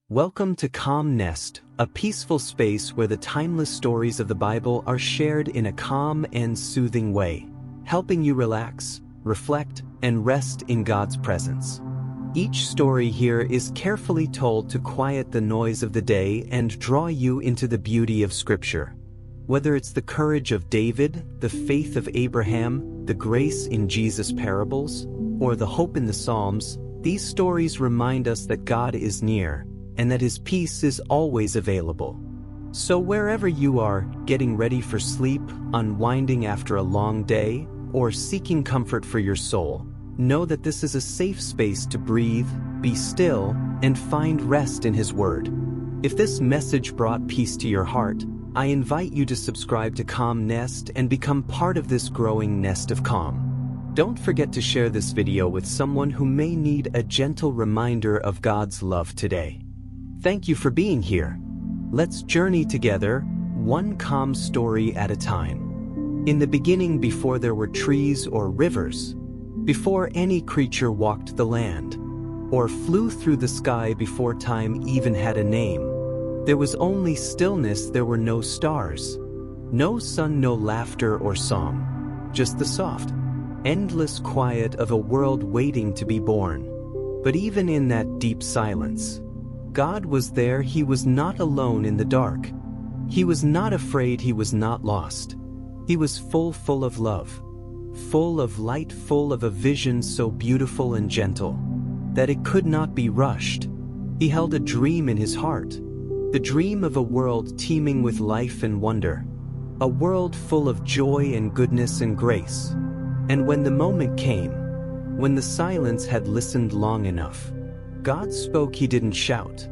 Welcome to Calm Nest, a peaceful space where the timeless stories of the Bible are shared in a calm and soothing way, helping you relax, reflect, and rest in God's presence. Each story here is carefully told to quiet the noise of the day and draw you into the beauty of Scripture. Whether it's the courage of David, the faith of Abraham, the grace in Jesus' parables, or the hope in the Psalms, these stories remind us that God is near, and that His peace is always available. So wherever you are, getting ready for sleep, unwinding after a long day, or seeking comfort for your soul, know that this is a safe space to breathe, be still, and find rest in His Word. If this message brought peace to your heart, I invite you to subscribe to Calm Nest and become part of this growing nest of calm. Don't forget to share this video with someone who may need a gentle reminder of God's love today. Thank you for being here. Let's journey together, one calm story at a time. In the beginning, before there were trees or rivers, before any creature walked the land, or flew through the sky before time even had a name, there was only stillness. There were no stars, no sun, no laughter or song, just the soft, endless quiet of a world waiting to be born. But even in that deep silence, God was there. He was not alone in the dark. He was not afraid. He was not lost. He was full of love, full of light, full of a vision so beautiful and gentle that it could not be rushed. He held a dream in His heart, the dream of a world teeming with life and wonder, a world full of joy and goodness and grace. And when the moment came, when the silence had listened long enough, God spoke. He didn't shout.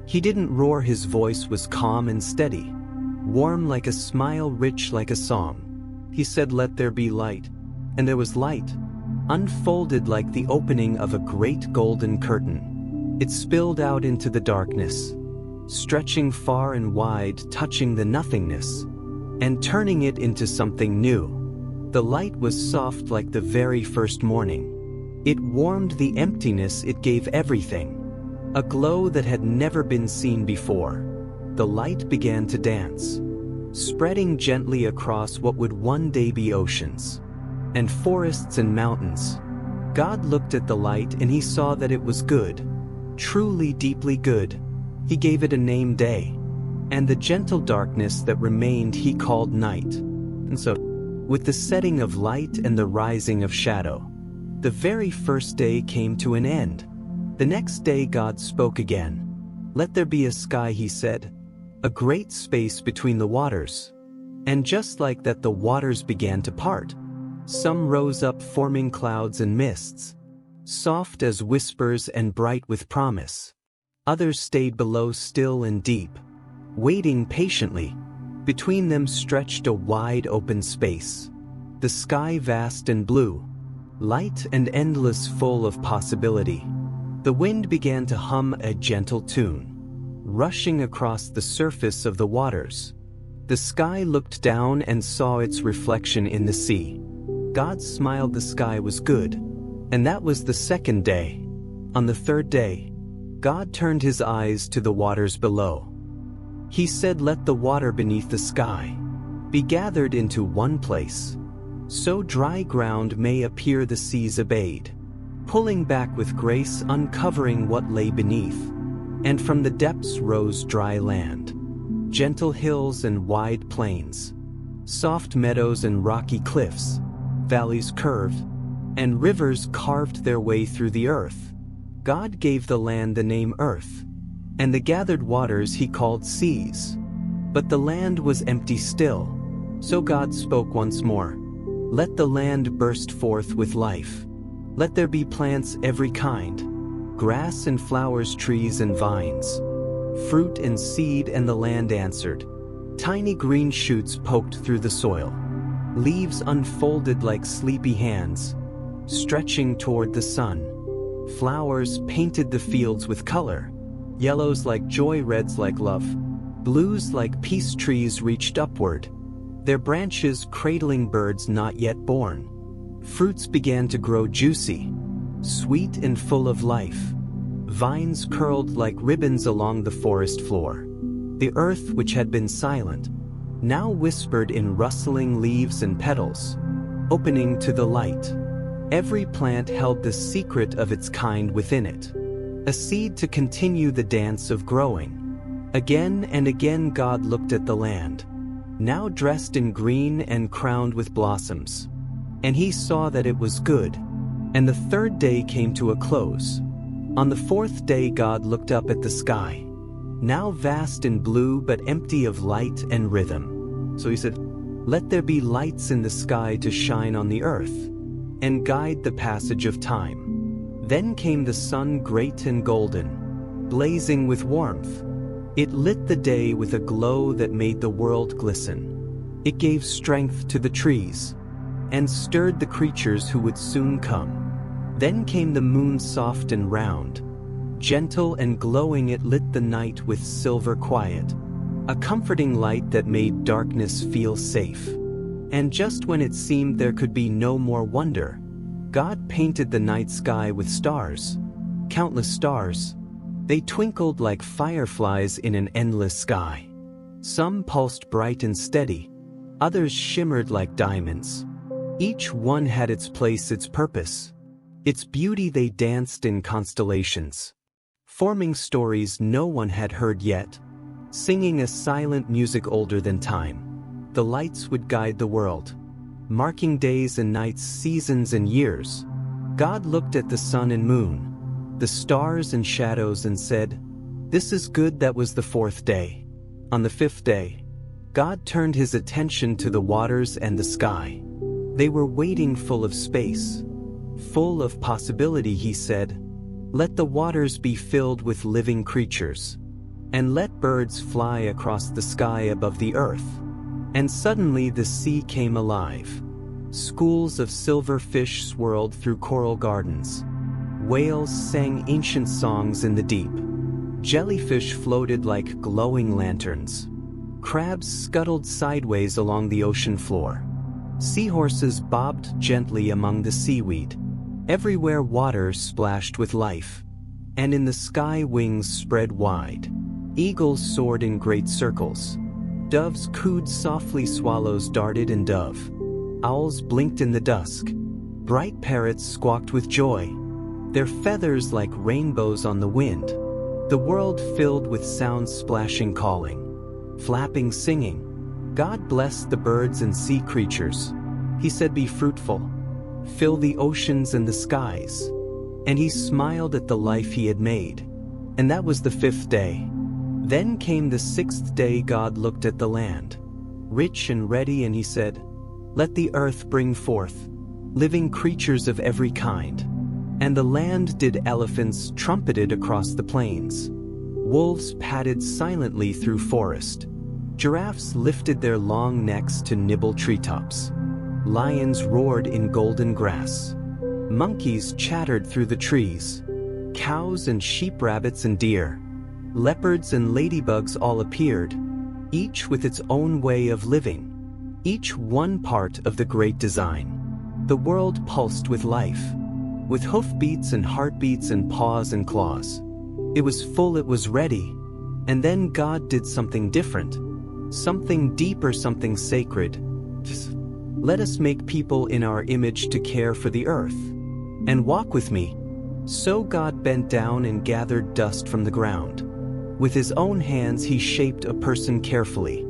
He didn't roar. His voice was calm and steady, warm like a smile, rich like a song. He said, "Let there be light." And there was light, unfolded like the opening of a great golden curtain. It spilled out into the darkness, stretching far and wide, touching the nothingness, and turning it into something new. The light was soft like the very first morning. It warmed the emptiness. It gave everything a glow that had never been seen before. The light began to dance, spreading gently across what would one day be oceans and forests and mountains. God looked at the light and He saw that it was good, truly deeply good. He gave it a name, day, and the gentle darkness that remained He called night. And so, with the setting of light and the rising of shadow, the very first day came to an end. The next day God spoke again. "Let there be a sky," He said, "a great space between the waters." And just like that, the waters began to part. Some rose up, forming clouds and mists, soft as whispers and bright with promise. Others stayed below, still and deep, waiting patiently. Between them stretched a wide open space, the sky vast and blue, light and endless, full of possibility. The wind began to hum a gentle tune, rushing across the surface of the waters. The sky looked down and saw its reflection in the sea. God smiled. The sky was good. And that was the second day. On the third day, God turned His eyes to the waters below. He said, "Let the water beneath the sky be gathered into one place, so dry ground may appear. The seas obeyed, pulling back with grace, uncovering what lay beneath. And from the depths rose dry land, gentle hills and wide plains, soft meadows and rocky cliffs, valleys curved, and rivers carved their way through the earth. God gave the land the name Earth, and the gathered waters He called seas. But the land was empty still. So God spoke once more. Let the land burst forth with life. Let there be plants every kind, grass and flowers, trees and vines, fruit and seed. And the land answered. Tiny green shoots poked through the soil, leaves unfolded like sleepy hands, stretching toward the sun. Flowers painted the fields with color, yellows like joy, reds like love, blues like peace. Trees reached upward, their branches cradling birds not yet born. Fruits began to grow juicy, sweet and full of life. Vines curled like ribbons along the forest floor. The earth, which had been silent, now whispered in rustling leaves and petals, opening to the light. Every plant held the secret of its kind within it, a seed to continue the dance of growing. Again and again God looked at the land, now dressed in green and crowned with blossoms. And he saw that it was good. And the third day came to a close. On the fourth day God looked up at the sky, now vast and blue but empty of light and rhythm. So he said, "Let there be lights in the sky to shine on the earth, and guide the passage of time." Then came the sun, great and golden, blazing with warmth. It lit the day with a glow that made the world glisten. It gave strength to the trees, and stirred the creatures who would soon come. Then came the moon, soft and round, gentle and glowing. It lit the night with silver quiet, a comforting light that made darkness feel safe. And just when it seemed there could be no more wonder, God painted the night sky with stars, countless stars. They twinkled like fireflies in an endless sky. Some pulsed bright and steady, others shimmered like diamonds. Each one had its place, its purpose. Its beauty they danced in constellations, forming stories no one had heard yet, singing a silent music older than time. The lights would guide the world, marking days and nights, seasons and years. God looked at the sun and moon, the stars and shadows, and said, "This is good." That was the fourth day. On the fifth day, God turned his attention to the waters and the sky. They were waiting, full of space, full of possibility. He said, "Let the waters be filled with living creatures, and let birds fly across the sky above the earth." And suddenly the sea came alive. Schools of silver fish swirled through coral gardens. Whales sang ancient songs in the deep. Jellyfish floated like glowing lanterns. Crabs scuttled sideways along the ocean floor. Seahorses bobbed gently among the seaweed. Everywhere water splashed with life. And in the sky wings spread wide. Eagles soared in great circles. Doves cooed softly, swallows darted in dove. Owls blinked in the dusk. Bright parrots squawked with joy, their feathers like rainbows on the wind. The world filled with sounds, splashing, calling, flapping, singing. God blessed the birds and sea creatures. He said, "Be fruitful, fill the oceans and the skies." And he smiled at the life he had made. And that was the fifth day. Then came the sixth day. God looked at the land, rich and ready, and he said, "Let the earth bring forth living creatures of every kind." And the land did. Elephants trumpeted across the plains. Wolves padded silently through forest. Giraffes lifted their long necks to nibble treetops. Lions roared in golden grass. Monkeys chattered through the trees. Cows and sheep, rabbits and deer, leopards and ladybugs all appeared, each with its own way of living, each one part of the great design. The world pulsed with life, with hoofbeats and heartbeats and paws and claws. It was full, it was ready. And then God did something different, something deeper, something sacred. "Let us make people in our image to care for the earth and walk with me." So God bent down and gathered dust from the ground. With his own hands he shaped a person carefully.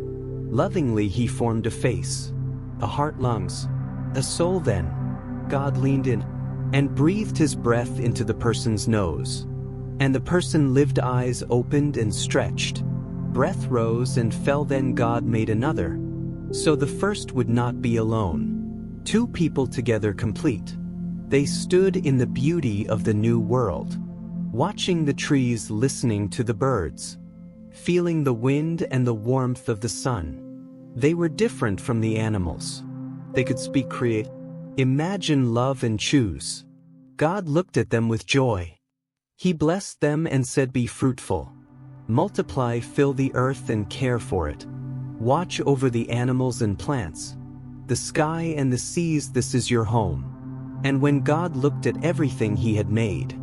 Lovingly he formed a face, a heart, lungs, a soul. Then God leaned in and breathed his breath into the person's nose. And the person lived, eyes opened and stretched. Breath rose and fell. Then God made another, so the first would not be alone. Two people together, complete. They stood in the beauty of the new world, watching the trees, listening to the birds, feeling the wind and the warmth of the sun. They were different from the animals. They could speak, create, imagine, love and choose. God looked at them with joy. He blessed them and said, "Be fruitful, multiply, fill the earth and care for it. Watch over the animals and plants, the sky and the seas. This is your home." And when God looked at everything he had made,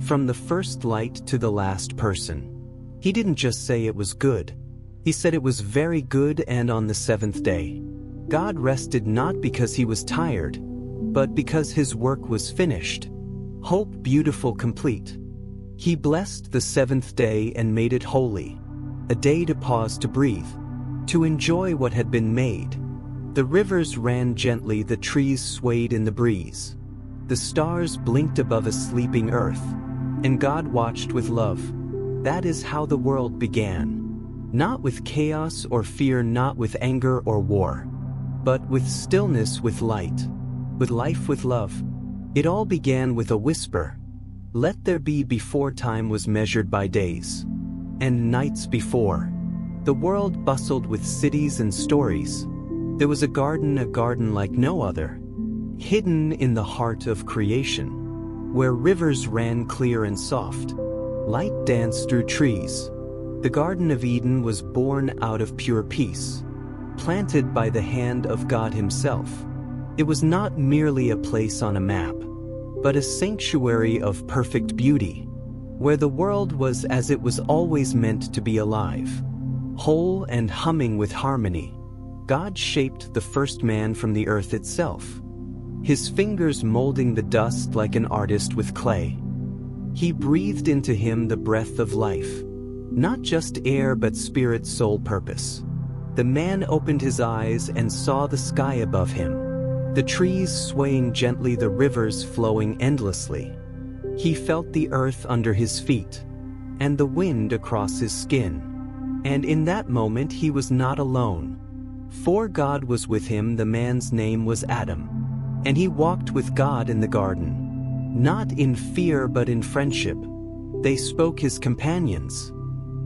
from the first light to the last person. He didn't just say it was good. He said it was very good, and on the seventh day, God rested not because he was tired, but because his work was finished. Hope beautiful complete. He blessed the seventh day and made it holy, a day to pause to breathe, to enjoy what had been made. The rivers ran gently, the trees swayed in the breeze. The stars blinked above a sleeping earth, and God watched with love. That is how the world began. Not with chaos or fear, not with anger or war, but with stillness, with light, with life, with love. It all began with a whisper. Let there be, before time was measured by days and nights before. The world bustled with cities and stories. There was a garden like no other, hidden in the heart of creation, where rivers ran clear and soft. Light danced through trees. The Garden of Eden was born out of pure peace, planted by the hand of God himself. It was not merely a place on a map, but a sanctuary of perfect beauty, where the world was as it was always meant to be, alive, whole and humming with harmony. God shaped the first man from the earth itself, his fingers molding the dust like an artist with clay. He breathed into him the breath of life, not just air but spirit, soul, purpose. The man opened his eyes and saw the sky above him, the trees swaying gently, the rivers flowing endlessly. He felt the earth under his feet, and the wind across his skin. And in that moment he was not alone, for God was with him. The man's name was Adam, and he walked with God in the garden, not in fear but in friendship. They spoke his companions.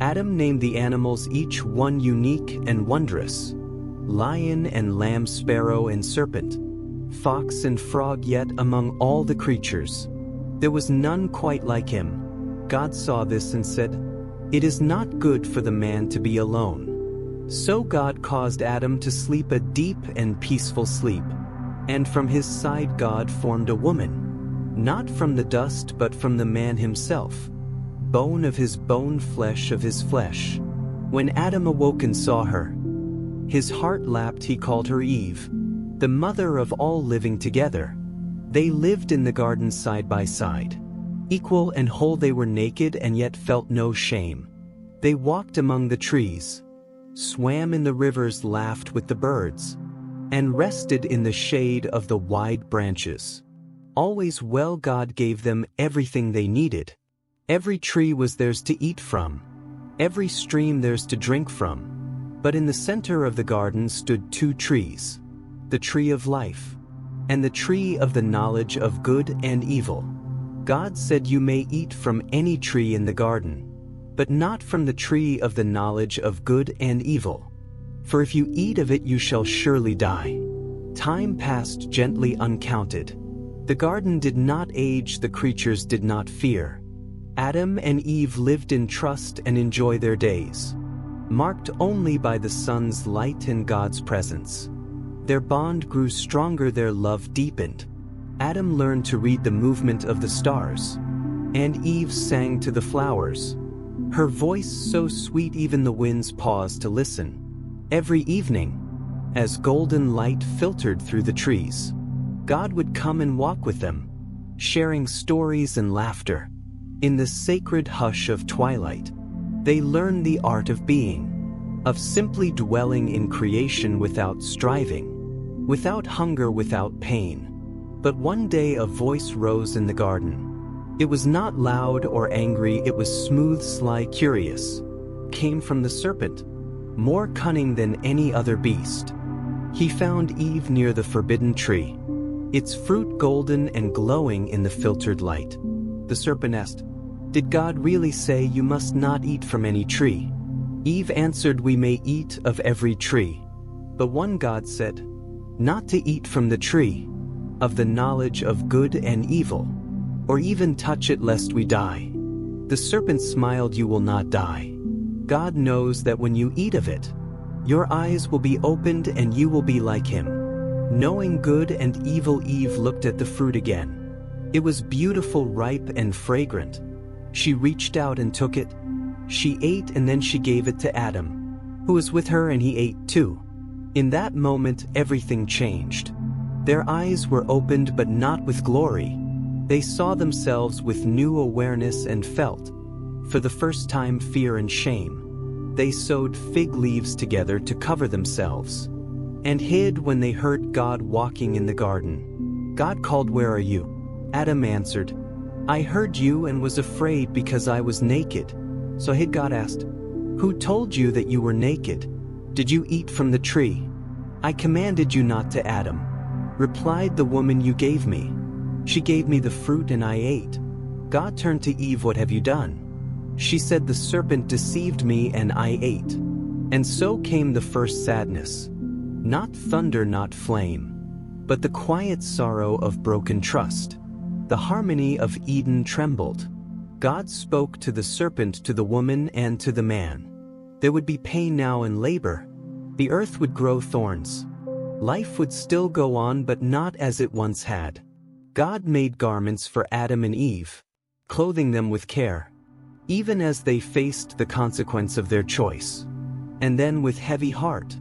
Adam named the animals, each one unique and wondrous: lion and lamb, sparrow and serpent, fox and frog. Yet among all the creatures, there was none quite like him. God saw this and said, "It is not good for the man to be alone." So God caused Adam to sleep a deep and peaceful sleep, and from his side God formed a woman, not from the dust but from the man himself, bone of his bone, flesh of his flesh. When Adam awoke and saw her, his heart leapt. He called her Eve, the mother of all living together. They lived in the garden side by side, equal and whole. They were naked and yet felt no shame. They walked among the trees, swam in the rivers, laughed with the birds, and rested in the shade of the wide branches. Always well, God gave them everything they needed. Every tree was theirs to eat from, every stream theirs to drink from. But in the center of the garden stood two trees, the tree of life and the tree of the knowledge of good and evil. God said, "You may eat from any tree in the garden, but not from the tree of the knowledge of good and evil. For if you eat of it, you shall surely die." Time passed gently, uncounted. The garden did not age, the creatures did not fear. Adam and Eve lived in trust and enjoy their days, marked only by the sun's light and God's presence. Their bond grew stronger, their love deepened. Adam learned to read the movement of the stars, and Eve sang to the flowers, her voice so sweet even the winds paused to listen. Every evening, as golden light filtered through the trees, God would come and walk with them, sharing stories and laughter. In the sacred hush of twilight, they learned the art of being, of simply dwelling in creation without striving, without hunger, without pain. But one day a voice rose in the garden. It was not loud or angry, it was smooth, sly, curious. Came from the serpent, more cunning than any other beast. He found Eve near the forbidden tree, its fruit golden and glowing in the filtered light. The serpent asked, "Did God really say you must not eat from any tree?" Eve answered, "We may eat of every tree, but one God said, not to eat from the tree of the knowledge of good and evil, or even touch it lest we die." The serpent smiled, "You will not die. God knows that when you eat of it, your eyes will be opened and you will be like him, knowing good and evil." Eve looked at the fruit again. It was beautiful, ripe and fragrant, She reached out and took it. She ate and then she gave it to Adam, who was with her, and he ate too. In that moment, everything changed. Their eyes were opened, but not with glory. They saw themselves with new awareness and felt, for the first time, fear and shame. They sewed fig leaves together to cover themselves and hid when they heard God walking in the garden. God called, "Where are you?" Adam answered, "I heard you and was afraid because I was naked." So God asked, "Who told you that you were naked? Did you eat from the tree? I commanded you not to." Adam replied, "The woman you gave me. She gave me the fruit and I ate." God turned to Eve, "What have you done?" She said, "The serpent deceived me and I ate." And so came the first sadness. Not thunder, not flame, but the quiet sorrow of broken trust. The harmony of Eden trembled. God spoke to the serpent, to the woman, and to the man. There would be pain now and labor. The earth would grow thorns. Life would still go on, but not as it once had. God made garments for Adam and Eve, clothing them with care, even as they faced the consequence of their choice. And then, with heavy heart,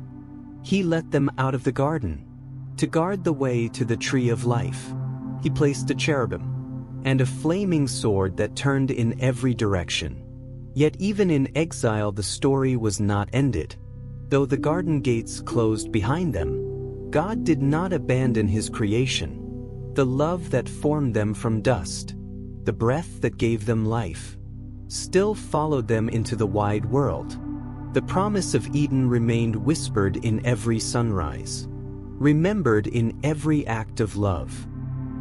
He let them out of the garden to guard the way to the tree of life. He placed a cherubim and a flaming sword that turned in every direction. Yet even in exile, the story was not ended. Though the garden gates closed behind them, God did not abandon His creation. The love that formed them from dust, the breath that gave them life, still followed them into the wide world. The promise of Eden remained whispered in every sunrise, remembered in every act of love,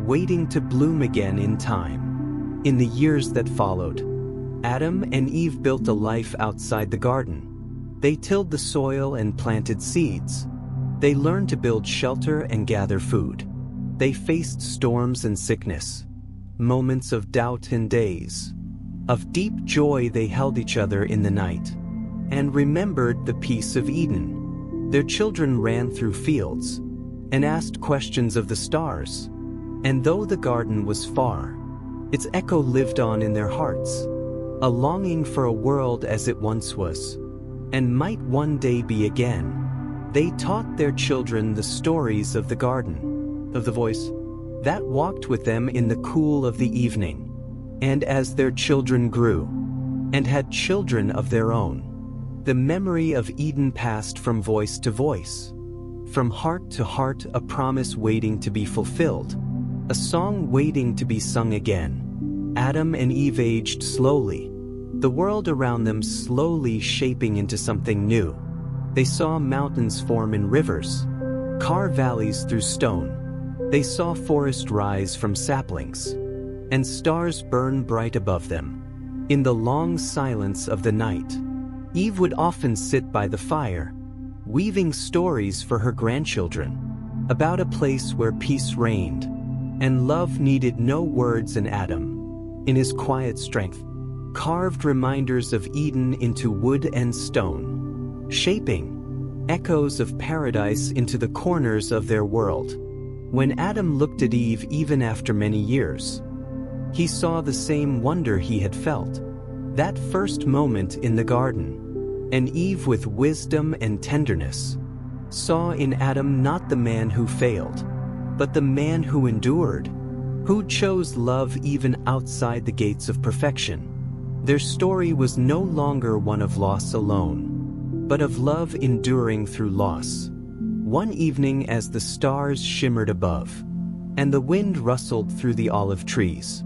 waiting to bloom again in time. In the years that followed, Adam and Eve built a life outside the garden. They tilled the soil and planted seeds. They learned to build shelter and gather food. They faced storms and sickness, moments of doubt and days of deep joy. They held each other in the night and remembered the peace of Eden. Their children ran through fields and asked questions of the stars. And though the garden was far, its echo lived on in their hearts, a longing for a world as it once was, and might one day be again. They taught their children the stories of the garden, of the voice that walked with them in the cool of the evening. And as their children grew and had children of their own, the memory of Eden passed from voice to voice, from heart to heart, a promise waiting to be fulfilled, a song waiting to be sung again. Adam and Eve aged slowly, the world around them slowly shaping into something new. They saw mountains form in rivers, carve valleys through stone. They saw forests rise from saplings, and stars burn bright above them. In the long silence of the night, Eve would often sit by the fire, weaving stories for her grandchildren about a place where peace reigned and love needed no words. And Adam, in his quiet strength, carved reminders of Eden into wood and stone, shaping echoes of paradise into the corners of their world. When Adam looked at Eve, even after many years, he saw the same wonder he had felt that first moment in the garden. And Eve, with wisdom and tenderness, saw in Adam not the man who failed, but the man who endured, who chose love even outside the gates of perfection. Their story was no longer one of loss alone, but of love enduring through loss. One evening, as the stars shimmered above, and the wind rustled through the olive trees,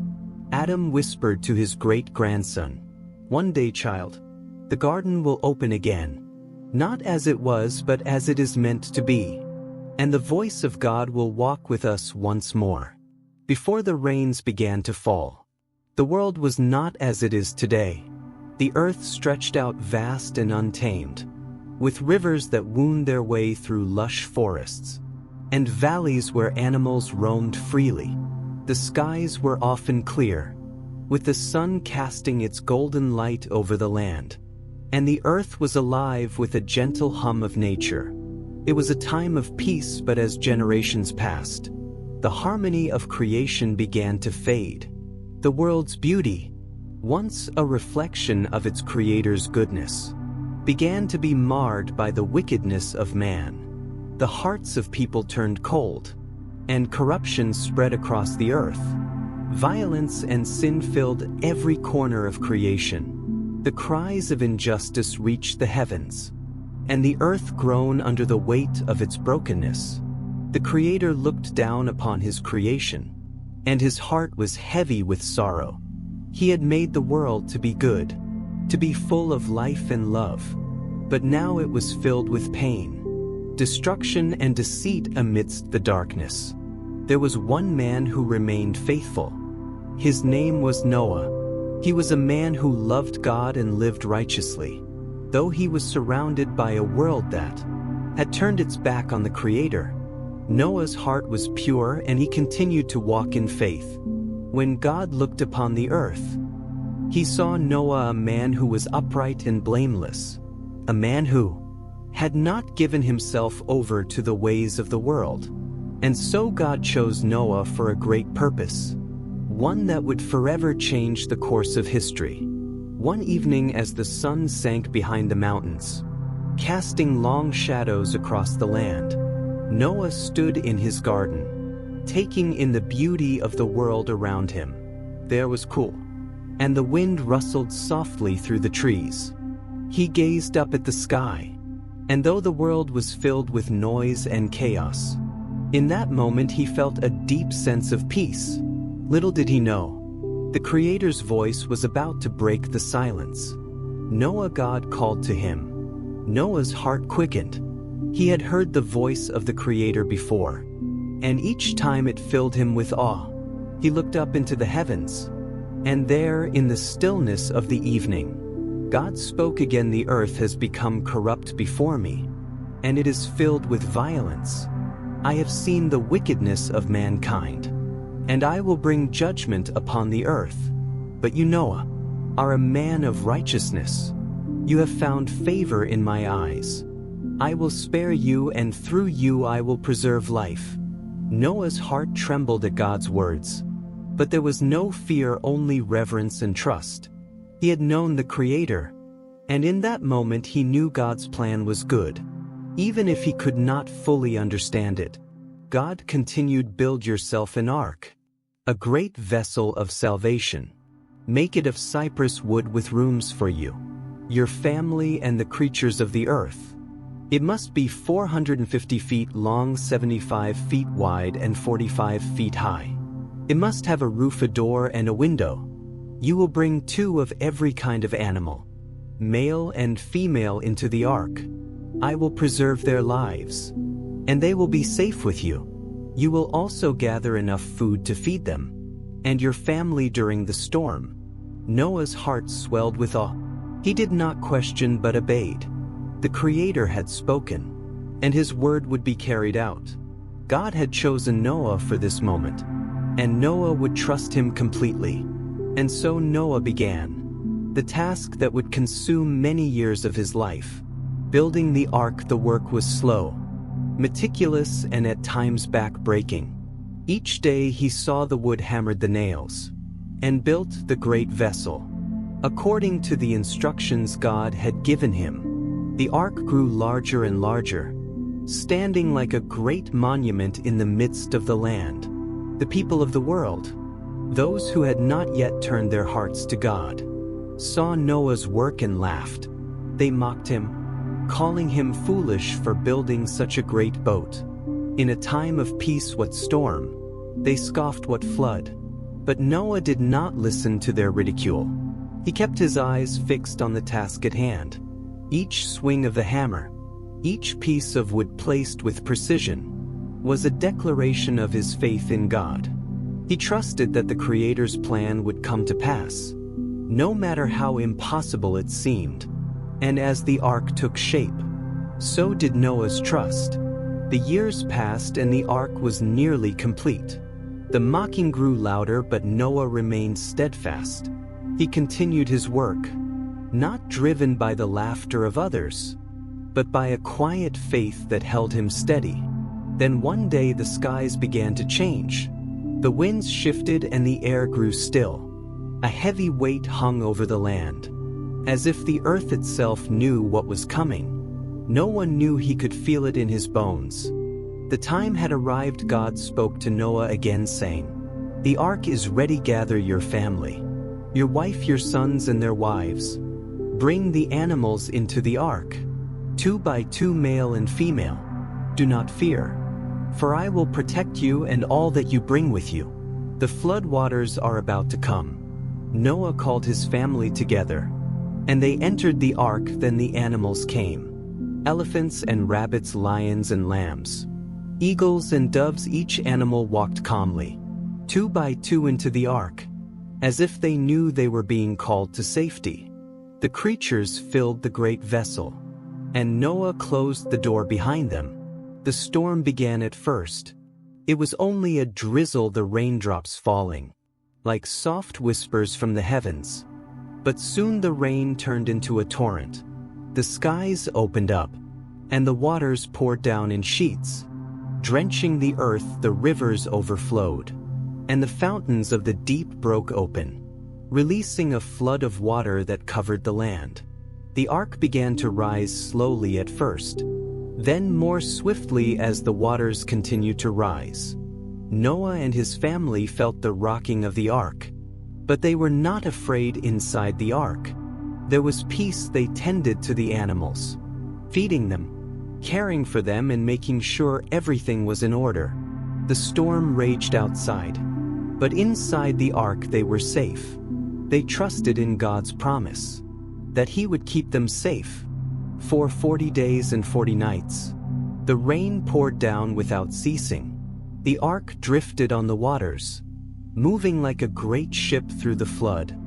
Adam whispered to his great-grandson, "One day, child, the garden will open again, not as it was, but as it is meant to be. And the voice of God will walk with us once more." Before the rains began to fall, the world was not as it is today. The earth stretched out vast and untamed, with rivers that wound their way through lush forests, and valleys where animals roamed freely. The skies were often clear, with the sun casting its golden light over the land, and the earth was alive with a gentle hum of nature. It was a time of peace, but as generations passed, the harmony of creation began to fade. The world's beauty, once a reflection of its creator's goodness, began to be marred by the wickedness of man. The hearts of people turned cold, and corruption spread across the earth. Violence and sin filled every corner of creation. The cries of injustice reached the heavens, and the earth groaned under the weight of its brokenness. The Creator looked down upon his creation, and his heart was heavy with sorrow. He had made the world to be good, to be full of life and love, but now it was filled with pain, destruction and deceit amidst the darkness. There was one man who remained faithful. His name was Noah. He was a man who loved God and lived righteously, though he was surrounded by a world that had turned its back on the Creator. Noah's heart was pure and he continued to walk in faith. When God looked upon the earth, he saw Noah, a man who was upright and blameless, a man who had not given himself over to the ways of the world. And so God chose Noah for a great purpose, one that would forever change the course of history. One evening, as the sun sank behind the mountains, casting long shadows across the land, Noah stood in his garden, taking in the beauty of the world around him. There was cool, and the wind rustled softly through the trees. He gazed up at the sky, and though the world was filled with noise and chaos, in that moment he felt a deep sense of peace. Little did he know, the Creator's voice was about to break the silence. Noah, God called to him. Noah's heart quickened. He had heard the voice of the Creator before, and each time it filled him with awe. He looked up into the heavens, and there, in the stillness of the evening, God spoke again. The earth has become corrupt before me, and it is filled with violence. I have seen the wickedness of mankind, and I will bring judgment upon the earth. But you, Noah, are a man of righteousness. You have found favor in my eyes. I will spare you, and through you I will preserve life. Noah's heart trembled at God's words, but there was no fear, only reverence and trust. He had known the Creator, and in that moment he knew God's plan was good. Even if he could not fully understand it, God continued, build yourself an ark, a great vessel of salvation. Make it of cypress wood with rooms for you, your family and the creatures of the earth. It must be 450 feet long, 75 feet wide, and 45 feet high. It must have a roof, a door, and a window. You will bring 2 of every kind of animal, male and female, into the ark. I will preserve their lives, and they will be safe with you. You will also gather enough food to feed them and your family during the storm. Noah's heart swelled with awe. He did not question but obeyed. The Creator had spoken, and his word would be carried out. God had chosen Noah for this moment, and Noah would trust him completely. And so Noah began the task that would consume many years of his life. Building the ark. The work was slow, meticulous, and at times back-breaking. Each day he saw the wood, hammered the nails, and built the great vessel according to the instructions God had given him. The ark grew larger and larger, standing like a great monument in the midst of the land. The people of the world, those who had not yet turned their hearts to God, saw Noah's work and laughed. They mocked him, calling him foolish for building such a great boat. In a time of peace, what storm? They scoffed, what flood? But Noah did not listen to their ridicule. He kept his eyes fixed on the task at hand. Each swing of the hammer, each piece of wood placed with precision, was a declaration of his faith in God. He trusted that the Creator's plan would come to pass, no matter how impossible it seemed. And as the ark took shape, so did Noah's trust. The years passed and the ark was nearly complete. The mocking grew louder, but Noah remained steadfast. He continued his work, not driven by the laughter of others, but by a quiet faith that held him steady. Then one day the skies began to change. The winds shifted and the air grew still. A heavy weight hung over the land, as if the earth itself knew what was coming. No one knew he could feel it in his bones. The time had arrived. God spoke to Noah again, saying, "The ark is ready. Gather your family, your wife, your sons and their wives. Bring the animals into the ark, 2 by 2, male and female. Do not fear, for I will protect you and all that you bring with you. The flood waters are about to come." Noah called his family together, and they entered the ark. Then the animals came: elephants and rabbits, lions and lambs, eagles and doves. Each animal walked calmly, 2 by 2, into the ark, as if they knew they were being called to safety. The creatures filled the great vessel, and Noah closed the door behind them. The storm began at first. It was only a drizzle, the raindrops falling like soft whispers from the heavens. But soon the rain turned into a torrent. The skies opened up, and the waters poured down in sheets, drenching the earth. The rivers overflowed, and the fountains of the deep broke open, releasing a flood of water that covered the land. The ark began to rise slowly at first, then more swiftly as the waters continued to rise. Noah and his family felt the rocking of the ark, but they were not afraid. Inside the ark, there was peace. They tended to the animals, feeding them, caring for them, and making sure everything was in order. The storm raged outside, but inside the ark they were safe. They trusted in God's promise that He would keep them safe. For 40 days and 40 nights, the rain poured down without ceasing. The ark drifted on the waters, moving like a great ship through the flood.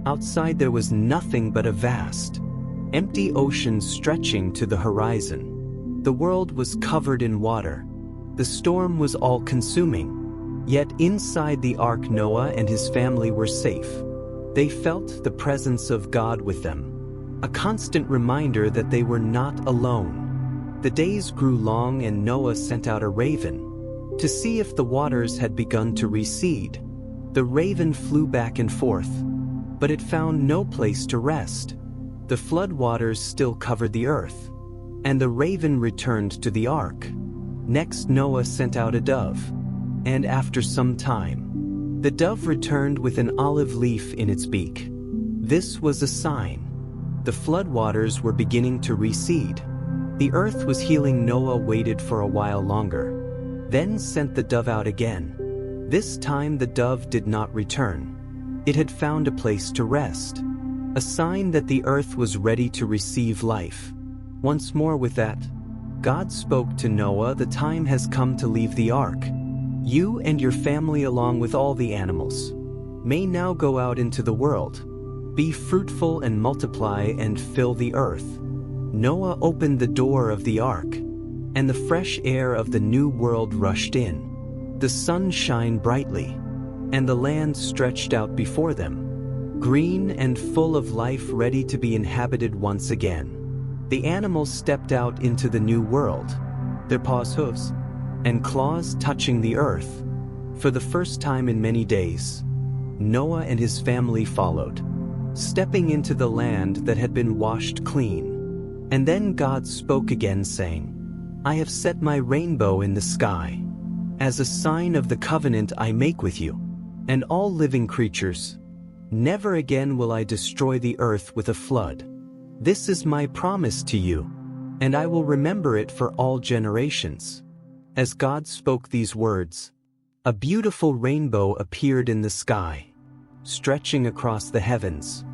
Outside there was nothing but a vast, empty ocean stretching to the horizon. The world was covered in water. The storm was all-consuming. Yet inside the ark, Noah and his family were safe. They felt the presence of God with them, a constant reminder that they were not alone. The days grew long, and Noah sent out a raven to see if the waters had begun to recede. The raven flew back and forth, but it found no place to rest. The flood waters still covered the earth, and the raven returned to the ark. Next, Noah sent out a dove, and after some time, the dove returned with an olive leaf in its beak. This was a sign. The flood waters were beginning to recede. The earth was healing. Noah waited for a while longer, then sent the dove out again. This time the dove did not return. It had found a place to rest, a sign that the earth was ready to receive life. Once more with that, God spoke to Noah, "The time has come to leave the ark. You and your family, along with all the animals, may now go out into the world. Be fruitful and multiply and fill the earth." Noah opened the door of the ark, and the fresh air of the new world rushed in. The sun shined brightly, and the land stretched out before them, green and full of life, ready to be inhabited once again. The animals stepped out into the new world, their paws, hooves, and claws touching the earth. For the first time in many days, Noah and his family followed, stepping into the land that had been washed clean. And then God spoke again, saying, "I have set my rainbow in the sky as a sign of the covenant I make with you and all living creatures. Never again will I destroy the earth with a flood. This is my promise to you, and I will remember it for all generations." As God spoke these words, a beautiful rainbow appeared in the sky, stretching across the heavens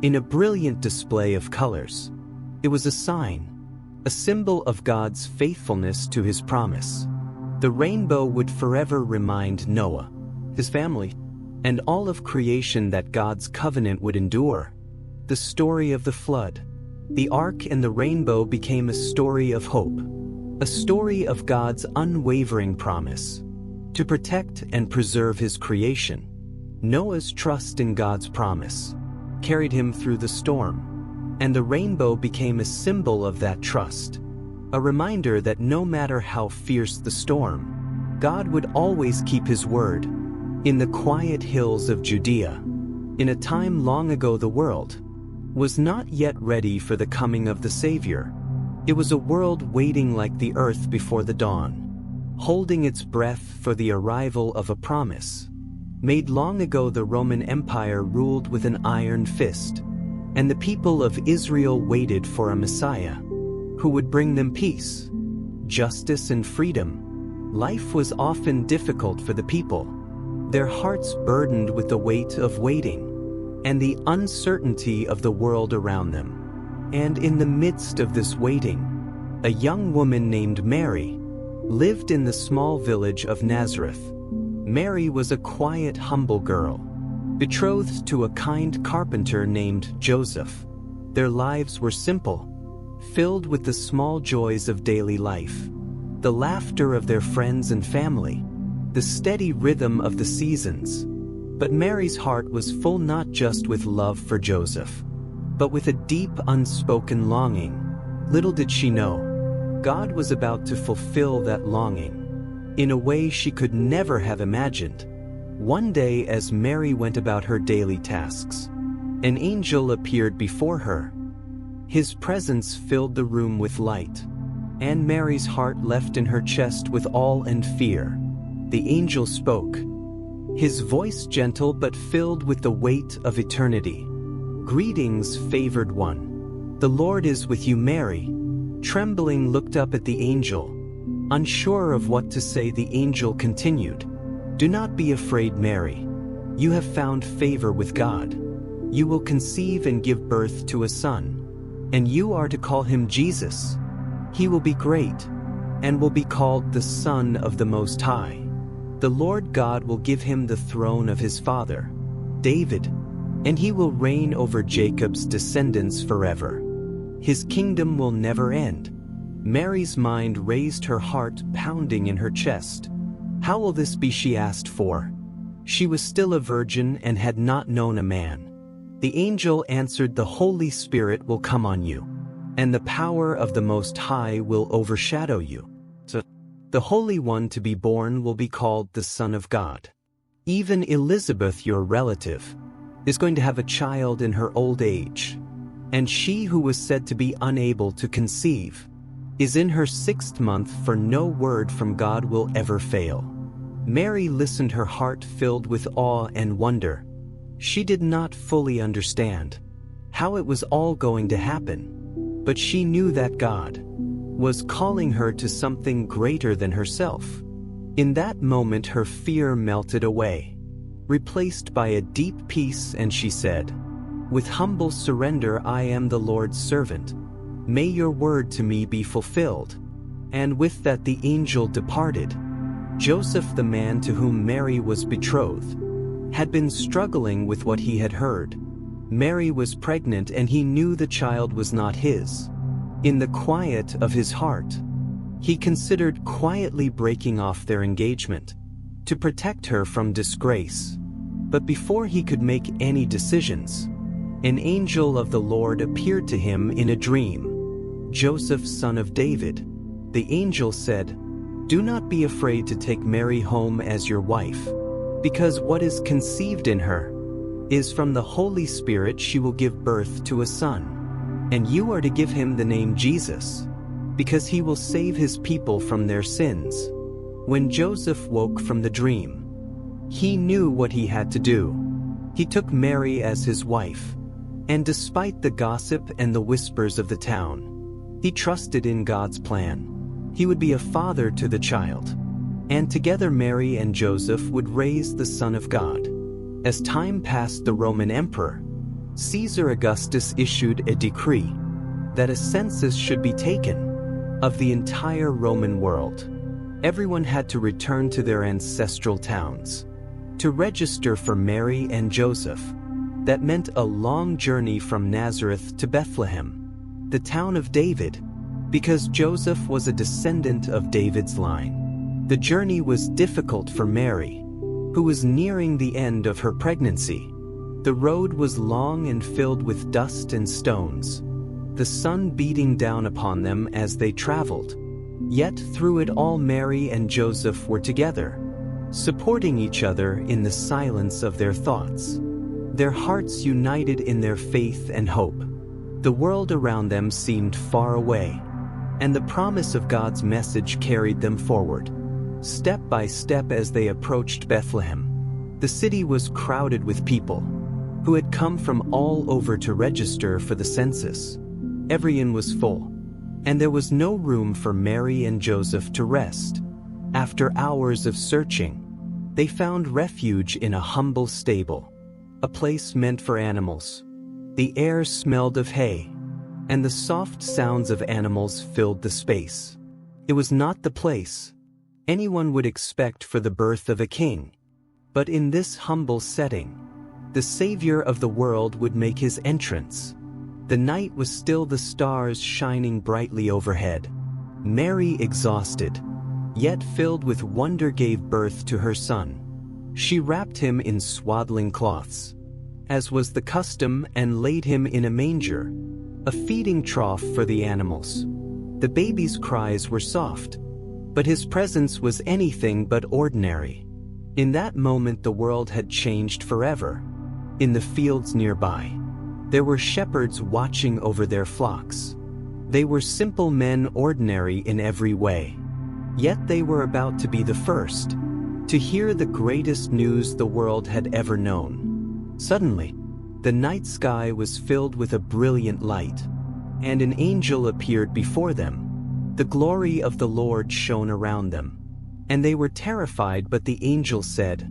in a brilliant display of colors. It was a sign, a symbol of God's faithfulness to His promise. The rainbow would forever remind Noah, his family, and all of creation that God's covenant would endure. The story of the flood, the ark, and the rainbow became a story of hope, a story of God's unwavering promise to protect and preserve His creation. Noah's trust in God's promise carried him through the storm, and the rainbow became a symbol of that trust, a reminder that no matter how fierce the storm, God would always keep His word. In the quiet hills of Judea, In a time long ago, the world was not yet ready for the coming of the Savior. It was a world waiting like the earth before the dawn, holding its breath for the arrival of a promise. Made long ago, the Roman Empire ruled with an iron fist, and the people of Israel waited for a Messiah who would bring them peace, justice, and freedom. Life was often difficult for the people, their hearts burdened with the weight of waiting and the uncertainty of the world around them. And in the midst of this waiting, a young woman named Mary lived in the small village of Nazareth. Mary was a quiet, humble girl, betrothed to a kind carpenter named Joseph. Their lives were simple, filled with the small joys of daily life, the laughter of their friends and family, the steady rhythm of the seasons. But Mary's heart was full not just with love for Joseph, but with a deep, unspoken longing. Little did she know, God was about to fulfill that longing in a way she could never have imagined. One day, as Mary went about her daily tasks, an angel appeared before her. His presence filled the room with light, and Mary's heart leapt in her chest with awe and fear. The angel spoke, his voice gentle but filled with the weight of eternity. "Greetings, favored one. The Lord is with you." Mary, trembling, looked up at the angel. Unsure of what to say, the angel continued, "Do not be afraid, Mary. You have found favor with God. You will conceive and give birth to a son, and you are to call him Jesus. He will be great and will be called the Son of the Most High. The Lord God will give him the throne of his father, David, and he will reign over Jacob's descendants forever. His kingdom will never end." Mary's mind raised, her heart pounding in her chest. How will this be, she asked, for she was still a virgin and had not known a man. The angel answered, "The Holy Spirit will come on you, and the power of the Most High will overshadow you. So the Holy One to be born will be called the Son of God. Even Elizabeth, your relative, is going to have a child in her old age, and she who was said to be unable to conceive is in her 6th month, for no word from God will ever fail." Mary listened, her heart filled with awe and wonder. She did not fully understand how it was all going to happen, but she knew that God was calling her to something greater than herself. In that moment, her fear melted away, replaced by a deep peace, and she said, with humble surrender, "I am the Lord's servant. May your word to me be fulfilled." And with that, the angel departed. Joseph, the man to whom Mary was betrothed, had been struggling with what he had heard. Mary was pregnant, and he knew the child was not his. In the quiet of his heart, he considered quietly breaking off their engagement to protect her from disgrace. But before he could make any decisions, an angel of the Lord appeared to him in a dream. "Joseph, son of David," the angel said, "do not be afraid to take Mary home as your wife, because what is conceived in her is from the Holy Spirit. She will give birth to a son, and you are to give him the name Jesus, because he will save his people from their sins." When Joseph woke from the dream, he knew what he had to do. He took Mary as his wife, and despite the gossip and the whispers of the town, he trusted in God's plan. He would be a father to the child, and together Mary and Joseph would raise the Son of God. As time passed, the Roman Emperor, Caesar Augustus, issued a decree that a census should be taken of the entire Roman world. Everyone had to return to their ancestral towns to register for Mary and Joseph. That meant a long journey from Nazareth to Bethlehem, the town of David, because Joseph was a descendant of David's line. The journey was difficult for Mary, who was nearing the end of her pregnancy. The road was long and filled with dust and stones, the sun beating down upon them as they traveled. Yet through it all, Mary and Joseph were together, supporting each other in the silence of their thoughts. their hearts united in their faith and hope. The world around them seemed far away, and the promise of God's message carried them forward. Step by step as they approached Bethlehem, the city was crowded with people who had come from all over to register for the census. Every inn was full, and there was no room for Mary and Joseph to rest. After hours of searching, they found refuge in a humble stable, a place meant for animals. The air smelled of hay, and the soft sounds of animals filled the space. It was not the place anyone would expect for the birth of a king, but in this humble setting, the Savior of the world would make his entrance. The night was still, the stars shining brightly overhead. Mary, exhausted, yet filled with wonder, gave birth to her son. She wrapped him in swaddling cloths, as was the custom, and laid him in a manger, a feeding trough for the animals. The baby's cries were soft, but his presence was anything but ordinary. In that moment, the world had changed forever. In the fields nearby, there were shepherds watching over their flocks. They were simple men, ordinary in every way. Yet they were about to be the first to hear the greatest news the world had ever known. Suddenly, the night sky was filled with a brilliant light, and an angel appeared before them. The glory of the Lord shone around them, and they were terrified, but the angel said,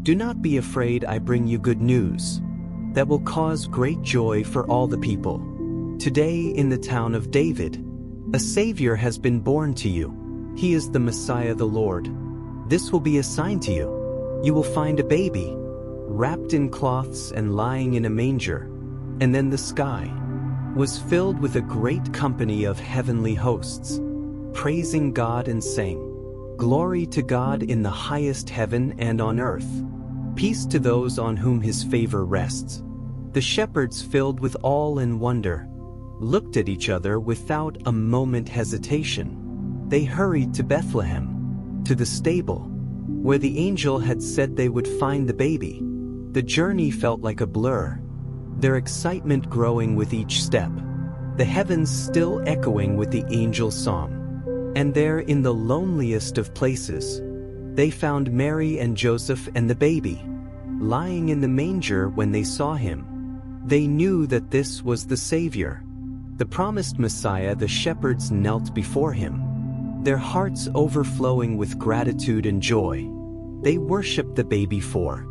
"Do not be afraid, I bring you good news that will cause great joy for all the people. Today in the town of David, a Savior has been born to you. He is the Messiah, the Lord. This will be a sign to you. You will find a baby, wrapped in cloths and lying in a manger." And then the sky was filled with a great company of heavenly hosts, praising God and saying, "Glory to God in the highest heaven, and on earth, peace to those on whom his favor rests." The shepherds, filled with awe and wonder, looked at each other without a moment hesitation. They hurried to Bethlehem, to the stable, where the angel had said they would find the baby. The journey felt like a blur, their excitement growing with each step, the heavens still echoing with the angel's song. And there, in the loneliest of places, they found Mary and Joseph and the baby, lying in the manger. When they saw him, they knew that this was the Savior, the promised Messiah. The shepherds knelt before him, their hearts overflowing with gratitude and joy. They worshipped the baby, for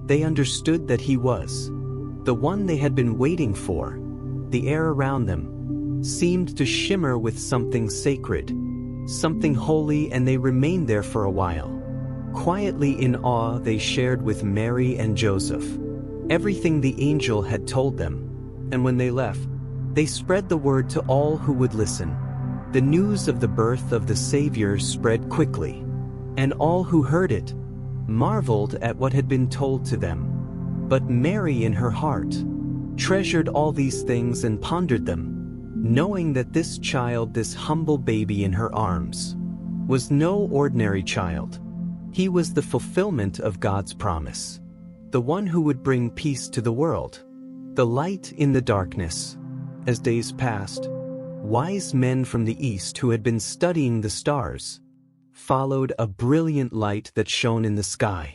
they understood that he was the one they had been waiting for. The air around them seemed to shimmer with something sacred, something holy, and they remained there for a while. Quietly, in awe, they shared with Mary and Joseph everything the angel had told them, and when they left, they spread the word to all who would listen. The news of the birth of the Savior spread quickly, and all who heard it marveled at what had been told to them. But Mary, in her heart, treasured all these things and pondered them, knowing that this child, this humble baby in her arms, was no ordinary child. He was the fulfillment of God's promise, the one who would bring peace to the world, the light in the darkness. As days passed, wise men from the east who had been studying the stars followed a brilliant light that shone in the sky.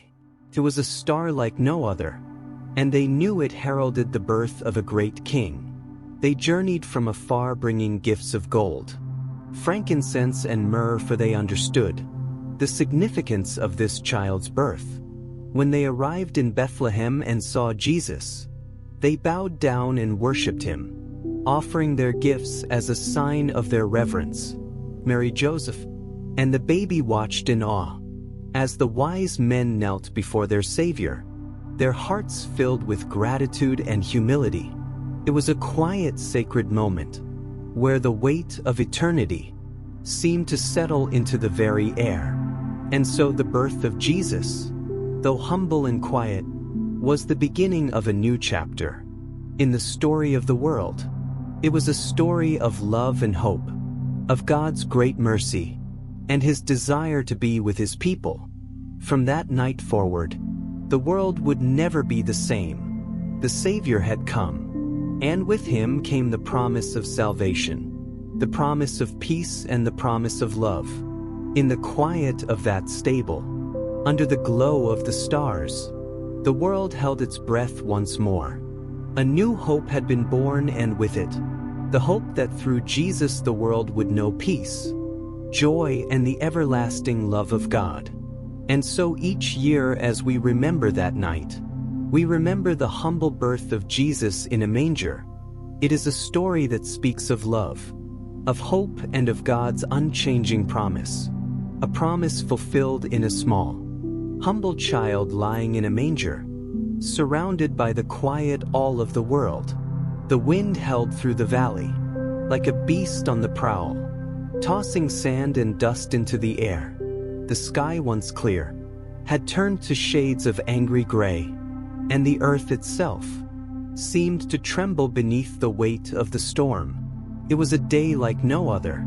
It was a star like no other, and they knew it heralded the birth of a great king. They journeyed from afar, bringing gifts of gold, frankincense, and myrrh, for they understood the significance of this child's birth. When they arrived in Bethlehem and saw Jesus, they bowed down and worshipped him, offering their gifts as a sign of their reverence. Mary, Joseph, and the baby watched in awe as the wise men knelt before their Savior, their hearts filled with gratitude and humility. It was a quiet, sacred moment where the weight of eternity seemed to settle into the very air. And so the birth of Jesus, though humble and quiet, was the beginning of a new chapter in the story of the world. It was a story of love and hope, of God's great mercy, and his desire to be with his people. From that night forward, the world would never be the same. The Savior had come, and with him came the promise of salvation, the promise of peace and the promise of love. In the quiet of that stable, under the glow of the stars, the world held its breath once more. A new hope had been born, and with it, the hope that through Jesus the world would know peace, joy, and the everlasting love of God. And so each year as we remember that night, we remember the humble birth of Jesus in a manger. It is a story that speaks of love, of hope, and of God's unchanging promise. A promise fulfilled in a small, humble child lying in a manger, surrounded by the quiet awe of the world. The wind howled through the valley, like a beast on the prowl, tossing sand and dust into the air. The sky, once clear, had turned to shades of angry gray, and the earth itself seemed to tremble beneath the weight of the storm. It was a day like no other,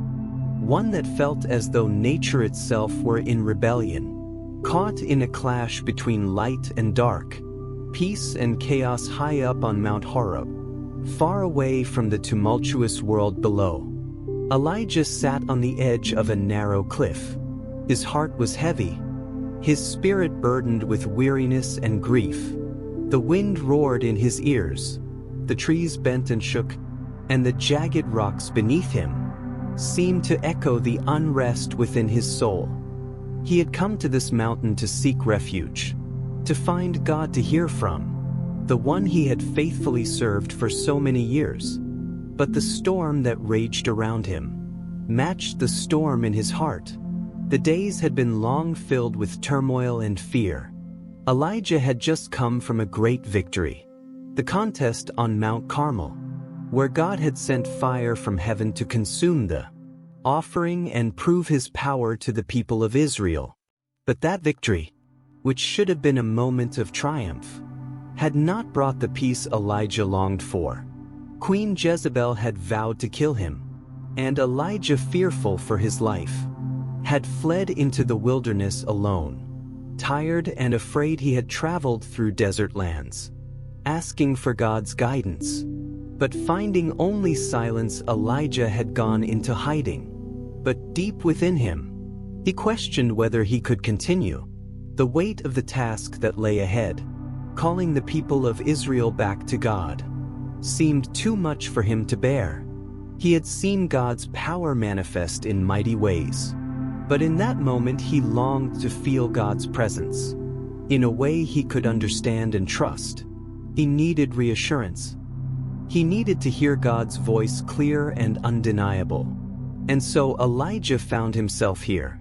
one that felt as though nature itself were in rebellion, caught in a clash between light and dark, peace and chaos. High up on Mount Horeb, far away from the tumultuous world below, Elijah sat on the edge of a narrow cliff. His heart was heavy, his spirit burdened with weariness and grief. The wind roared in his ears, the trees bent and shook, and the jagged rocks beneath him seemed to echo the unrest within his soul. He had come to this mountain to seek refuge, to find God to hear from, the one he had faithfully served for so many years. But the storm that raged around him matched the storm in his heart. The days had been long, filled with turmoil and fear. Elijah had just come from a great victory, the contest on Mount Carmel, where God had sent fire from heaven to consume the offering and prove his power to the people of Israel. But that victory, which should have been a moment of triumph, had not brought the peace Elijah longed for. Queen Jezebel had vowed to kill him, and Elijah, fearful for his life, had fled into the wilderness alone. Tired and afraid, he had traveled through desert lands, asking for God's guidance. But finding only silence, Elijah had gone into hiding. But deep within him, he questioned whether he could continue. The weight of the task that lay ahead, calling the people of Israel back to God, seemed too much for him to bear. He had seen God's power manifest in mighty ways, but in that moment he longed to feel God's presence in a way he could understand and trust. He needed reassurance. He needed to hear God's voice clear and undeniable. And so Elijah found himself here,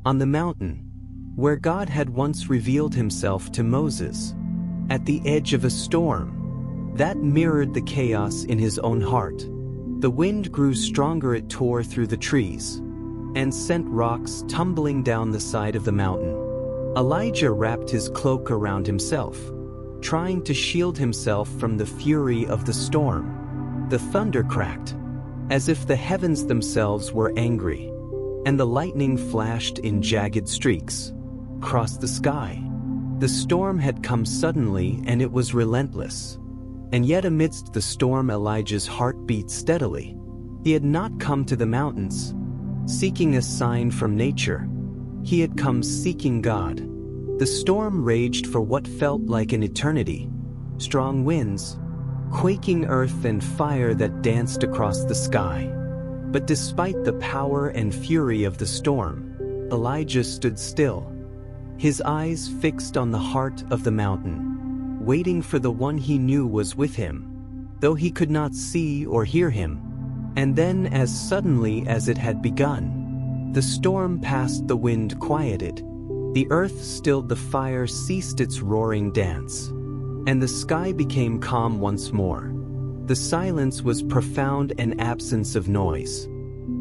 on the mountain, where God had once revealed himself to Moses, at the edge of a storm that mirrored the chaos in his own heart. The wind grew stronger, it tore through the trees and sent rocks tumbling down the side of the mountain. Elijah wrapped his cloak around himself, trying to shield himself from the fury of the storm. The thunder cracked, as if the heavens themselves were angry, and the lightning flashed in jagged streaks across the sky. The storm had come suddenly, and it was relentless. And yet amidst the storm, Elijah's heart beat steadily. He had not come to the mountains seeking a sign from nature. He had come seeking God. The storm raged for what felt like an eternity. Strong winds, quaking earth, and fire that danced across the sky. But despite the power and fury of the storm, Elijah stood still, his eyes fixed on the heart of the mountain, waiting for the one he knew was with him, though he could not see or hear him. And then, as suddenly as it had begun, the storm passed, the wind quieted, the earth stilled, the fire ceased its roaring dance, and the sky became calm once more. The silence was profound, an absence of noise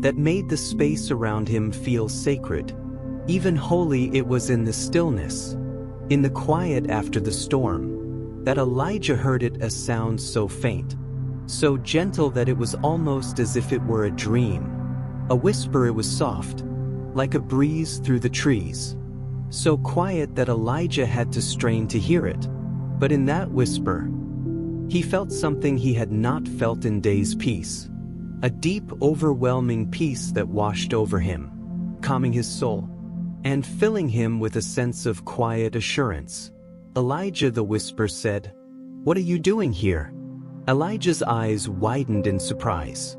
that made the space around him feel sacred, even holy. It was in the stillness, in the quiet after the storm, that Elijah heard it, a sound so faint, so gentle that it was almost as if it were a dream. A whisper, it was soft, like a breeze through the trees, so quiet that Elijah had to strain to hear it. But in that whisper, He felt something he had not felt in days. Peace. A deep, overwhelming peace that washed over him, calming his soul, and filling him with a sense of quiet assurance. Elijah, the whisper said, "What are you doing here?" Elijah's eyes widened in surprise.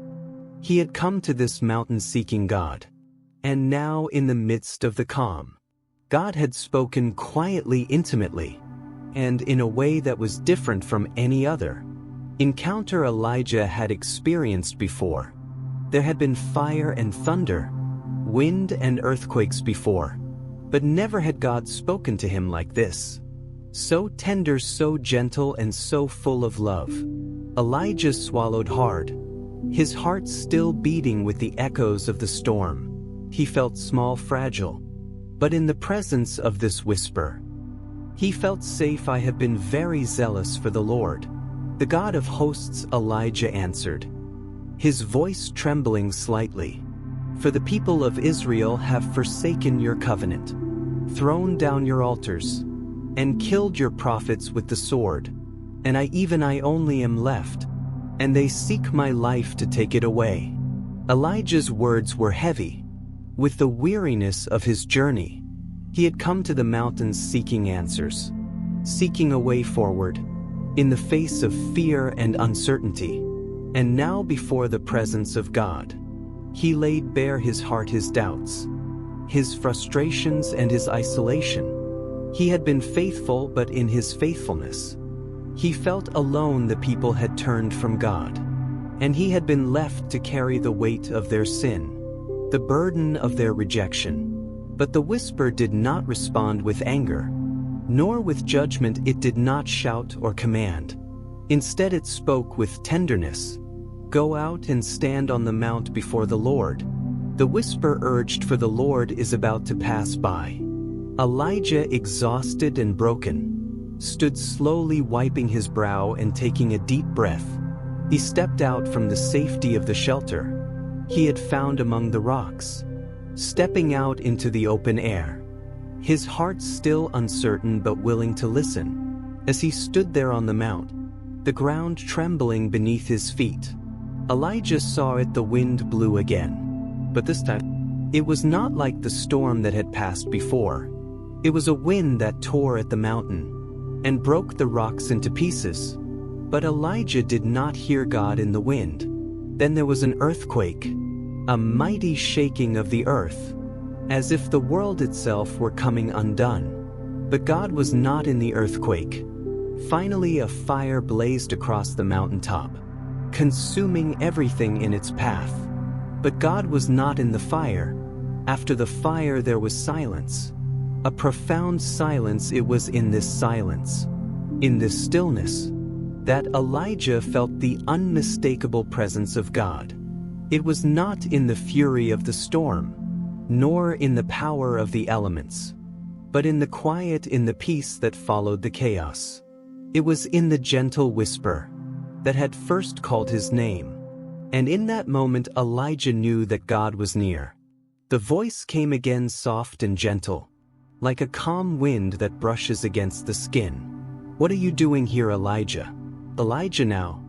He had come to this mountain seeking God. And now, in the midst of the calm, God had spoken quietly, intimately, and in a way that was different from any other encounter Elijah had experienced before. There had been fire and thunder, wind and earthquakes before, but never had God spoken to him like this. So tender, so gentle, and so full of love. Elijah swallowed hard, his heart still beating with the echoes of the storm. He felt small, fragile, but in the presence of this whisper, he felt safe. "I have been very zealous for the Lord, the God of hosts," Elijah answered, his voice trembling slightly. "For the people of Israel have forsaken your covenant, thrown down your altars, and killed your prophets with the sword. And I only am left, and they seek my life to take it away." Elijah's words were heavy with the weariness of his journey. He had come to the mountains seeking answers, seeking a way forward, in the face of fear and uncertainty. And now, before the presence of God, he laid bare his heart, his doubts, his frustrations, and his isolation. He had been faithful, but in his faithfulness, he felt alone. The people had turned from God, and he had been left to carry the weight of their sin, the burden of their rejection. But the whisper did not respond with anger, nor with judgment. It did not shout or command. Instead, it spoke with tenderness. "Go out and stand on the mount before the Lord." The whisper urged, "For the Lord is about to pass by." Elijah, exhausted and broken, stood slowly, wiping his brow and taking a deep breath. He stepped out from the safety of the shelter he had found among the rocks, stepping out into the open air, his heart still uncertain but willing to listen. As he stood there on the mount, the ground trembling beneath his feet, Elijah saw it. The wind blew again, but this time it was not like the storm that had passed before. It was a wind that tore at the mountain and broke the rocks into pieces. But Elijah did not hear God in the wind. Then there was an earthquake, a mighty shaking of the earth, as if the world itself were coming undone. But God was not in the earthquake. Finally, a fire blazed across the mountaintop, consuming everything in its path. But God was not in the fire. After the fire there was silence, a profound silence. It was in this silence, in this stillness, that Elijah felt the unmistakable presence of God. It was not in the fury of the storm, nor in the power of the elements, but in the quiet, in the peace that followed the chaos. It was in the gentle whisper that had first called his name. And in that moment Elijah knew that God was near. The voice came again, soft and gentle, like a calm wind that brushes against the skin. "What are you doing here, Elijah?" Elijah, now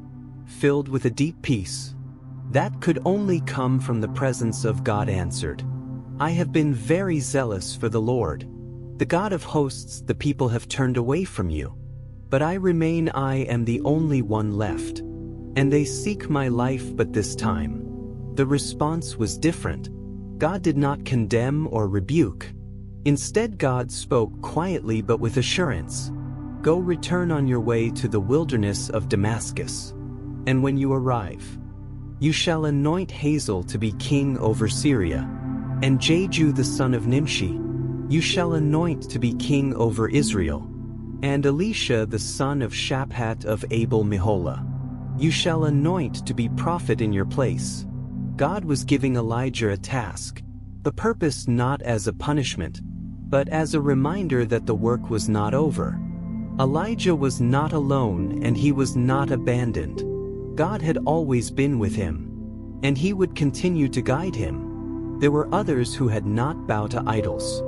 filled with a deep peace that could only come from the presence of God, answered, "I have been very zealous for the Lord, the God of hosts. The people have turned away from you, but I remain. I am the only one left, and they seek my life." But this time, the response was different. God did not condemn or rebuke. Instead, God spoke quietly but with assurance. "Go, return on your way to the wilderness of Damascus, and when you arrive, you shall anoint Hazael to be king over Syria, and Jehu the son of Nimshi you shall anoint to be king over Israel, and Elisha the son of Shaphat of Abel-Meholah you shall anoint to be prophet in your place." God was giving Elijah a task, the purpose not as a punishment, but as a reminder that the work was not over. Elijah was not alone, and he was not abandoned. God had always been with him, and he would continue to guide him. There were others who had not bowed to idols,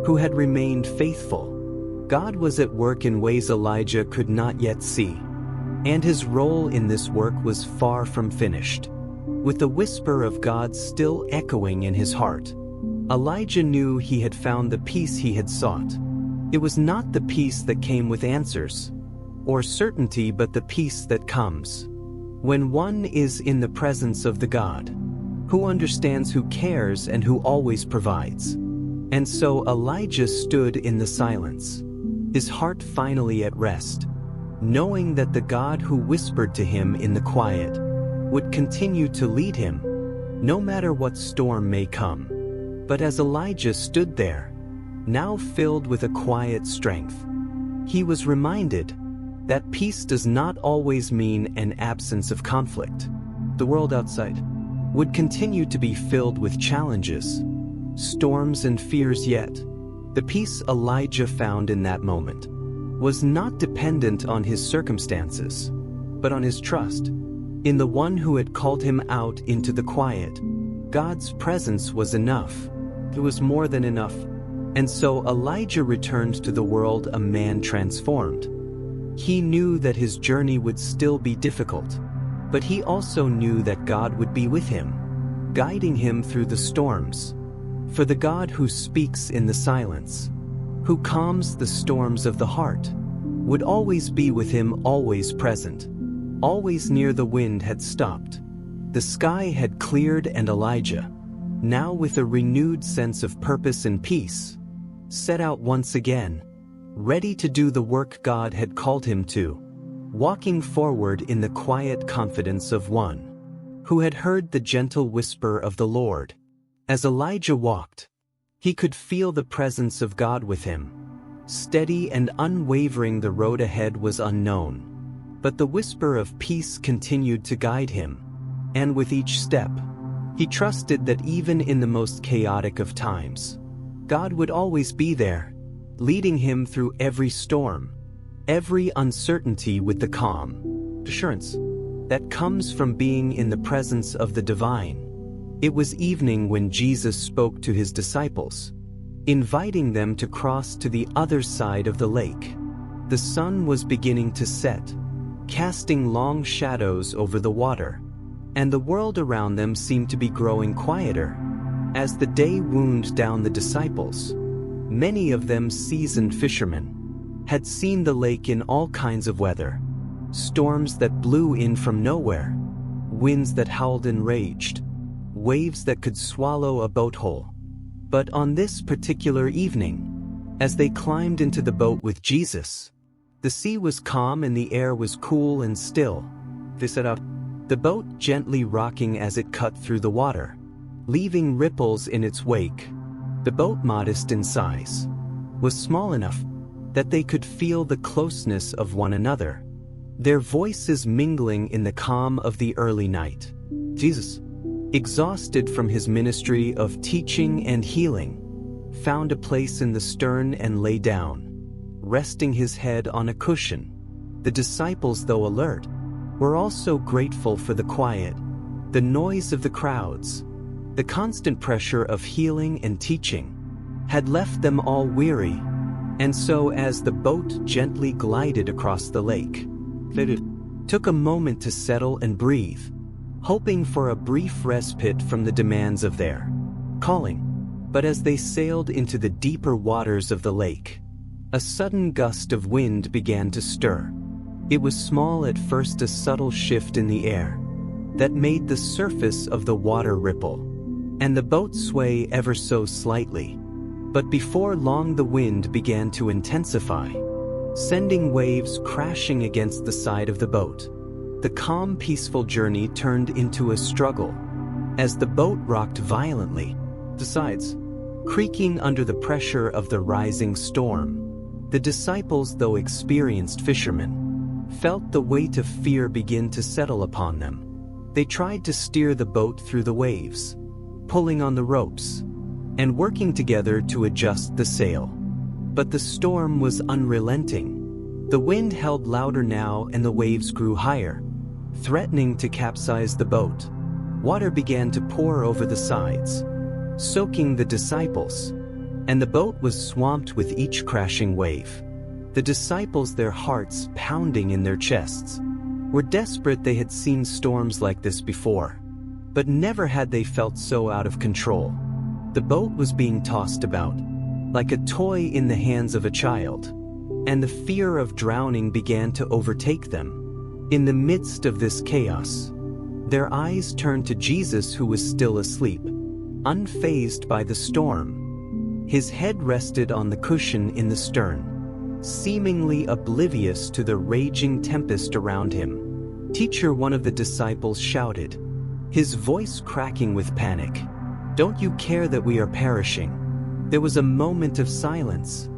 who had remained faithful. God was at work in ways Elijah could not yet see. And his role in this work was far from finished. With the whisper of God still echoing in his heart, Elijah knew he had found the peace he had sought. It was not the peace that came with answers or certainty, but the peace that comes when one is in the presence of the God who understands, who cares, and who always provides. And so Elijah stood in the silence, his heart finally at rest, knowing that the God who whispered to him in the quiet would continue to lead him, no matter what storm may come. But as Elijah stood there, now filled with a quiet strength, he was reminded that peace does not always mean an absence of conflict. The world outside would continue to be filled with challenges, storms, and fears, yet the peace Elijah found in that moment was not dependent on his circumstances, but on his trust in the one who had called him out into the quiet. God's presence was enough. It was more than enough. And so Elijah returned to the world a man transformed. He knew that his journey would still be difficult, but he also knew that God would be with him, guiding him through the storms. For the God who speaks in the silence, who calms the storms of the heart, would always be with him, always present, always near. The wind had stopped. The sky had cleared, and Elijah, now with a renewed sense of purpose and peace, set out once again, ready to do the work God had called him to, walking forward in the quiet confidence of one who had heard the gentle whisper of the Lord. As Elijah walked, he could feel the presence of God with him. Steady and unwavering, the road ahead was unknown, but the whisper of peace continued to guide him, and with each step, he trusted that even in the most chaotic of times, God would always be there, leading him through every storm, every uncertainty, with the calm assurance that comes from being in the presence of the divine. It was evening when Jesus spoke to his disciples, inviting them to cross to the other side of the lake. The sun was beginning to set, casting long shadows over the water, and the world around them seemed to be growing quieter. As the day wound down, the disciples, many of them seasoned fishermen, had seen the lake in all kinds of weather: storms that blew in from nowhere, winds that howled and raged, waves that could swallow a boat whole. But on this particular evening, as they climbed into the boat with Jesus, the sea was calm and the air was cool and still. They set out, the boat gently rocking as it cut through the water, leaving ripples in its wake. The boat, modest in size, was small enough that they could feel the closeness of one another, their voices mingling in the calm of the early night. Jesus, exhausted from his ministry of teaching and healing, found a place in the stern and lay down, resting his head on a cushion. The disciples, though alert, were also grateful for the quiet, the noise of the crowds. The constant pressure of healing and teaching had left them all weary, and so as the boat gently glided across the lake, they took a moment to settle and breathe, hoping for a brief respite from the demands of their calling. But as they sailed into the deeper waters of the lake, a sudden gust of wind began to stir. It was small at first, a subtle shift in the air that made the surface of the water ripple, and the boat sway ever so slightly. But before long the wind began to intensify, sending waves crashing against the side of the boat. The calm, peaceful journey turned into a struggle as the boat rocked violently, the sides creaking under the pressure of the rising storm. The disciples, though experienced fishermen, felt the weight of fear begin to settle upon them. They tried to steer the boat through the waves, pulling on the ropes and working together to adjust the sail. But the storm was unrelenting. The wind held louder now, and the waves grew higher, threatening to capsize the boat. Water began to pour over the sides, soaking the disciples, and the boat was swamped with each crashing wave. The disciples, their hearts pounding in their chests, were desperate. They had seen storms like this before, but never had they felt so out of control. The boat was being tossed about, like a toy in the hands of a child, and the fear of drowning began to overtake them. In the midst of this chaos, their eyes turned to Jesus, who was still asleep, unfazed by the storm. His head rested on the cushion in the stern, seemingly oblivious to the raging tempest around him. "Teacher," one of the disciples shouted, his voice cracking with panic, "don't you care that we are perishing?" There was a moment of silence,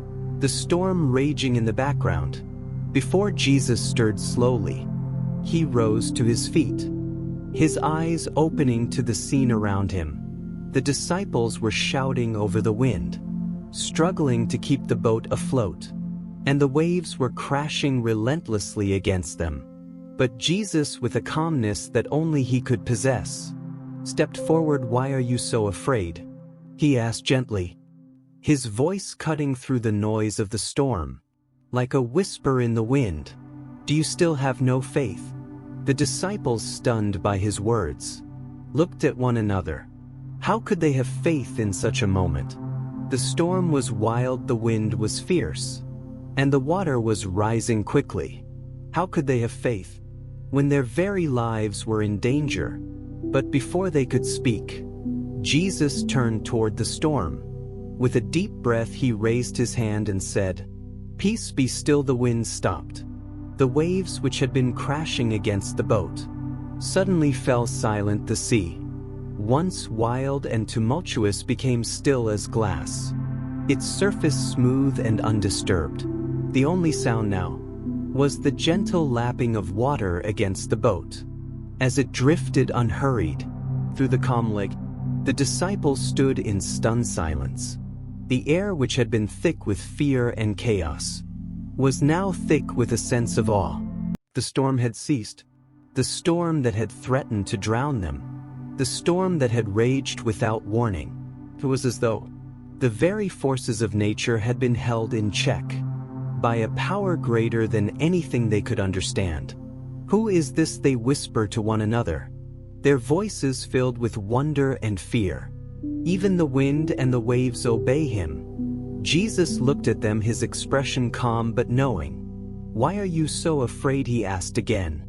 the storm raging in the background. Before Jesus stirred slowly, he rose to his feet, his eyes opening to the scene around him. The disciples were shouting over the wind, struggling to keep the boat afloat, and the waves were crashing relentlessly against them. But Jesus, with a calmness that only he could possess, stepped forward. "Why are you so afraid?" he asked gently, his voice cutting through the noise of the storm, like a whisper in the wind. "Do you still have no faith?" The disciples, stunned by his words, looked at one another. How could they have faith in such a moment? The storm was wild, the wind was fierce, and the water was rising quickly. How could they have faith when their very lives were in danger? But before they could speak, Jesus turned toward the storm. With a deep breath, he raised his hand and said, "Peace, be still." The wind stopped. The waves, which had been crashing against the boat, suddenly fell silent. The sea, once wild and tumultuous, became still as glass, its surface smooth and undisturbed. The only sound now was the gentle lapping of water against the boat as it drifted unhurried through the calm lake. The disciples stood in stunned silence. The air, which had been thick with fear and chaos, was now thick with a sense of awe. The storm had ceased. The storm that had threatened to drown them. The storm that had raged without warning. It was as though the very forces of nature had been held in check by a power greater than anything they could understand. "Who is this?" they whispered to one another, their voices filled with wonder and fear. "Even the wind and the waves obey him." Jesus looked at them, his expression calm but knowing. "Why are you so afraid?" he asked again.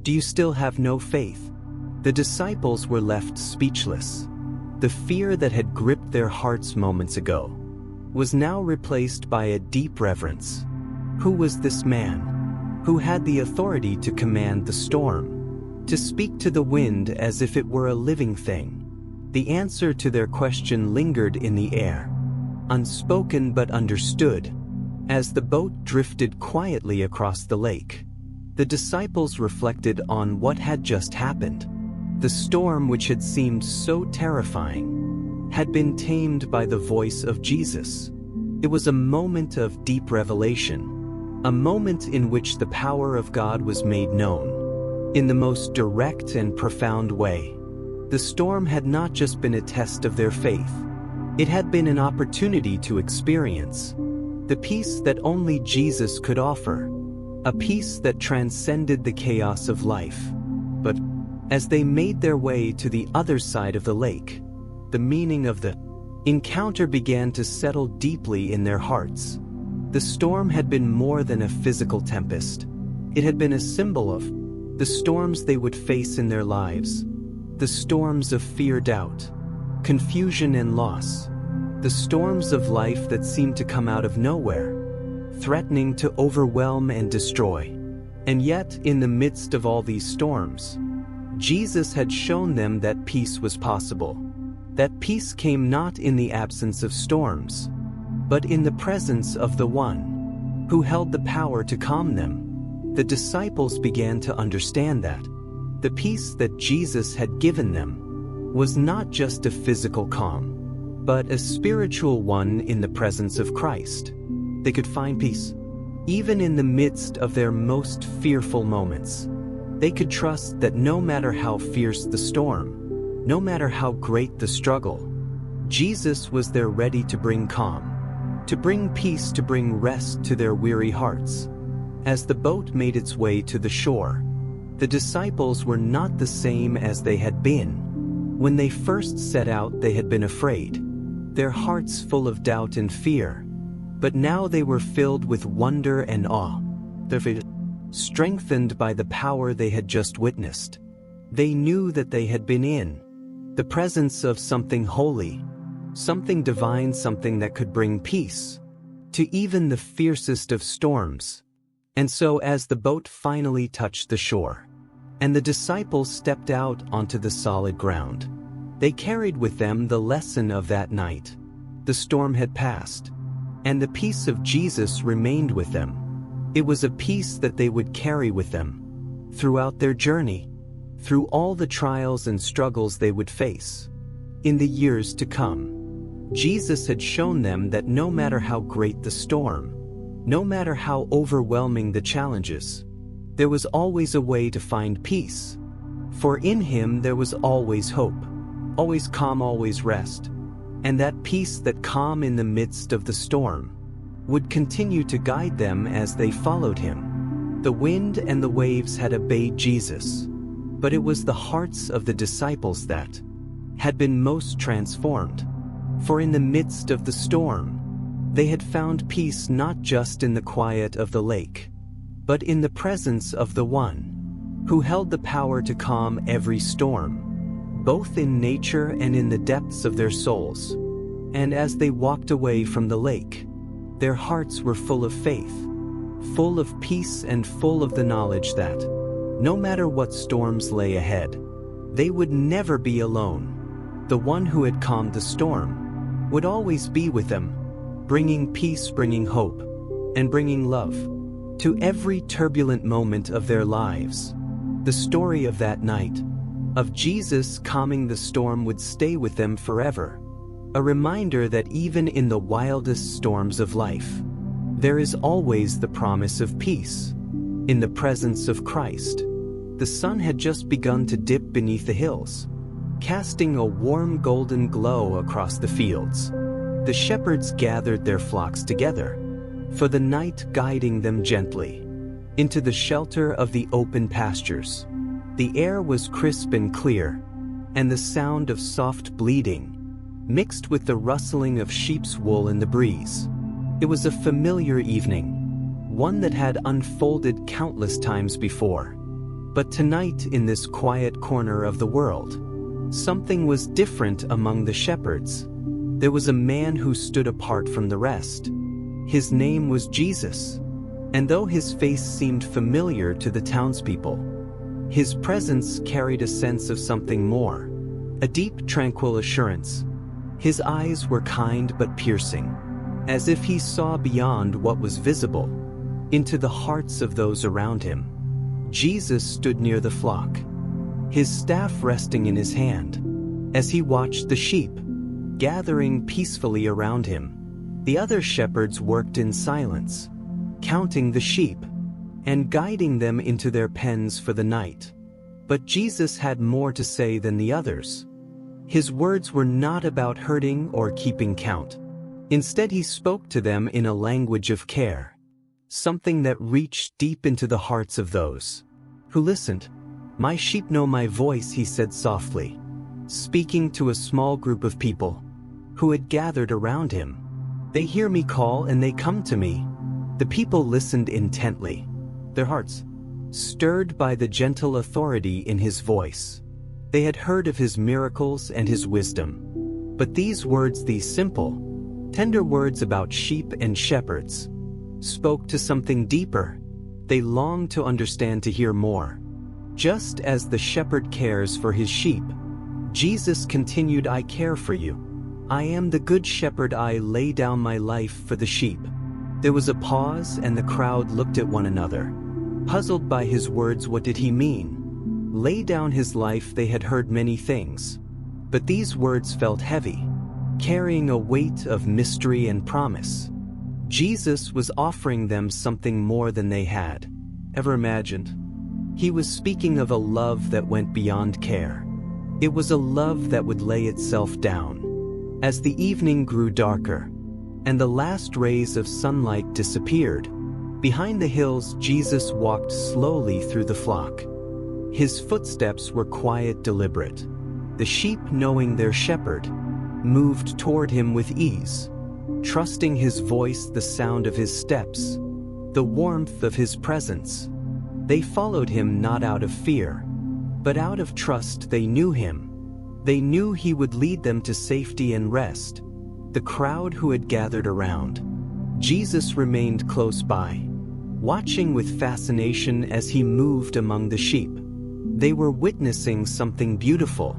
"Do you still have no faith?" The disciples were left speechless. The fear that had gripped their hearts moments ago was now replaced by a deep reverence. Who was this man who had the authority to command the storm, to speak to the wind as if it were a living thing? The answer to their question lingered in the air, unspoken but understood, as the boat drifted quietly across the lake. The disciples reflected on what had just happened. The storm, which had seemed so terrifying, had been tamed by the voice of Jesus. It was a moment of deep revelation, a moment in which the power of God was made known in the most direct and profound way. The storm had not just been a test of their faith. It had been an opportunity to experience the peace that only Jesus could offer, a peace that transcended the chaos of life. But as they made their way to the other side of the lake, the meaning of the encounter began to settle deeply in their hearts. The storm had been more than a physical tempest. It had been a symbol of the storms they would face in their lives. The storms of fear, doubt, confusion and loss. The storms of life that seemed to come out of nowhere, threatening to overwhelm and destroy. And yet, in the midst of all these storms, Jesus had shown them that peace was possible. That peace came not in the absence of storms, but in the presence of the one who held the power to calm them. The disciples began to understand that the peace that Jesus had given them was not just a physical calm, but a spiritual one in the presence of Christ. They could find peace even in the midst of their most fearful moments. They could trust that no matter how fierce the storm, no matter how great the struggle, Jesus was there ready to bring calm, to bring peace, to bring rest to their weary hearts. As the boat made its way to the shore, The disciples were not the same as they had been. When they first set out, they had been afraid, their hearts full of doubt and fear. But now they were filled with wonder and awe, their faith strengthened by the power they had just witnessed. They knew that they had been in the presence of something holy, something divine, something that could bring peace to even the fiercest of storms. And so as the boat finally touched the shore, and the disciples stepped out onto the solid ground, they carried with them the lesson of that night. The storm had passed, and the peace of Jesus remained with them. It was a peace that they would carry with them throughout their journey, through all the trials and struggles they would face in the years to come. Jesus had shown them that no matter how great the storm, no matter how overwhelming the challenges, there was always a way to find peace. For in him there was always hope, always calm, always rest. And that peace, that calm in the midst of the storm, would continue to guide them as they followed him. The wind and the waves had obeyed Jesus, but it was the hearts of the disciples that had been most transformed. For in the midst of the storm, they had found peace not just in the quiet of the lake, but in the presence of the one who held the power to calm every storm, both in nature and in the depths of their souls. And as they walked away from the lake, their hearts were full of faith, full of peace, and full of the knowledge that, no matter what storms lay ahead, they would never be alone. The one who had calmed the storm would always be with them, bringing peace, bringing hope, and bringing love to every turbulent moment of their lives. The story of that night, of Jesus calming the storm, would stay with them forever. A reminder that even in the wildest storms of life, there is always the promise of peace. In the presence of Christ, the sun had just begun to dip beneath the hills, casting a warm golden glow across the fields. The shepherds gathered their flocks together for the night, guiding them gently into the shelter of the open pastures. The air was crisp and clear, and the sound of soft bleating mixed with the rustling of sheep's wool in the breeze. It was a familiar evening, one that had unfolded countless times before. But tonight, in this quiet corner of the world, something was different among the shepherds. There was a man who stood apart from the rest. His name was Jesus, and though his face seemed familiar to the townspeople, his presence carried a sense of something more, a deep, tranquil assurance. His eyes were kind but piercing, as if he saw beyond what was visible, into the hearts of those around him. Jesus stood near the flock, his staff resting in his hand, as he watched the sheep gathering peacefully around him. The other shepherds worked in silence, counting the sheep and guiding them into their pens for the night. But Jesus had more to say than the others. His words were not about herding or keeping count. Instead, he spoke to them in a language of care, something that reached deep into the hearts of those who listened. "My sheep know my voice," he said softly, speaking to a small group of people who had gathered around him. "They hear me call and they come to me." The people listened intently, their hearts stirred by the gentle authority in his voice. They had heard of his miracles and his wisdom, but these words, these simple, tender words about sheep and shepherds, spoke to something deeper. They longed to understand, to hear more. Just as the shepherd cares for his sheep, Jesus continued, "I care for you. I am the good shepherd. I lay down my life for the sheep." There was a pause, and the crowd looked at one another, puzzled by his words. What did he mean? Lay down his life? They had heard many things, but these words felt heavy, carrying a weight of mystery and promise. Jesus was offering them something more than they had ever imagined. He was speaking of a love that went beyond care. It was a love that would lay itself down. As the evening grew darker, and the last rays of sunlight disappeared, behind the hills, Jesus walked slowly through the flock, His footsteps were quiet, deliberate. The sheep, knowing their shepherd, moved toward him with ease, trusting his voice, the sound of his steps, the warmth of his presence. They followed him not out of fear, but out of trust. They knew him. They knew he would lead them to safety and rest. The crowd who had gathered around Jesus remained close by, watching with fascination as he moved among the sheep. They were witnessing something beautiful,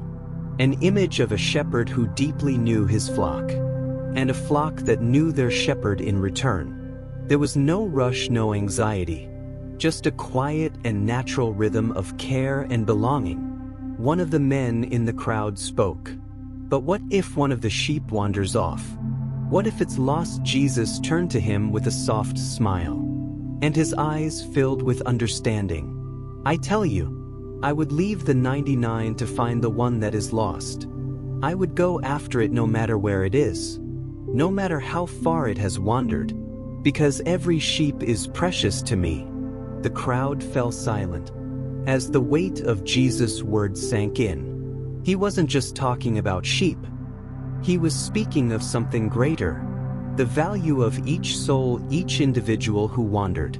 an image of a shepherd who deeply knew his flock, and a flock that knew their shepherd in return. There was no rush, no anxiety, just a quiet and natural rhythm of care and belonging. One of the men in the crowd spoke. But what if one of the sheep wanders off? What if it's lost? Jesus turned to him with a soft smile, and his eyes filled with understanding. I tell you, I would leave the 99 to find the one that is lost. I would go after it no matter where it is, no matter how far it has wandered, because every sheep is precious to me. The crowd fell silent as the weight of Jesus' words sank in. He wasn't just talking about sheep. He was speaking of something greater, the value of each soul, each individual who wandered,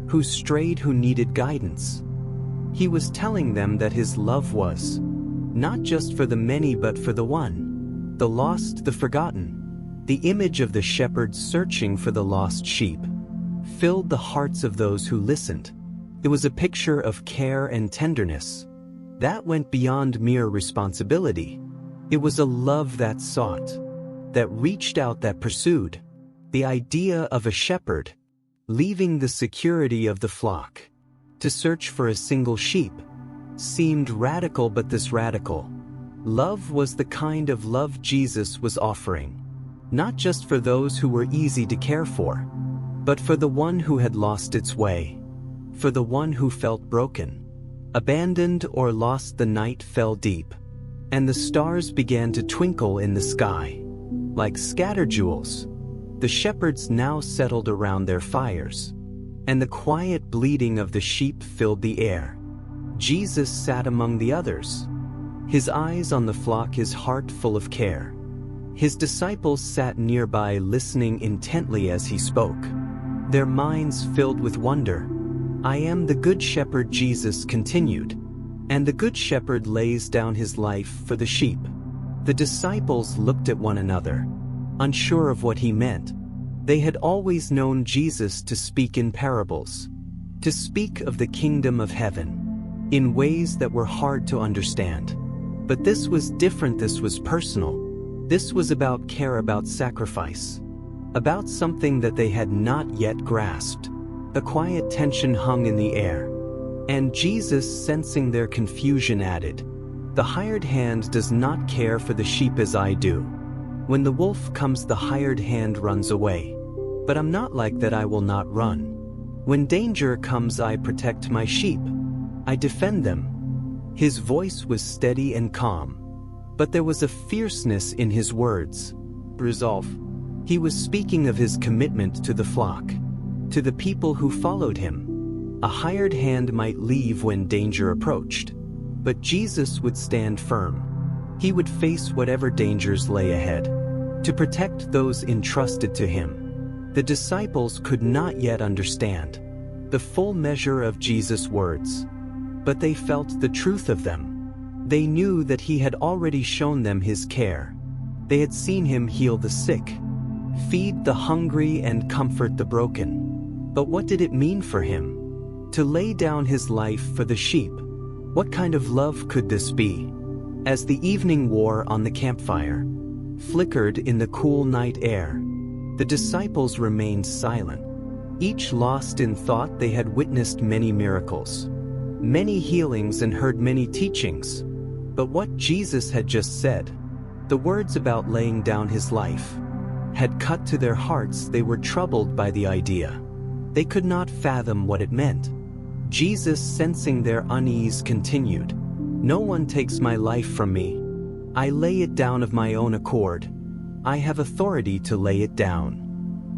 who strayed, who needed guidance. He was telling them that his love was not just for the many but for the one, the lost, the forgotten. The image of the shepherd searching for the lost sheep filled the hearts of those who listened. It was a picture of care and tenderness that went beyond mere responsibility. It was a love that sought, that reached out, that pursued. The idea of a shepherd leaving the security of the flock to search for a single sheep seemed radical, but this radical love was the kind of love Jesus was offering, not just for those who were easy to care for, but for the one who had lost its way, for the one who felt broken, abandoned, or lost. The night fell deep, and the stars began to twinkle in the sky like scattered jewels. The shepherds now settled around their fires, and the quiet bleating of the sheep filled the air. Jesus sat among the others, his eyes on the flock, his heart full of care. His disciples sat nearby, listening intently as he spoke, their minds filled with wonder. I am the good shepherd, Jesus continued, and the good shepherd lays down his life for the sheep. The disciples looked at one another, unsure of what he meant. They had always known Jesus to speak in parables, to speak of the kingdom of heaven in ways that were hard to understand. But this was different. This was personal. This was about care, about sacrifice, about something that they had not yet grasped. A quiet tension hung in the air, and Jesus, sensing their confusion, added, "The hired hand does not care for the sheep as I do. When the wolf comes, the hired hand runs away. But I'm not like that. I will not run. When danger comes, I protect my sheep. I defend them." His voice was steady and calm, but there was a fierceness in his words. Resolve. He was speaking of his commitment to the flock, to the people who followed him. A hired hand might leave when danger approached, but Jesus would stand firm. He would face whatever dangers lay ahead, to protect those entrusted to him. The disciples could not yet understand the full measure of Jesus' words, but they felt the truth of them. They knew that he had already shown them his care. They had seen him heal the sick, feed the hungry, and comfort the broken. But what did it mean for him to lay down his life for the sheep? What kind of love could this be? As the evening wore on the campfire flickered in the cool night air, the disciples remained silent, each lost in thought. They had witnessed many miracles, many healings, and heard many teachings. But what Jesus had just said, the words about laying down his life, had cut to their hearts. They were troubled by the idea. They could not fathom what it meant. Jesus, sensing their unease, continued, "No one takes my life from me. I lay it down of my own accord. I have authority to lay it down,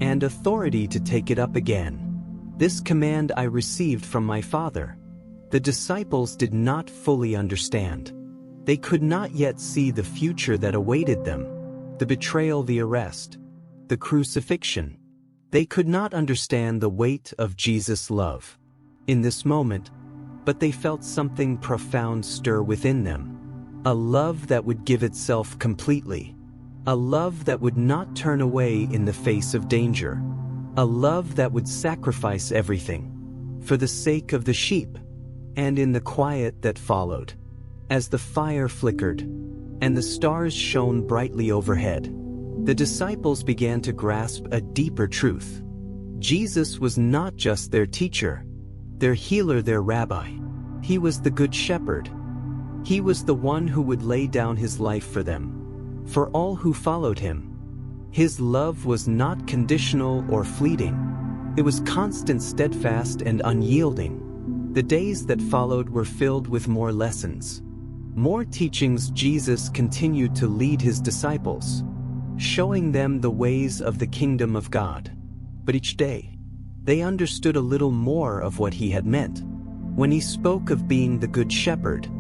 and authority to take it up again. This command I received from my Father." The disciples did not fully understand. They could not yet see the future that awaited them: the betrayal, the arrest, the crucifixion. They could not understand the weight of Jesus' love in this moment, but they felt something profound stir within them. A love that would give itself completely. A love that would not turn away in the face of danger. A love that would sacrifice everything for the sake of the sheep. And in the quiet that followed, as the fire flickered and the stars shone brightly overhead, the disciples began to grasp a deeper truth. Jesus was not just their teacher, their healer, their rabbi. He was the Good Shepherd. He was the one who would lay down his life for them, for all who followed him. His love was not conditional or fleeting. It was constant, steadfast, and unyielding. The days that followed were filled with more lessons, more teachings. Jesus continued to lead his disciples, showing them the ways of the kingdom of God. But each day, they understood a little more of what he had meant. When he spoke of being the Good Shepherd,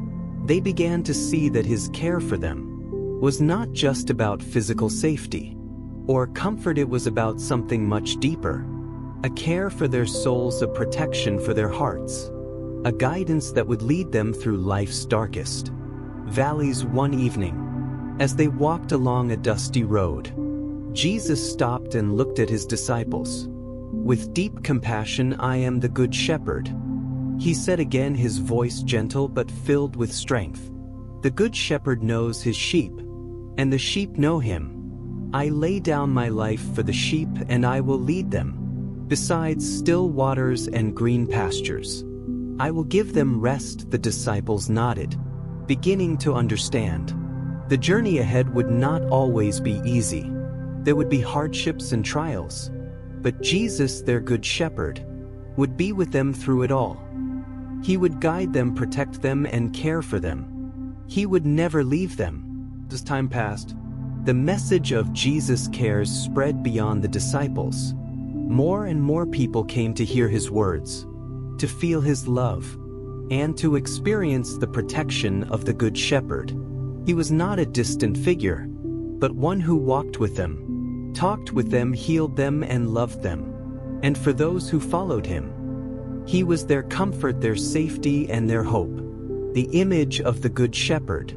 they began to see that his care for them was not just about physical safety or comfort. It was about something much deeper, a care for their souls, a protection for their hearts, a guidance that would lead them through life's darkest valleys. One evening, as they walked along a dusty road, Jesus stopped and looked at his disciples. With deep compassion, "I am the Good Shepherd," he said again, his voice gentle but filled with strength. "The Good Shepherd knows his sheep, and the sheep know him. I lay down my life for the sheep, and I will lead them besides still waters and green pastures. I will give them rest." The disciples nodded, beginning to understand. The journey ahead would not always be easy. There would be hardships and trials. But Jesus, their Good Shepherd, would be with them through it all. He would guide them, protect them, and care for them. He would never leave them. As time passed, the message of Jesus' cares spread beyond the disciples. More and more people came to hear his words, to feel his love, and to experience the protection of the Good Shepherd. He was not a distant figure, but one who walked with them, talked with them, healed them, and loved them. And for those who followed him, he was their comfort, their safety, and their hope. The image of the Good Shepherd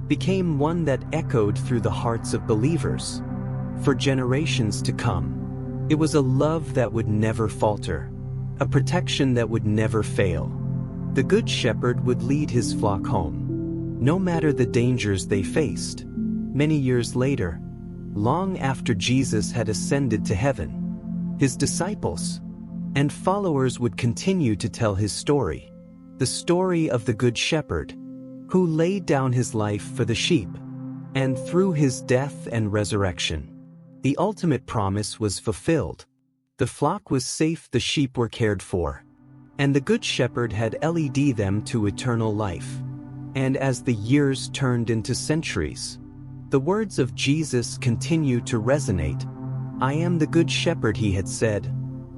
became one that echoed through the hearts of believers for generations to come. It was a love that would never falter, a protection that would never fail. The Good Shepherd would lead his flock home, no matter the dangers they faced. Many years later, long after Jesus had ascended to heaven, his disciples and followers would continue to tell his story, the story of the Good Shepherd, who laid down his life for the sheep, and through his death and resurrection, the ultimate promise was fulfilled. The flock was safe, the sheep were cared for, and the Good Shepherd had led them to eternal life. And as the years turned into centuries, the words of Jesus continued to resonate. "I am the Good Shepherd," he had said.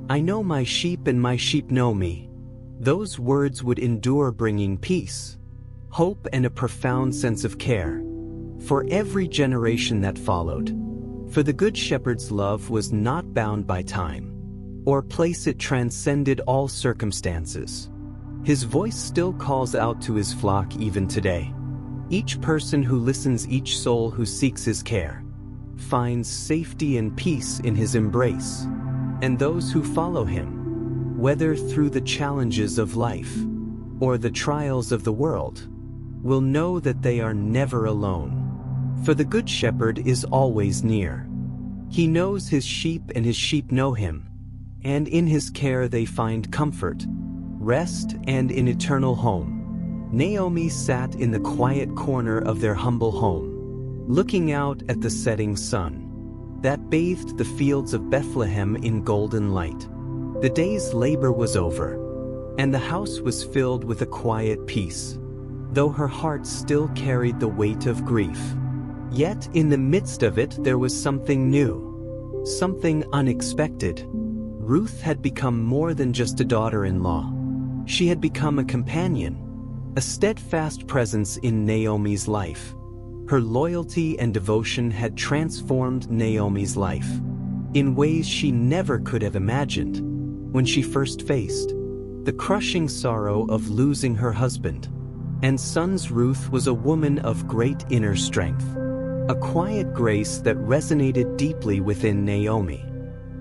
"I know my sheep and my sheep know me." Those words would endure, bringing peace, hope, and a profound sense of care for every generation that followed. For the Good Shepherd's love was not bound by time or place. It transcended all circumstances. His voice still calls out to his flock even today. Each person who listens, each soul who seeks his care, finds safety and peace in his embrace. And those who follow him, whether through the challenges of life or the trials of the world, will know that they are never alone. For the Good Shepherd is always near. He knows his sheep and his sheep know him, and in his care they find comfort, rest, and an eternal home. Naomi sat in the quiet corner of their humble home, looking out at the setting sun that bathed the fields of Bethlehem in golden light. The day's labor was over, and the house was filled with a quiet peace, though her heart still carried the weight of grief. Yet in the midst of it there was something new, something unexpected. Ruth had become more than just a daughter-in-law. She had become a companion, a steadfast presence in Naomi's life. Her loyalty and devotion had transformed Naomi's life in ways she never could have imagined. When she first faced the crushing sorrow of losing her husband and sons, Ruth was a woman of great inner strength, a quiet grace that resonated deeply within Naomi.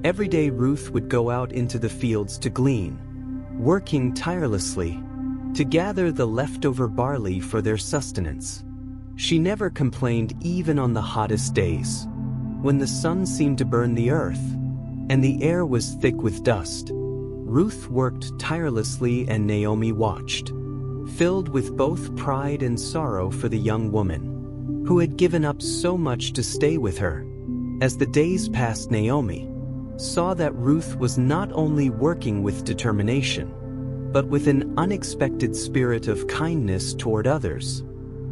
Every day Ruth would go out into the fields to glean, working tirelessly to gather the leftover barley for their sustenance. She never complained even on the hottest days, when the sun seemed to burn the earth and the air was thick with dust. Ruth worked tirelessly and Naomi watched, filled with both pride and sorrow for the young woman who had given up so much to stay with her. As the days passed, Naomi saw that Ruth was not only working with determination, but with an unexpected spirit of kindness toward others.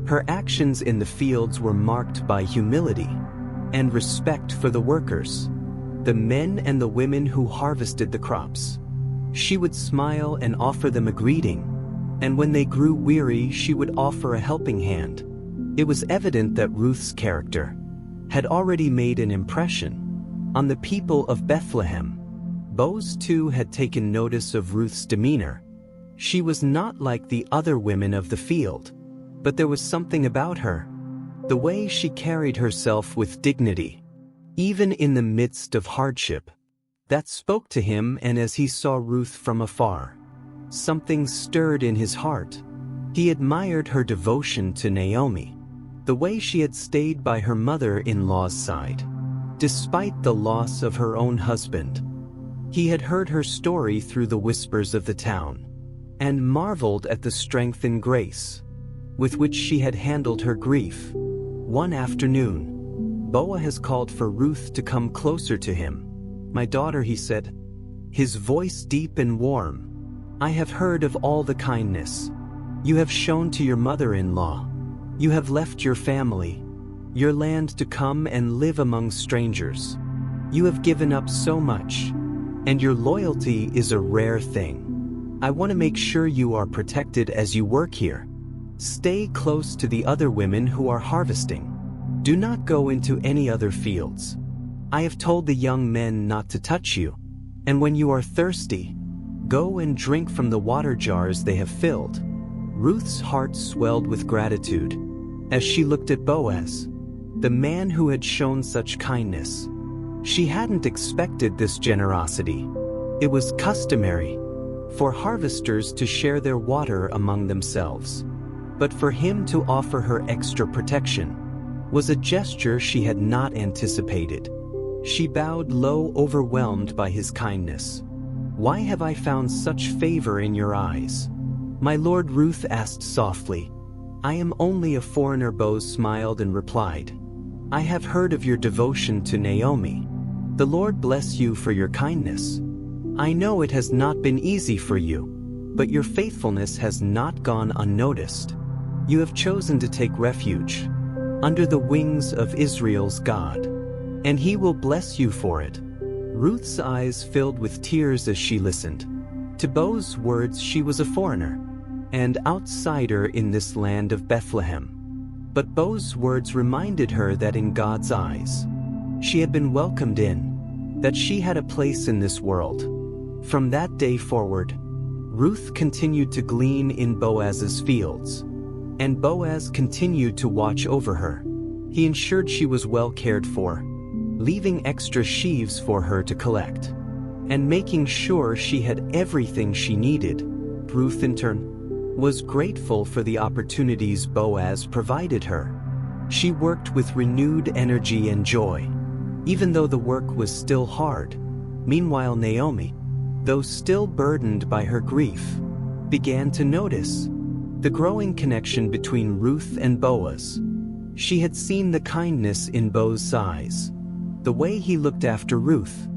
Her actions in the fields were marked by humility and respect for the workers, the men and the women who harvested the crops. She would smile and offer them a greeting, and when they grew weary, she would offer a helping hand. It was evident that Ruth's character had already made an impression on the people of Bethlehem. Boaz too had taken notice of Ruth's demeanor. She was not like the other women of the field, but there was something about her, the way she carried herself with dignity, even in the midst of hardship, that spoke to him. And as he saw Ruth from afar, something stirred in his heart. He admired her devotion to Naomi, the way she had stayed by her mother-in-law's side, despite the loss of her own husband. He had heard her story through the whispers of the town, and marveled at the strength and grace with which she had handled her grief. One afternoon, Boaz called for Ruth to come closer to him. "My daughter," he said, his voice deep and warm, "I have heard of all the kindness you have shown to your mother-in-law. You have left your family, your land to come and live among strangers. You have given up so much, and your loyalty is a rare thing. I want to make sure you are protected as you work here. Stay close to the other women who are harvesting. Do not go into any other fields. I have told the young men not to touch you, and when you are thirsty, go and drink from the water jars they have filled." Ruth's heart swelled with gratitude as she looked at Boaz, the man who had shown such kindness. She hadn't expected this generosity. It was customary for harvesters to share their water among themselves, but for him to offer her extra protection was a gesture she had not anticipated. She bowed low, overwhelmed by his kindness. "Why have I found such favor in your eyes, my lord?" Ruth asked softly. "I am only a foreigner." Boaz smiled and replied, "I have heard of your devotion to Naomi. The Lord bless you for your kindness. I know it has not been easy for you, but your faithfulness has not gone unnoticed. You have chosen to take refuge under the wings of Israel's God, and he will bless you for it." Ruth's eyes filled with tears as she listened to Boaz's words. She was a foreigner and outsider in this land of Bethlehem, but Boaz's words reminded her that in God's eyes, she had been welcomed in, that she had a place in this world. From that day forward, Ruth continued to glean in Boaz's fields, and Boaz continued to watch over her. He ensured she was well cared for, leaving extra sheaves for her to collect, and making sure she had everything she needed. Ruth, in turn, was grateful for the opportunities Boaz provided her. She worked with renewed energy and joy, even though the work was still hard. Meanwhile, Naomi, though still burdened by her grief, began to notice the growing connection between Ruth and Boaz. She had seen the kindness in Boaz's eyes, the way he looked after Ruth,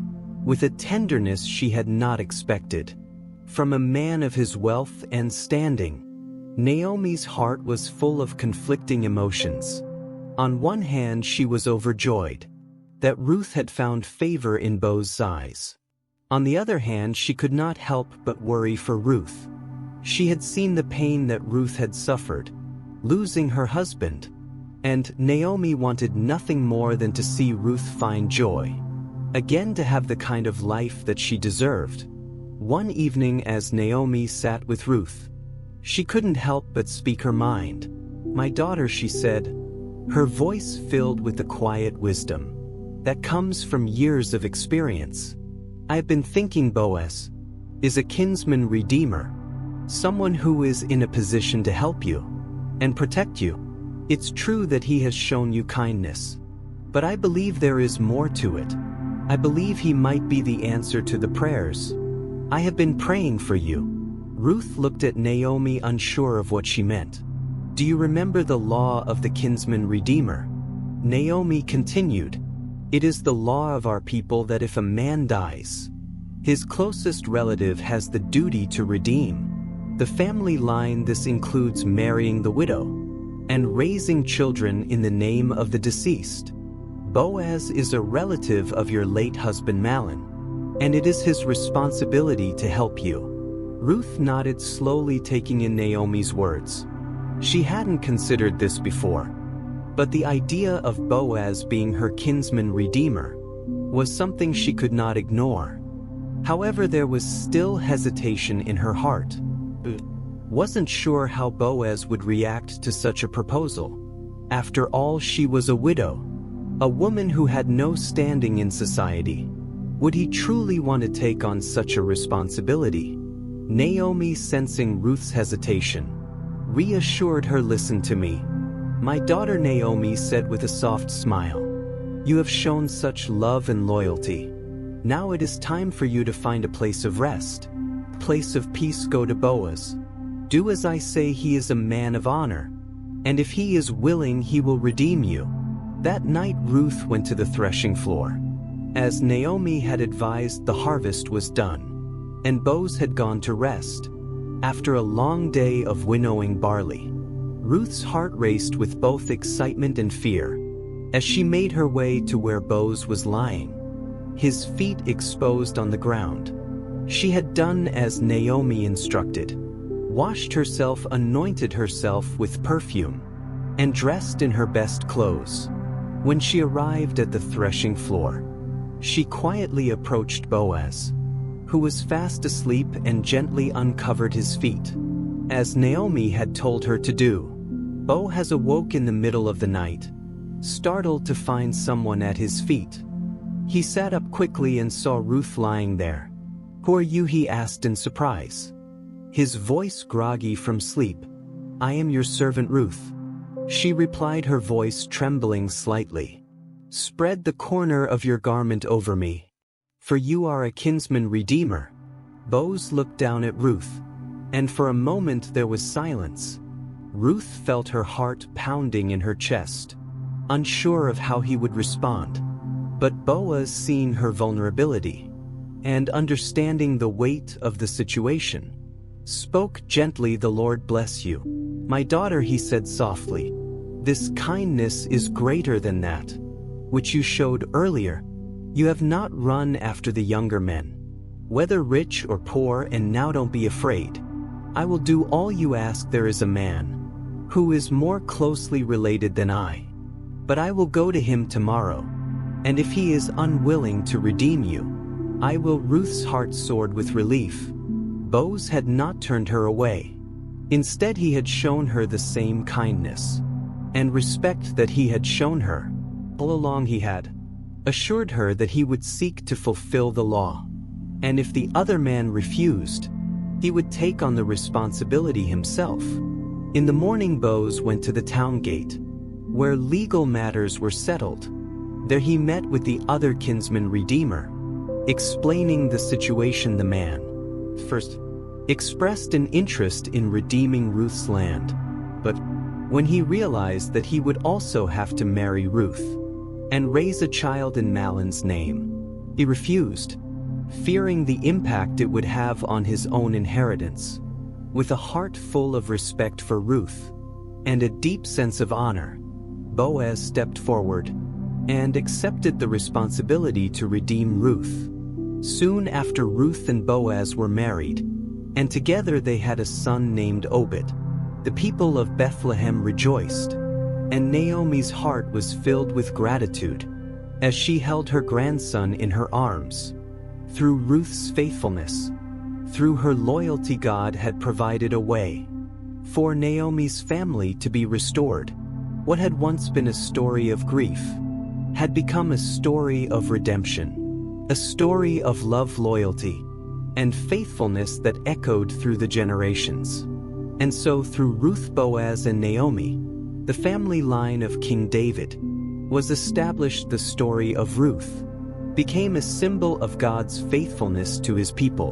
with a tenderness she had not expected from a man of his wealth and standing. Naomi's heart was full of conflicting emotions. On one hand, she was overjoyed that Ruth had found favor in Boaz's eyes. On the other hand, she could not help but worry for Ruth. She had seen the pain that Ruth had suffered, losing her husband, and Naomi wanted nothing more than to see Ruth find joy, again to have the kind of life that she deserved. One evening as Naomi sat with Ruth, she couldn't help but speak her mind. "My daughter," she said, her voice filled with the quiet wisdom that comes from years of experience. "I've been thinking Boaz is a kinsman redeemer, someone who is in a position to help you and protect you. It's true that he has shown you kindness, but I believe there is more to it. I believe he might be the answer to the prayers I have been praying for you." Ruth looked at Naomi, unsure of what she meant. "Do you remember the law of the kinsman redeemer?" Naomi continued, "It is the law of our people that if a man dies, his closest relative has the duty to redeem the family line. This includes marrying the widow and raising children in the name of the deceased. Boaz is a relative of your late husband Mahlon, and it is his responsibility to help you." Ruth nodded slowly, taking in Naomi's words. She hadn't considered this before, but the idea of Boaz being her kinsman redeemer was something she could not ignore. However, there was still hesitation in her heart. Wasn't sure how Boaz would react to such a proposal. After all, she was a widow, a woman who had no standing in society. Would he truly want to take on such a responsibility? Naomi, sensing Ruth's hesitation, reassured her. "Listen to me, my daughter," Naomi said with a soft smile. "You have shown such love and loyalty. Now it is time for you to find a place of rest, place of peace. Go to Boaz. Do as I say. He is a man of honor, and if he is willing, he will redeem you." That night Ruth went to the threshing floor. As Naomi had advised, the harvest was done, and Boaz had gone to rest. After a long day of winnowing barley, Ruth's heart raced with both excitement and fear as she made her way to where Boaz was lying, his feet exposed on the ground. She had done as Naomi instructed, washed herself, anointed herself with perfume, and dressed in her best clothes. When she arrived at the threshing floor, she quietly approached Boaz, who was fast asleep, and gently uncovered his feet, as Naomi had told her to do. Boaz awoke in the middle of the night, startled to find someone at his feet. He sat up quickly and saw Ruth lying there. "Who are you?" he asked in surprise, his voice groggy from sleep. "I am your servant Ruth," she replied, her voice trembling slightly. "Spread the corner of your garment over me, for you are a kinsman redeemer." Boaz looked down at Ruth, and for a moment there was silence. Ruth felt her heart pounding in her chest, unsure of how he would respond. But Boaz, seeing her vulnerability and understanding the weight of the situation, spoke gently. "The Lord bless you, my daughter," he said softly. "This kindness is greater than that which you showed earlier. You have not run after the younger men, whether rich or poor, and now don't be afraid. I will do all you ask. There is a man who is more closely related than I, but I will go to him tomorrow, and if he is unwilling to redeem you, I will." Ruth's heart soared with relief. Boaz had not turned her away. Instead, he had shown her the same kindness and respect that he had shown her all along. He had assured her that he would seek to fulfill the law, and if the other man refused, he would take on the responsibility himself. In the morning, Boaz went to the town gate, where legal matters were settled. There he met with the other kinsman redeemer. Explaining the situation, the man first expressed an interest in redeeming Ruth's land, but when he realized that he would also have to marry Ruth and raise a child in Mahlon's name, he refused, fearing the impact it would have on his own inheritance. With a heart full of respect for Ruth and a deep sense of honor, Boaz stepped forward and accepted the responsibility to redeem Ruth. Soon after, Ruth and Boaz were married, and together they had a son named Obed. The people of Bethlehem rejoiced, and Naomi's heart was filled with gratitude as she held her grandson in her arms. Through Ruth's faithfulness, through her loyalty, God had provided a way for Naomi's family to be restored. What had once been a story of grief had become a story of redemption, a story of love, loyalty, and faithfulness that echoed through the generations. And so through Ruth, Boaz, and Naomi, the family line of King David was established. The story of Ruth became a symbol of God's faithfulness to his people,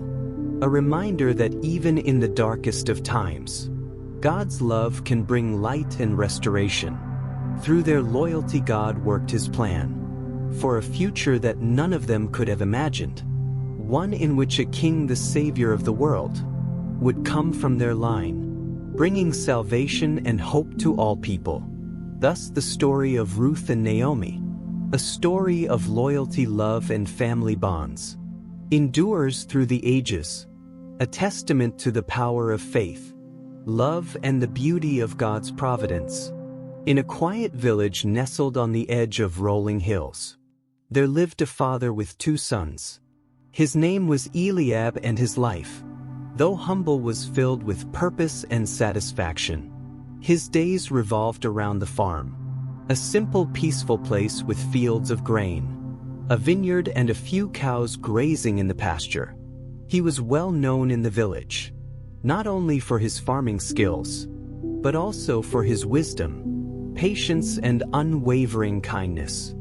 a reminder that even in the darkest of times, God's love can bring light and restoration. Through their loyalty, God worked his plan for a future that none of them could have imagined, one in which a king, the savior of the world, would come from their line, bringing salvation and hope to all people. Thus the story of Ruth and Naomi, a story of loyalty, love, and family bonds, endures through the ages, a testament to the power of faith, love, and the beauty of God's providence. In a quiet village nestled on the edge of rolling hills, there lived a father with 2 sons. His name was Eliab, and his life, though humble, was filled with purpose and satisfaction. His days revolved around the farm, a simple, peaceful place with fields of grain, a vineyard, and a few cows grazing in the pasture. He was well known in the village, not only for his farming skills, but also for his wisdom, patience, and unwavering kindness.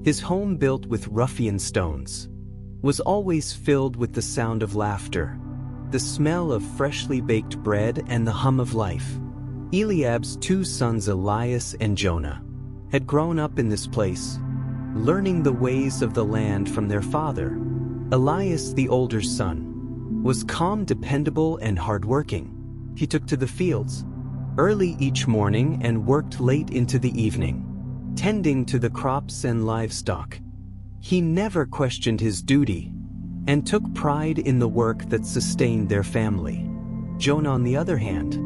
His home, built with rough-hewn stones, was always filled with the sound of laughter, the smell of freshly baked bread, and the hum of life. Eliab's 2 sons, Elias and Jonah, had grown up in this place, learning the ways of the land from their father. Elias, the older son, was calm, dependable, and hardworking. He took to the fields early each morning and worked late into the evening, tending to the crops and livestock. He never questioned his duty and took pride in the work that sustained their family. Jonah, on the other hand,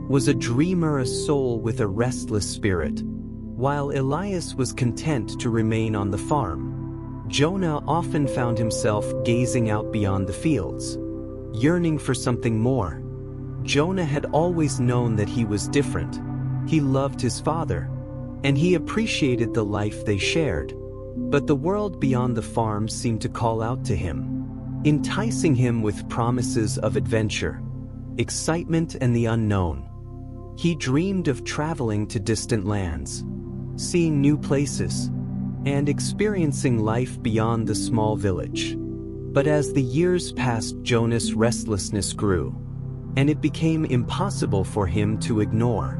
was a dreamer, a soul with a restless spirit. While Elias was content to remain on the farm, Jonah often found himself gazing out beyond the fields, yearning for something more. Jonah had always known that he was different. He loved his father, and he appreciated the life they shared. But the world beyond the farm seemed to call out to him, enticing him with promises of adventure, excitement, and the unknown. He dreamed of traveling to distant lands, seeing new places, and experiencing life beyond the small village. But as the years passed, Jonah's restlessness grew, and it became impossible for him to ignore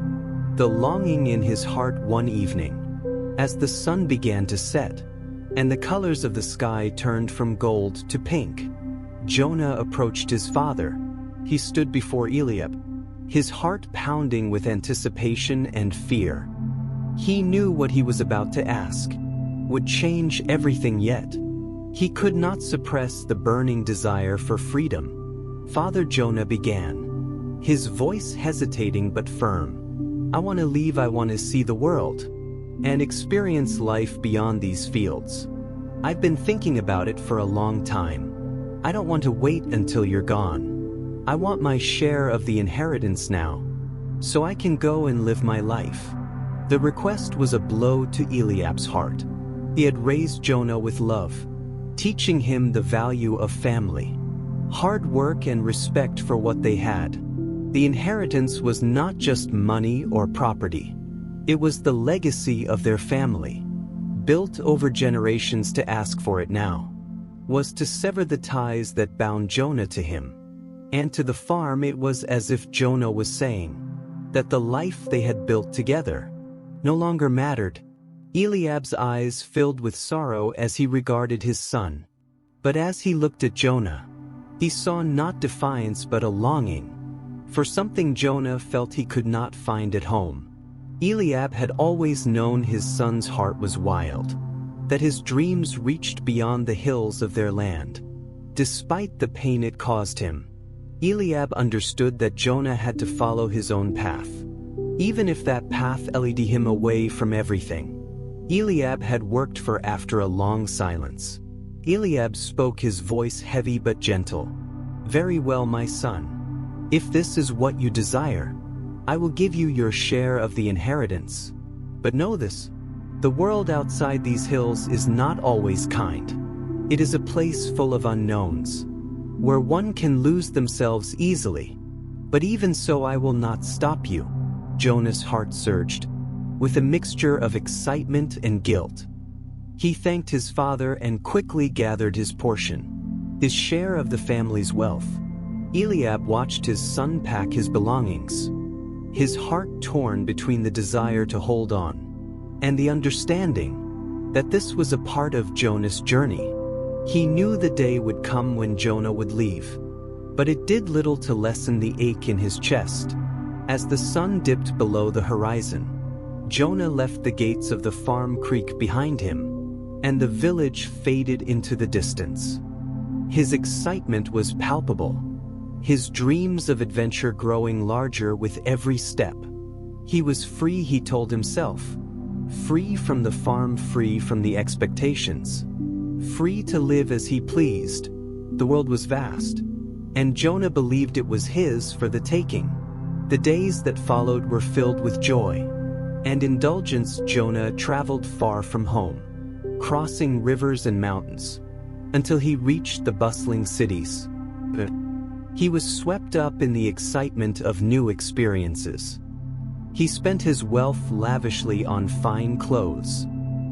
the longing in his heart. One evening, as the sun began to set, and the colors of the sky turned from gold to pink, Jonah approached his father. He stood before Eliab, his heart pounding with anticipation and fear. He knew what he was about to ask would change everything, yet he could not suppress the burning desire for freedom. Father, Jonah began, his voice hesitating but firm. I want to leave. I want to see the world and experience life beyond these fields. I've been thinking about it for a long time. I don't want to wait until you're gone. I want my share of the inheritance now, so I can go and live my life. The request was a blow to Eliab's heart. He had raised Jonah with love, teaching him the value of family, hard work, and respect for what they had. The inheritance was not just money or property. It was the legacy of their family, built over generations. To ask for it now was to sever the ties that bound Jonah to him and to the farm. It was as if Jonah was saying that the life they had built together no longer mattered. Eliab's eyes filled with sorrow as he regarded his son. But as he looked at Jonah, he saw not defiance but a longing for something Jonah felt he could not find at home. Eliab had always known his son's heart was wild, that his dreams reached beyond the hills of their land. Despite the pain it caused him, Eliab understood that Jonah had to follow his own path, even if that path led him away from everything. Eliab had worked for after a long silence. Eliab spoke, his voice heavy but gentle. "Very well, my son. If this is what you desire, I will give you your share of the inheritance. But know this, the world outside these hills is not always kind. It is a place full of unknowns, where one can lose themselves easily. But even so, I will not stop you." Jonah's heart surged, with a mixture of excitement and guilt. He thanked his father and quickly gathered his portion, his share of the family's wealth. Eliab watched his son pack his belongings, his heart torn between the desire to hold on and the understanding that this was a part of Jonah's journey. He knew the day would come when Jonah would leave, but it did little to lessen the ache in his chest. As the sun dipped below the horizon, Jonah left the gates of the farm creek behind him, and the village faded into the distance. His excitement was palpable, his dreams of adventure growing larger with every step. He was free, he told himself, free from the farm, free from the expectations, free to live as he pleased. The world was vast, and Jonah believed it was his for the taking. The days that followed were filled with joy and indulgence. Jonah traveled far from home, crossing rivers and mountains, until he reached the bustling cities. But he was swept up in the excitement of new experiences. He spent his wealth lavishly on fine clothes,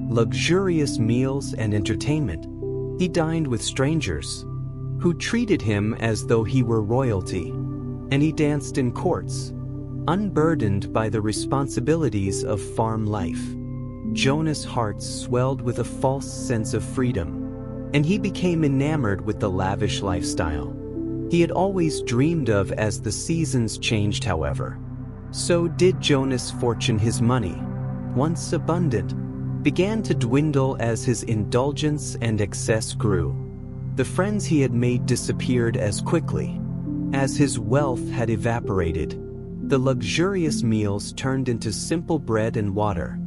luxurious meals, and entertainment. He dined with strangers, who treated him as though he were royalty, and he danced in courts, unburdened by the responsibilities of farm life. Jonah's heart swelled with a false sense of freedom, and he became enamored with the lavish lifestyle he had always dreamed of. As the seasons changed, however, so did Jonah's fortune. His money, once abundant, began to dwindle as his indulgence and excess grew. The friends he had made disappeared as quickly as his wealth had evaporated. The luxurious meals turned into simple bread and water,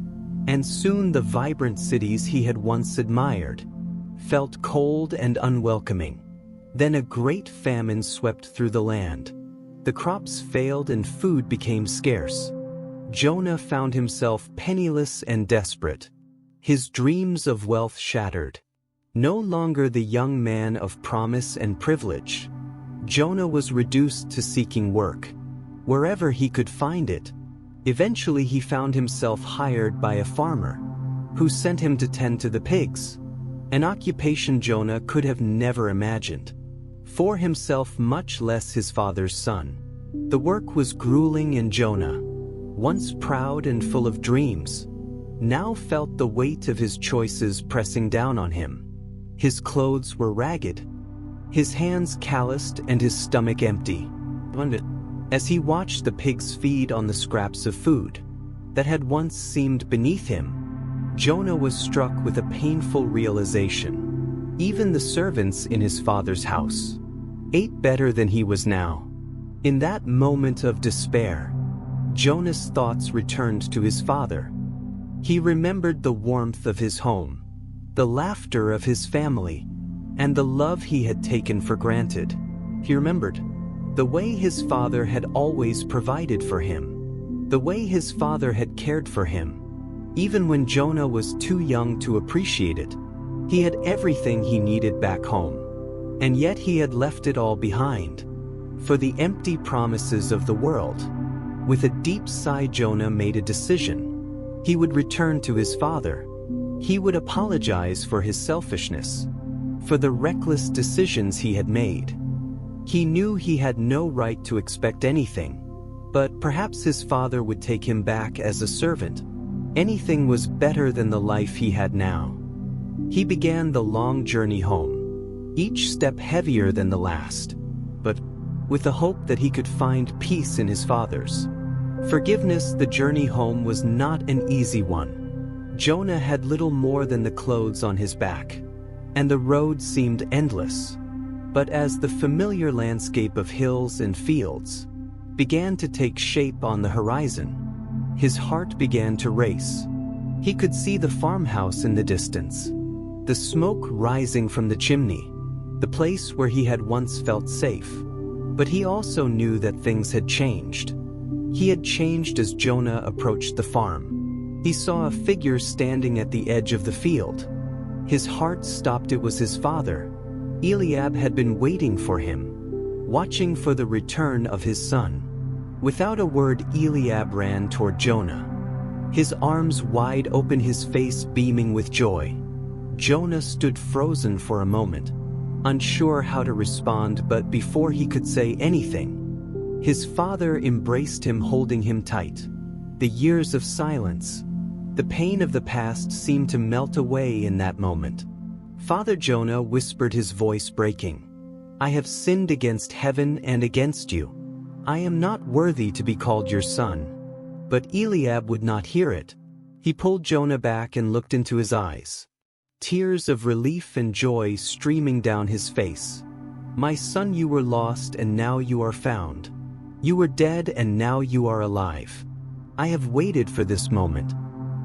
and soon the vibrant cities he had once admired felt cold and unwelcoming. Then a great famine swept through the land. The crops failed and food became scarce. Jonah found himself penniless and desperate, his dreams of wealth shattered. No longer the young man of promise and privilege, Jonah was reduced to seeking work wherever he could find it. Eventually he found himself hired by a farmer who sent him to tend to the pigs, an occupation Jonah could have never imagined for himself, much less his father's son. The work was grueling, and Jonah, once proud and full of dreams, now felt the weight of his choices pressing down on him. His clothes were ragged, his hands calloused, and his stomach empty. As he watched the pigs feed on the scraps of food that had once seemed beneath him, Jonah was struck with a painful realization. Even the servants in his father's house ate better than he was now. In that moment of despair, Jonah's thoughts returned to his father. He remembered the warmth of his home, the laughter of his family, and the love he had taken for granted. He remembered the way his father had always provided for him, the way his father had cared for him. Even when Jonah was too young to appreciate it, he had everything he needed back home, and yet he had left it all behind for the empty promises of the world. With a deep sigh, Jonah made a decision. He would return to his father. He would apologize for his selfishness, for the reckless decisions he had made. He knew he had no right to expect anything, but perhaps his father would take him back as a servant. Anything was better than the life he had now. He began the long journey home, each step heavier than the last, but with the hope that he could find peace in his father's forgiveness. The journey home was not an easy one. Jonah had little more than the clothes on his back, and the road seemed endless. But as the familiar landscape of hills and fields began to take shape on the horizon, his heart began to race. He could see the farmhouse in the distance, the smoke rising from the chimney, the place where he had once felt safe. But he also knew that things had changed. He had changed as Jonah approached the farm. He saw a figure standing at the edge of the field. His heart stopped. It was his father. Eliab had been waiting for him, watching for the return of his son. Without a word, Eliab ran toward Jonah, his arms wide open, his face beaming with joy. Jonah stood frozen for a moment, unsure how to respond, but before he could say anything, his father embraced him, holding him tight. The years of silence, the pain of the past seemed to melt away in that moment. Father Jonah whispered, his voice breaking, "I have sinned against heaven and against you. I am not worthy to be called your son." But Eliab would not hear it. He pulled Jonah back and looked into his eyes, tears of relief and joy streaming down his face. "My son, you were lost and now you are found. You were dead and now you are alive. I have waited for this moment,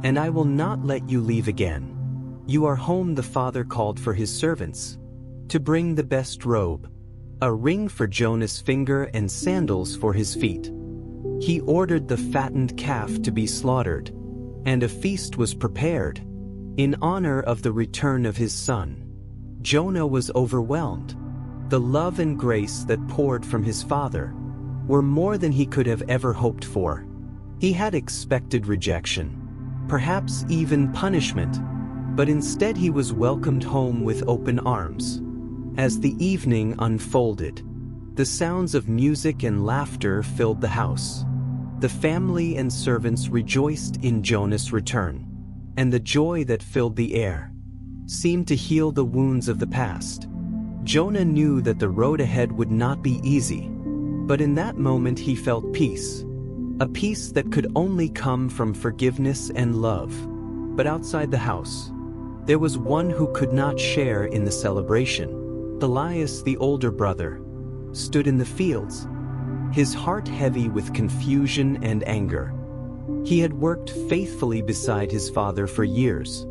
and I will not let you leave again. You are home." The father called for his servants to bring the best robe, a ring for Jonah's finger and sandals for his feet. He ordered the fattened calf to be slaughtered, and a feast was prepared in honor of the return of his son. Jonah was overwhelmed. The love and grace that poured from his father were more than he could have ever hoped for. He had expected rejection, perhaps even punishment, but instead he was welcomed home with open arms. As the evening unfolded, the sounds of music and laughter filled the house. The family and servants rejoiced in Jonah's return, and the joy that filled the air seemed to heal the wounds of the past. Jonah knew that the road ahead would not be easy, but in that moment he felt peace, a peace that could only come from forgiveness and love. But outside the house, there was one who could not share in the celebration. Elias, the older brother, stood in the fields, his heart heavy with confusion and anger. He had worked faithfully beside his father for years,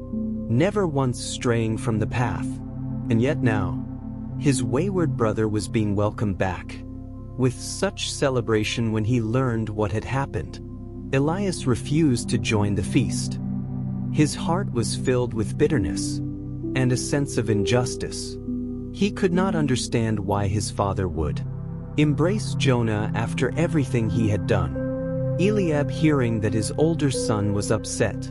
never once straying from the path, and yet now, his wayward brother was being welcomed back. With such celebration, when he learned what had happened, Elias refused to join the feast. His heart was filled with bitterness and a sense of injustice. He could not understand why his father would embrace Jonah after everything he had done. Eliab, hearing that his older son was upset,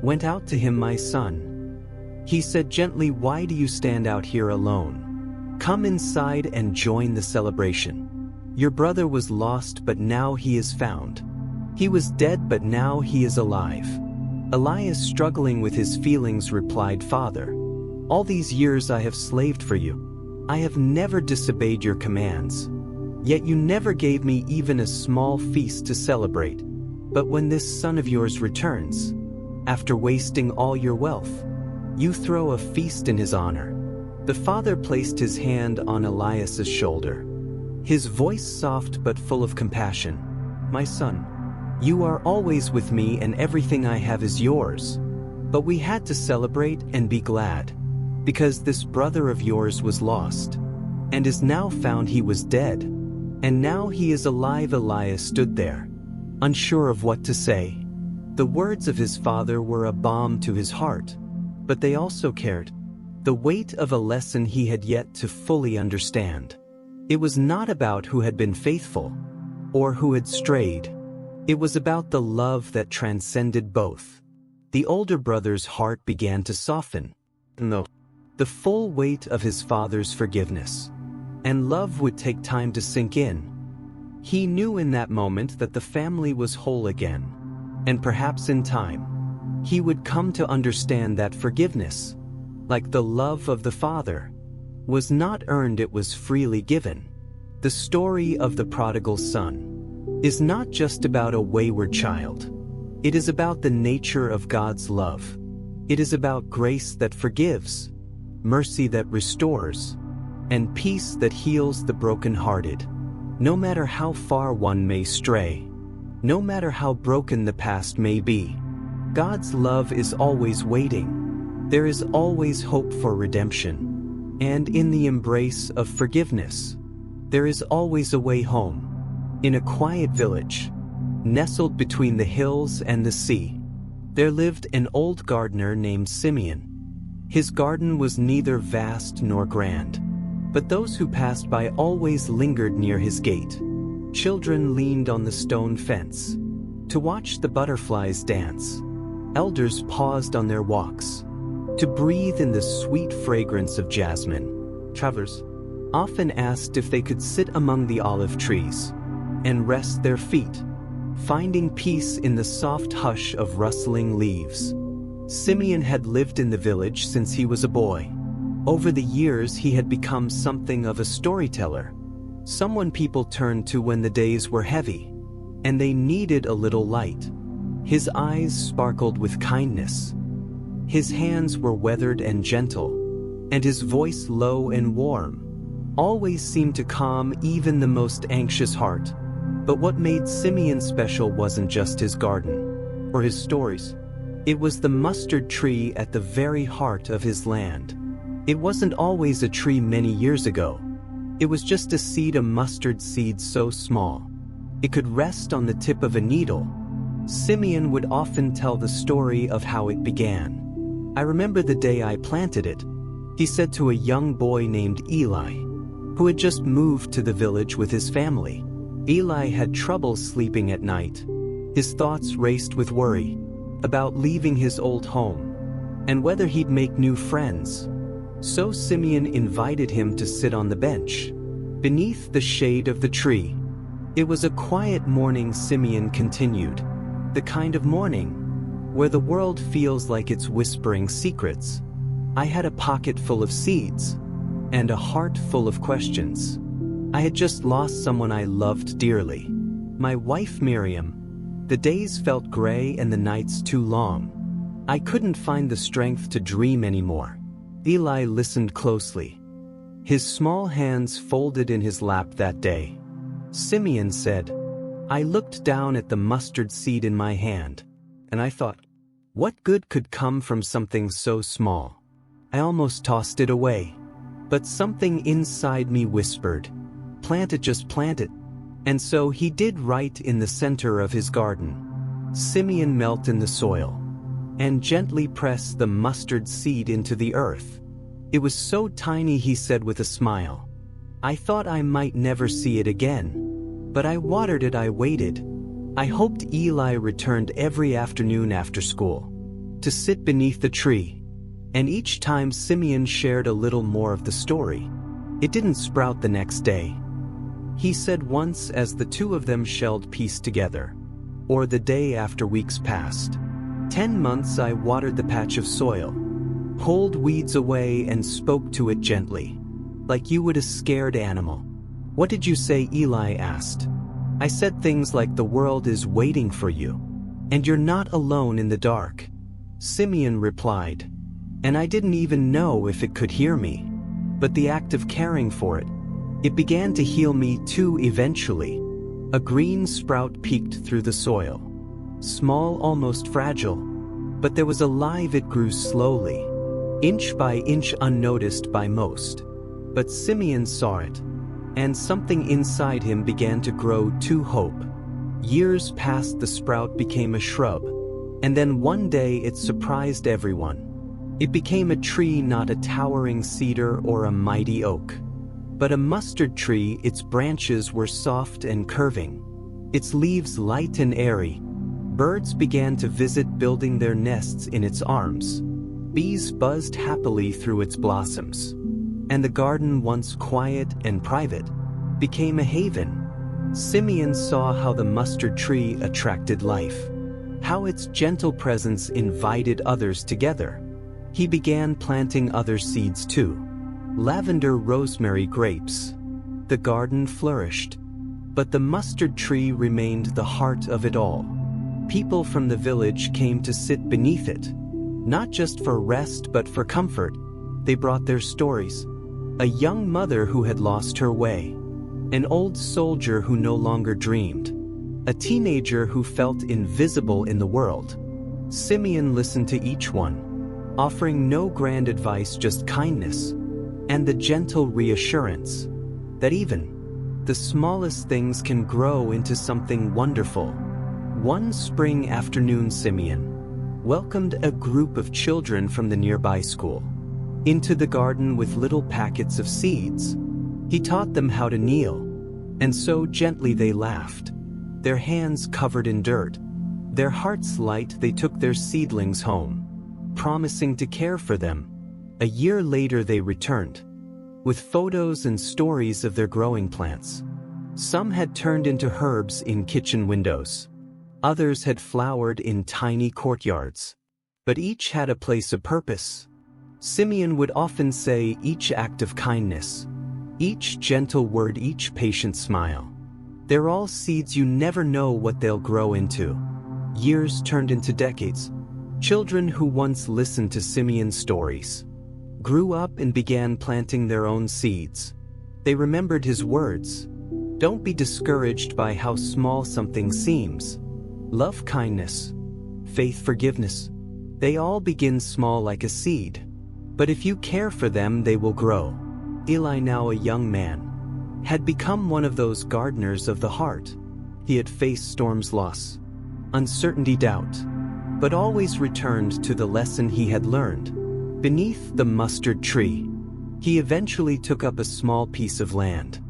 went out to him. "My son," he said gently, "why do you stand out here alone? Come inside and join the celebration. Your brother was lost, but now he is found. He was dead, but now he is alive." Elias, struggling with his feelings, replied, "Father, all these years I have slaved for you. I have never disobeyed your commands. Yet you never gave me even a small feast to celebrate. But when this son of yours returns, after wasting all your wealth, you throw a feast in his honor." The father placed his hand on Elias's shoulder, his voice soft but full of compassion. "My son, you are always with me and everything I have is yours. But we had to celebrate and be glad, because this brother of yours was lost and is now found. He was dead, and now he is alive." Elias stood there, unsure of what to say. The words of his father were a balm to his heart, but they also carried the weight of a lesson he had yet to fully understand. It was not about who had been faithful or who had strayed. It was about the love that transcended both. The older brother's heart began to soften. No. The full weight of his father's forgiveness and love would take time to sink in. He knew in that moment that the family was whole again, and perhaps in time, he would come to understand that forgiveness, like the love of the father, was not earned, it was freely given. The story of the prodigal son is not just about a wayward child. It is about the nature of God's love. It is about grace that forgives, mercy that restores, and peace that heals the brokenhearted. No matter how far one may stray, no matter how broken the past may be, God's love is always waiting. There is always hope for redemption. And in the embrace of forgiveness, there is always a way home. In a quiet village, nestled between the hills and the sea, there lived an old gardener named Simeon. His garden was neither vast nor grand, but those who passed by always lingered near his gate. Children leaned on the stone fence to watch the butterflies dance. Elders paused on their walks to breathe in the sweet fragrance of jasmine. Travelers often asked if they could sit among the olive trees and rest their feet, finding peace in the soft hush of rustling leaves. Simeon had lived in the village since he was a boy. Over the years, he had become something of a storyteller, someone people turned to when the days were heavy and they needed a little light. His eyes sparkled with kindness. His hands were weathered and gentle, and his voice low and warm, always seemed to calm even the most anxious heart. But what made Simeon special wasn't just his garden or his stories. It was the mustard tree at the very heart of his land. It wasn't always a tree many years ago. It was just a seed, a mustard seed so small it could rest on the tip of a needle. Simeon would often tell the story of how it began. "I remember the day I planted it," he said to a young boy named Eli, who had just moved to the village with his family. Eli had trouble sleeping at night. His thoughts raced with worry about leaving his old home and whether he'd make new friends. So Simeon invited him to sit on the bench beneath the shade of the tree. It was a quiet morning, Simeon continued, the kind of morning where the world feels like it's whispering secrets. I had a pocket full of seeds and a heart full of questions. I had just lost someone I loved dearly, my wife Miriam. The days felt gray and the nights too long. I couldn't find the strength to dream anymore. Eli listened closely, his small hands folded in his lap that day. Simeon said, "I looked down at the mustard seed in my hand, and I thought, what good could come from something so small? I almost tossed it away. But something inside me whispered, plant it, just plant it." And so he did, right in the center of his garden. Simeon knelt in the soil and gently pressed the mustard seed into the earth. It was so tiny, he said with a smile. I thought I might never see it again, but I watered it, I waited. I hoped Eli returned every afternoon after school to sit beneath the tree. And each time Simeon shared a little more of the story. It didn't sprout the next day. He said once, as the two of them shelled peace together, or the day after weeks passed. 10 months I watered the patch of soil, pulled weeds away and spoke to it gently, like you would a scared animal. What did you say? Eli asked. I said things like the world is waiting for you, and you're not alone in the dark. Simeon replied, and I didn't even know if it could hear me, but the act of caring for it, it began to heal me too eventually. A green sprout peeked through the soil. Small, almost fragile, but there was a life. It grew slowly, inch by inch, unnoticed by most. But Simeon saw it, and something inside him began to grow to hope. Years passed, the sprout became a shrub, and then one day it surprised everyone. It became a tree, not a towering cedar or a mighty oak, but a mustard tree. Its branches were soft and curving, its leaves light and airy. Birds began to visit, building their nests in its arms. Bees buzzed happily through its blossoms. And the garden, once quiet and private, became a haven. Simeon saw how the mustard tree attracted life, how its gentle presence invited others together. He began planting other seeds too. Lavender, rosemary, grapes. The garden flourished, but the mustard tree remained the heart of it all. People from the village came to sit beneath it, not just for rest but for comfort. They brought their stories a young mother who had lost her way, an old soldier who no longer dreamed, a teenager who felt invisible in the world. Simeon listened to each one, offering no grand advice, just kindness, and the gentle reassurance that even the smallest things can grow into something wonderful. One spring afternoon, Simeon welcomed a group of children from the nearby school into the garden with little packets of seeds. He taught them how to kneel, and so gently they laughed, their hands covered in dirt. Their hearts light, they took their seedlings home, promising to care for them. A year later they returned, with photos and stories of their growing plants. Some had turned into herbs in kitchen windows. Others had flowered in tiny courtyards. But each had a place of purpose. Simeon would often say, each act of kindness, each gentle word, each patient smile, they're all seeds, you never know what they'll grow into. Years turned into decades. Children who once listened to Simeon's stories grew up and began planting their own seeds. They remembered his words. Don't be discouraged by how small something seems. Love, kindness, faith, forgiveness. They all begin small like a seed, but if you care for them, they will grow. Eli, now a young man, had become one of those gardeners of the heart. He had faced storms, loss, uncertainty, doubt, but always returned to the lesson he had learned. Beneath the mustard tree, he eventually took up a small piece of land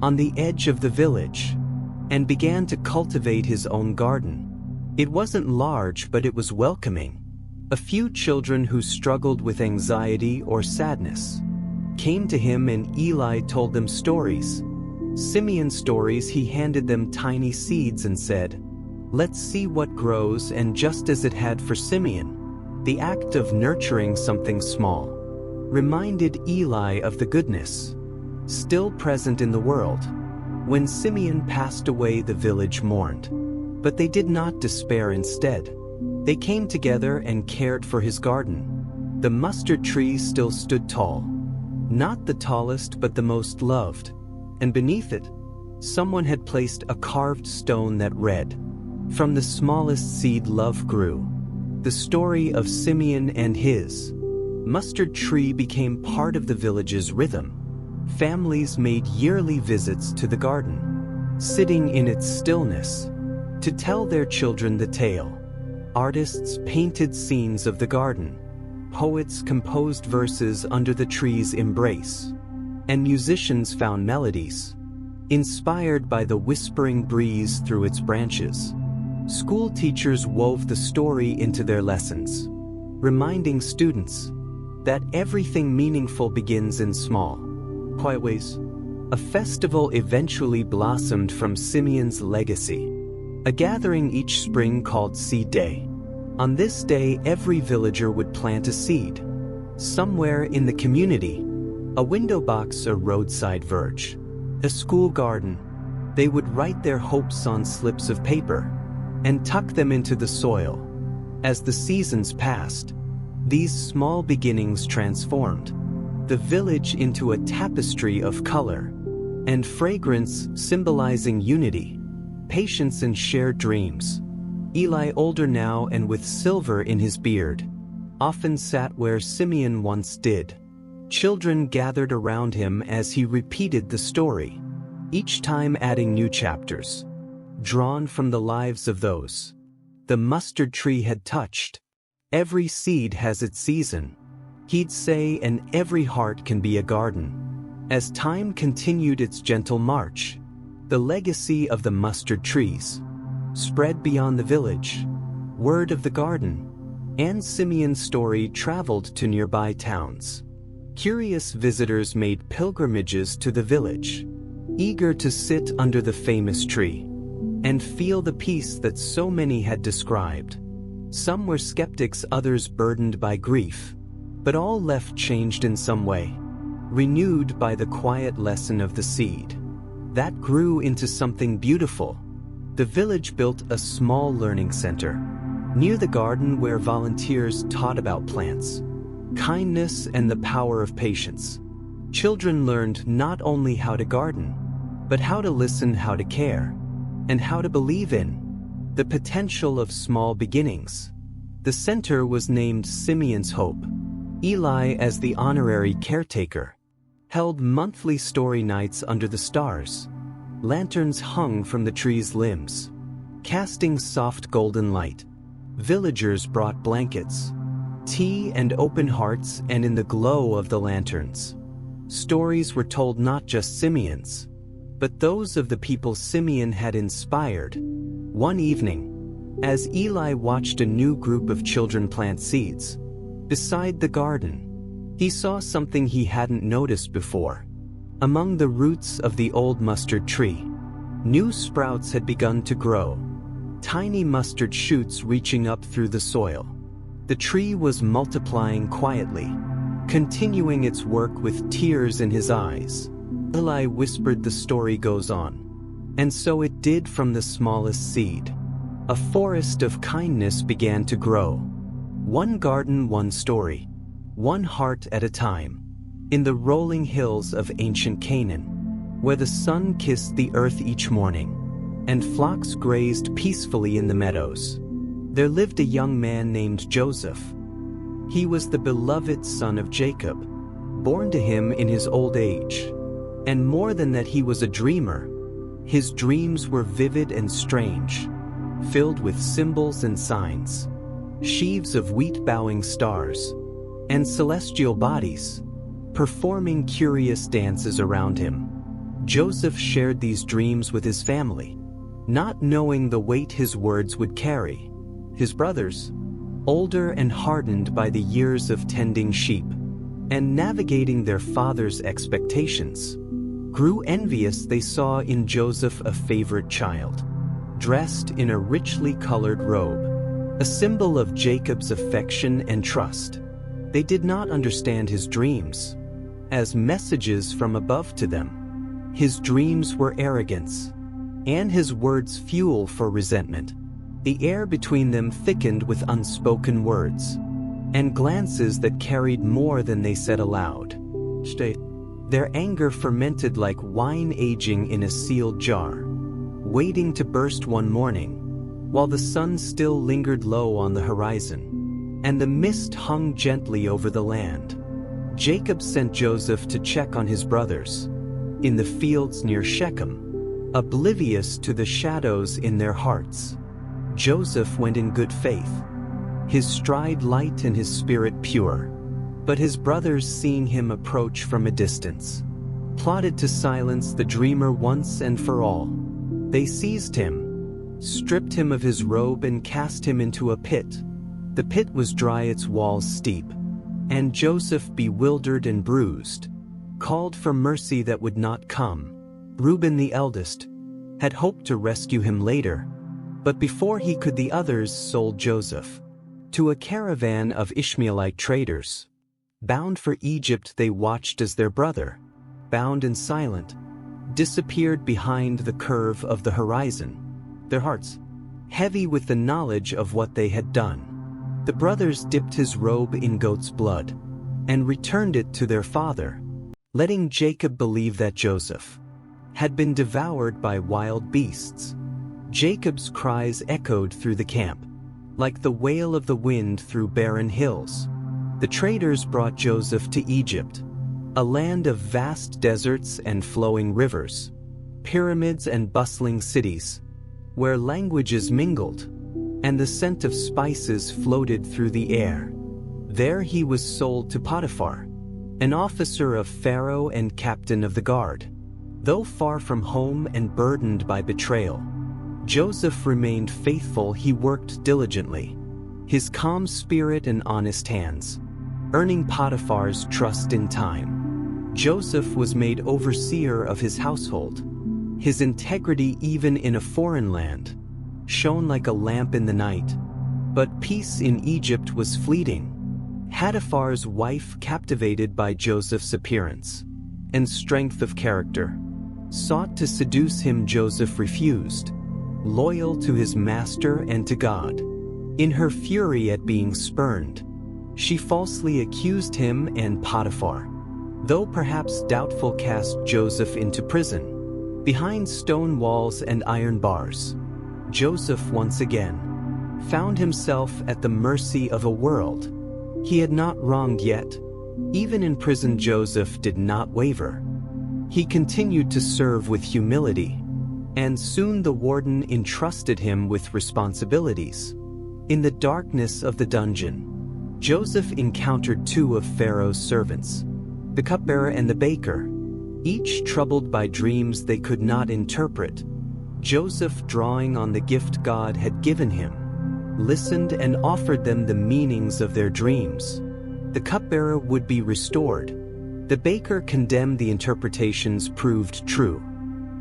on the edge of the village and began to cultivate his own garden. It wasn't large, but it was welcoming. A few children who struggled with anxiety or sadness came to him, and Eli told them stories. Simeon's stories. He handed them tiny seeds and said, "Let's see what grows." And just as it had for Simeon, the act of nurturing something small reminded Eli of the goodness still present in the world. When Simeon passed away, the village mourned, but they did not despair. Instead, they came together and cared for his garden. The mustard tree still stood tall, not the tallest, but the most loved, and beneath it, someone had placed a carved stone that read, "From the smallest seed love grew." The story of Simeon and his mustard tree became part of the village's rhythm. Families made yearly visits to the garden, sitting in its stillness to tell their children the tale. Artists painted scenes of the garden, poets composed verses under the tree's embrace, and musicians found melodies inspired by the whispering breeze through its branches. School teachers wove the story into their lessons, reminding students that everything meaningful begins in small, quiet ways. A festival eventually blossomed from Simeon's legacy, a gathering each spring called Seed Day. On this day, every villager would plant a seed, somewhere in the community, a window box, a roadside verge, a school garden. They would write their hopes on slips of paper and tuck them into the soil. As the seasons passed, these small beginnings transformed the village into a tapestry of color and fragrance, symbolizing unity, patience, and shared dreams. Eli, older now and with silver in his beard, often sat where Simeon once did. Children gathered around him as he repeated the story, each time adding new chapters, drawn from the lives of those the mustard tree had touched. Every seed has its season, he'd say, and every heart can be a garden. As time continued its gentle march, the legacy of the mustard trees spread beyond the village. Word of the garden and Simeon's story traveled to nearby towns. Curious visitors made pilgrimages to the village, eager to sit under the famous tree and feel the peace that so many had described. Some were skeptics, others burdened by grief, but all left changed in some way, renewed by the quiet lesson of the seed that grew into something beautiful. The village built a small learning center near the garden where volunteers taught about plants, kindness, and the power of patience. Children learned not only how to garden, but how to listen, how to care, and how to believe in the potential of small beginnings. The center was named Simeon's Hope. Eli, as the honorary caretaker, held monthly story nights under the stars. Lanterns hung from the tree's limbs, casting soft golden light. Villagers brought blankets, tea, and open hearts, and in the glow of the lanterns, stories were told, not just Simeon's, but those of the people Simeon had inspired. One evening, as Eli watched a new group of children plant seeds beside the garden, he saw something he hadn't noticed before. Among the roots of the old mustard tree, new sprouts had begun to grow, tiny mustard shoots reaching up through the soil. The tree was multiplying quietly, continuing its work with tears in his eyes. Eli whispered, "The story goes on." And so it did. From the smallest seed, a forest of kindness began to grow. One garden, one story, one heart at a time. In the rolling hills of ancient Canaan, where the sun kissed the earth each morning, and flocks grazed peacefully in the meadows, there lived a young man named Joseph. He was the beloved son of Jacob, born to him in his old age. And more than that, he was a dreamer. His dreams were vivid and strange, filled with symbols and signs, sheaves of wheat-bowing stars, and celestial bodies performing curious dances around him. Joseph shared these dreams with his family, not knowing the weight his words would carry. His brothers, older and hardened by the years of tending sheep and navigating their father's expectations, grew envious. They saw in Joseph a favorite child, dressed in a richly colored robe, a symbol of Jacob's affection and trust. They did not understand his dreams as messages from above to them. His dreams were arrogance, and his words fuel for resentment. The air between them thickened with unspoken words and glances that carried more than they said aloud. Their anger fermented like wine aging in a sealed jar, waiting to burst one morning, while the sun still lingered low on the horizon, and the mist hung gently over the land. Jacob sent Joseph to check on his brothers in the fields near Shechem, oblivious to the shadows in their hearts. Joseph went in good faith, his stride light and his spirit pure. But his brothers, seeing him approach from a distance, plotted to silence the dreamer once and for all. They seized him, stripped him of his robe, and cast him into a pit. The pit was dry, its walls steep, and Joseph, bewildered and bruised, called for mercy that would not come. Reuben, the eldest, had hoped to rescue him later, but before he could, the others sold Joseph to a caravan of Ishmaelite traders. Bound for Egypt, they watched as their brother, bound and silent, disappeared behind the curve of the horizon, their hearts heavy with the knowledge of what they had done. The brothers dipped his robe in goat's blood and returned it to their father, letting Jacob believe that Joseph had been devoured by wild beasts. Jacob's cries echoed through the camp, like the wail of the wind through barren hills. The traders brought Joseph to Egypt, a land of vast deserts and flowing rivers, pyramids and bustling cities, where languages mingled, and the scent of spices floated through the air. There he was sold to Potiphar, an officer of Pharaoh and captain of the guard. Though far from home and burdened by betrayal, Joseph remained faithful. He worked diligently, his calm spirit and honest hands earning Potiphar's trust in time. Joseph was made overseer of his household. His integrity, even in a foreign land, shone like a lamp in the night. But peace in Egypt was fleeting. Potiphar's wife, captivated by Joseph's appearance and strength of character, sought to seduce him. Joseph refused, loyal to his master and to God. In her fury at being spurned, she falsely accused him and Potiphar though perhaps doubtful, cast Joseph into prison, behind stone walls and iron bars. Joseph once again found himself at the mercy of a world he had not wronged yet. Even in prison, Joseph did not waver. He continued to serve with humility, and soon the warden entrusted him with responsibilities. In the darkness of the dungeon, Joseph encountered two of Pharaoh's servants, the cupbearer and the baker, each troubled by dreams they could not interpret. Joseph, drawing on the gift God had given him, listened and offered them the meanings of their dreams. The cupbearer would be restored. The baker, condemned, the interpretations proved true,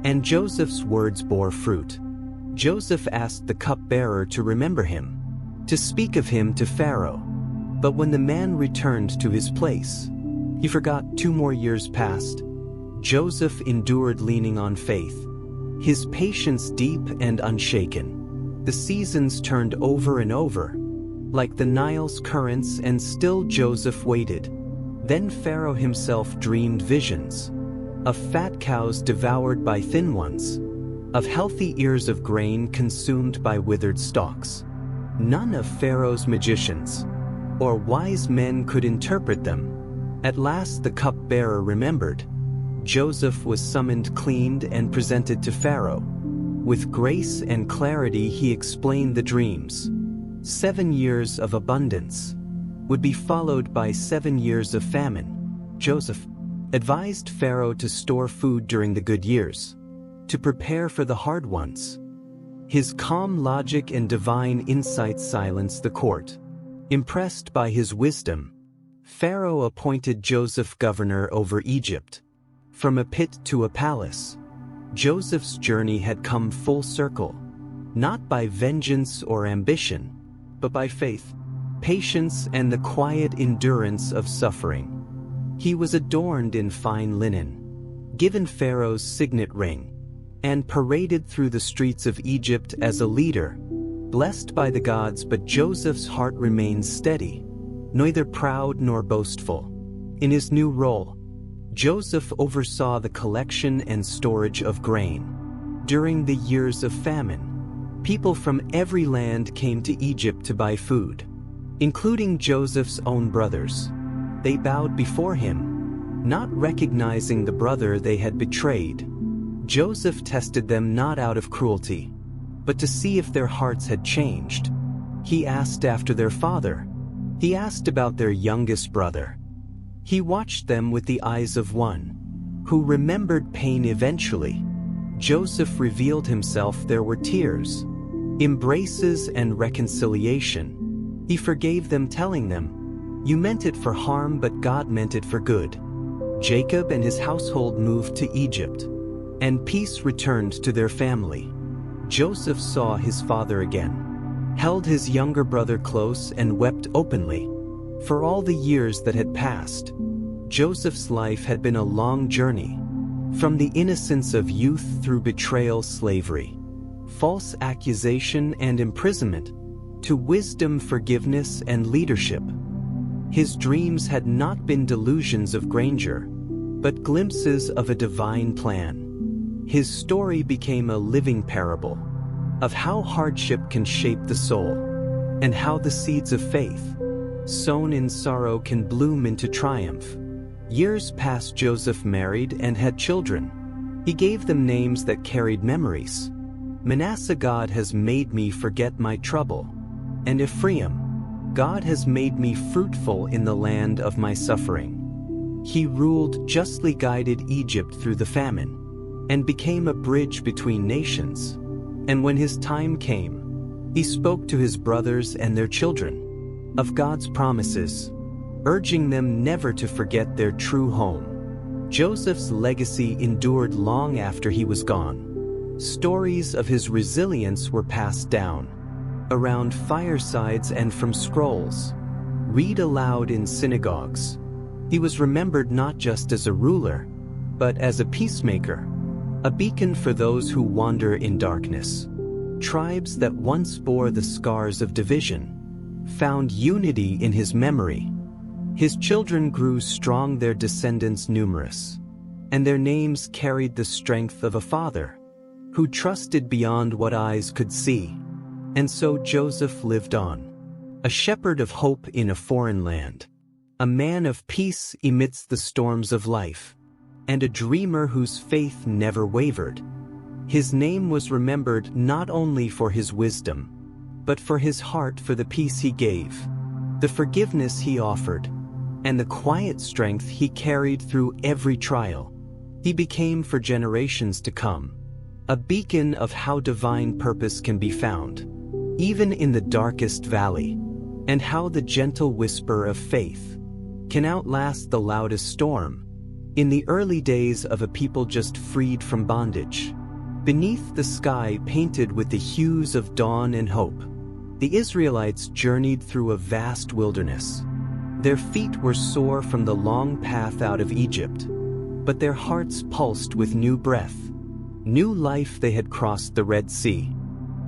and Joseph's words bore fruit. Joseph asked the cupbearer to remember him, to speak of him to Pharaoh. But when the man returned to his place, he forgot. 2 more years passed. Joseph endured, leaning on faith, his patience deep and unshaken. The seasons turned over and over, like the Nile's currents, and still Joseph waited. Then Pharaoh himself dreamed visions of fat cows devoured by thin ones, of healthy ears of grain consumed by withered stalks. None of Pharaoh's magicians or wise men could interpret them. At last the cupbearer remembered. Joseph was summoned, cleaned, and presented to Pharaoh. With grace and clarity he explained the dreams. 7 years of abundance would be followed by 7 years of famine. Joseph advised Pharaoh to store food during the good years, to prepare for the hard ones. His calm logic and divine insight silenced the court. Impressed by his wisdom, Pharaoh appointed Joseph governor over Egypt. From a pit to a palace, Joseph's journey had come full circle, not by vengeance or ambition, but by faith, patience, and the quiet endurance of suffering. He was adorned in fine linen, given Pharaoh's signet ring, and paraded through the streets of Egypt as a leader, blessed by the gods. But Joseph's heart remained steady, neither proud nor boastful. In his new role, Joseph oversaw the collection and storage of grain. During the years of famine, people from every land came to Egypt to buy food, including Joseph's own brothers. They bowed before him, not recognizing the brother they had betrayed. Joseph tested them not out of cruelty, but to see if their hearts had changed. He asked after their father. He asked about their youngest brother. He watched them with the eyes of one who remembered pain. Eventually, Joseph revealed himself. There were tears, embraces, and reconciliation. He forgave them, telling them, "You meant it for harm, but God meant it for good." Jacob and his household moved to Egypt, and peace returned to their family. Joseph saw his father again, held his younger brother close, and wept openly. For all the years that had passed, Joseph's life had been a long journey, from the innocence of youth through betrayal, slavery, false accusation, and imprisonment, to wisdom, forgiveness, and leadership. His dreams had not been delusions of grandeur, but glimpses of a divine plan. His story became a living parable of how hardship can shape the soul, and how the seeds of faith, sown in sorrow, can bloom into triumph. Years passed. Joseph married and had children. He gave them names that carried memories. Manasseh, God has made me forget my trouble, and Ephraim, God has made me fruitful in the land of my suffering. He ruled justly, guided Egypt through the famine, and became a bridge between nations. And when his time came, he spoke to his brothers and their children of God's promises, urging them never to forget their true home. Joseph's legacy endured long after he was gone. Stories of his resilience were passed down around firesides and from scrolls, read aloud in synagogues. He was remembered not just as a ruler, but as a peacemaker, a beacon for those who wander in darkness. Tribes that once bore the scars of division found unity in his memory. His children grew strong, their descendants numerous, and their names carried the strength of a father who trusted beyond what eyes could see. And so Joseph lived on, a shepherd of hope in a foreign land, a man of peace amidst the storms of life, and a dreamer whose faith never wavered. His name was remembered not only for his wisdom, but for his heart for the peace he gave, the forgiveness he offered, and the quiet strength he carried through every trial. He became for generations to come a beacon of how divine purpose can be found, even in the darkest valley, and how the gentle whisper of faith can outlast the loudest storm. In the early days of a people just freed from bondage, beneath the sky painted with the hues of dawn and hope, the Israelites journeyed through a vast wilderness. Their feet were sore from the long path out of Egypt, but their hearts pulsed with new breath, new life. They had crossed the Red Sea,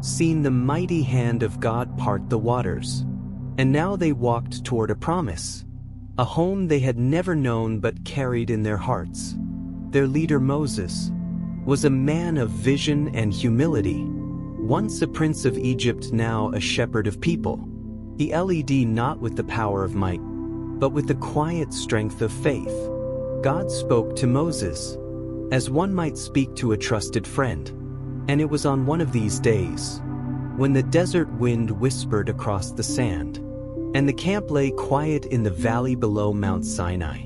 seen the mighty hand of God part the waters, and now they walked toward a promise, a home they had never known but carried in their hearts. Their leader Moses was a man of vision and humility, once a prince of Egypt, now a shepherd of people. He led not with the power of might, but with the quiet strength of faith. God spoke to Moses as one might speak to a trusted friend, and it was on one of these days, when the desert wind whispered across the sand, and the camp lay quiet in the valley below Mount Sinai,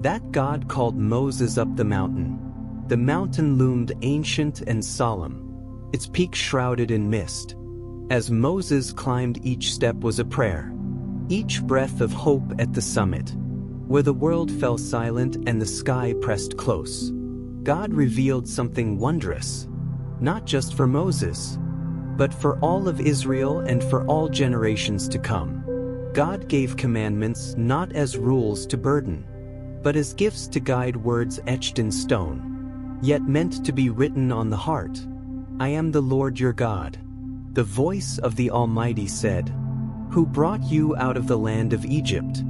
that God called Moses up the mountain. The mountain loomed ancient and solemn, its peak shrouded in mist. As Moses climbed, each step was a prayer, each breath of hope. At the summit, where the world fell silent and the sky pressed close, God revealed something wondrous, not just for Moses, but for all of Israel and for all generations to come. God gave commandments not as rules to burden, but as gifts to guide, words etched in stone, yet meant to be written on the heart. I am the Lord your God, the voice of the Almighty said, who brought you out of the land of Egypt,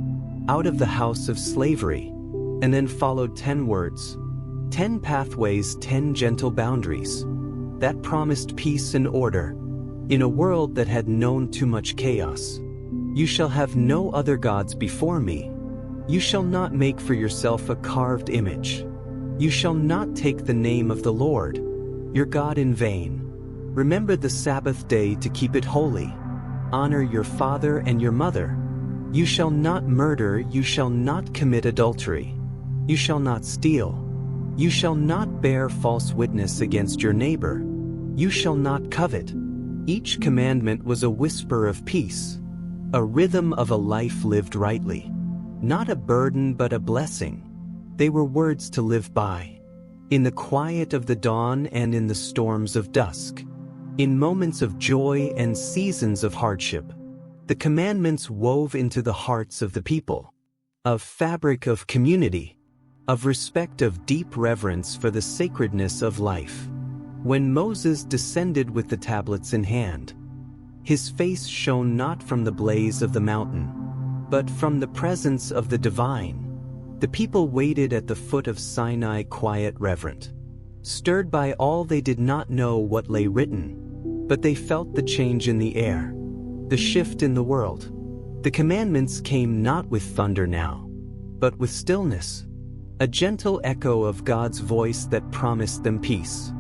out of the house of slavery. And then followed 10 words, 10 pathways, 10 gentle boundaries, that promised peace and order in a world that had known too much chaos. You shall have no other gods before me. You shall not make for yourself a carved image. You shall not take the name of the Lord, your God, in vain. Remember the Sabbath day to keep it holy. Honor your father and your mother. You shall not murder. You shall not commit adultery. You shall not steal. You shall not bear false witness against your neighbor. You shall not covet. Each commandment was a whisper of peace, a rhythm of a life lived rightly. Not a burden but a blessing. They were words to live by, in the quiet of the dawn and in the storms of dusk, in moments of joy and seasons of hardship. The commandments wove into the hearts of the people, of fabric of community, of respect, of deep reverence for the sacredness of life. When Moses descended with the tablets in hand, his face shone not from the blaze of the mountain, but from the presence of the divine. The people waited at the foot of Sinai, quiet, reverent, stirred by all. They did not know what lay written, but they felt the change in the air, the shift in the world. The commandments came not with thunder now, but with stillness, a gentle echo of God's voice that promised them peace,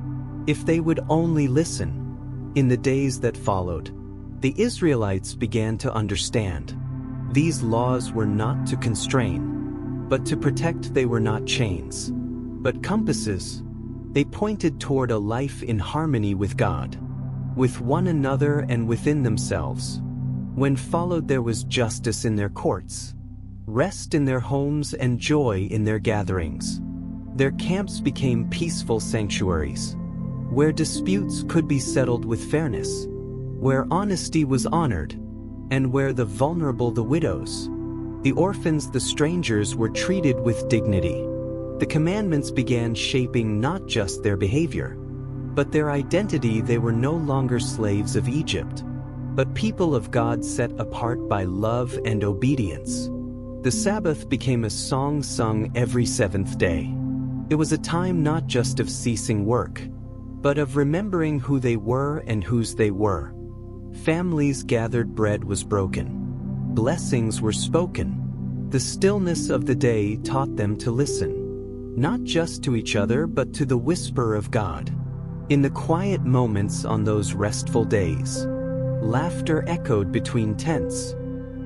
if they would only listen. In the days that followed, the Israelites began to understand. These laws were not to constrain, but to protect. They were not chains, but compasses. They pointed toward a life in harmony with God, with one another and within themselves. When followed, there was justice in their courts, rest in their homes, and joy in their gatherings. Their camps became peaceful sanctuaries, where disputes could be settled with fairness, where honesty was honored, and where the vulnerable, the widows, the orphans, the strangers were treated with dignity. The commandments began shaping not just their behavior, but their identity. They were no longer slaves of Egypt, but people of God, set apart by love and obedience. The Sabbath became a song sung every seventh day. It was a time not just of ceasing work, but of remembering who they were and whose they were. Families gathered, bread was broken. Blessings were spoken. The stillness of the day taught them to listen, not just to each other but to the whisper of God. In the quiet moments on those restful days, laughter echoed between tents.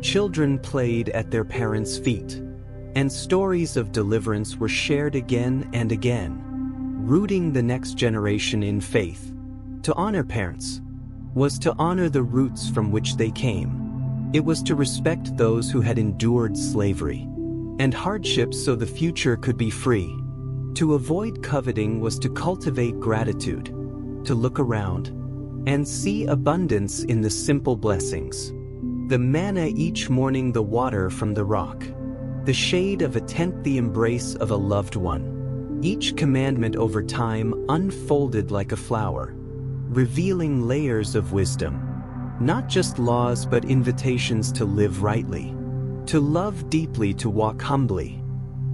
Children played at their parents' feet, and stories of deliverance were shared again and again, rooting the next generation in faith. To honor parents was to honor the roots from which they came. It was to respect those who had endured slavery and hardships so the future could be free. To avoid coveting was to cultivate gratitude, to look around and see abundance in the simple blessings. The manna each morning, the water from the rock, the shade of a tent, the embrace of a loved one. Each commandment over time unfolded like a flower, revealing layers of wisdom. Not just laws but invitations to live rightly, to love deeply, to walk humbly.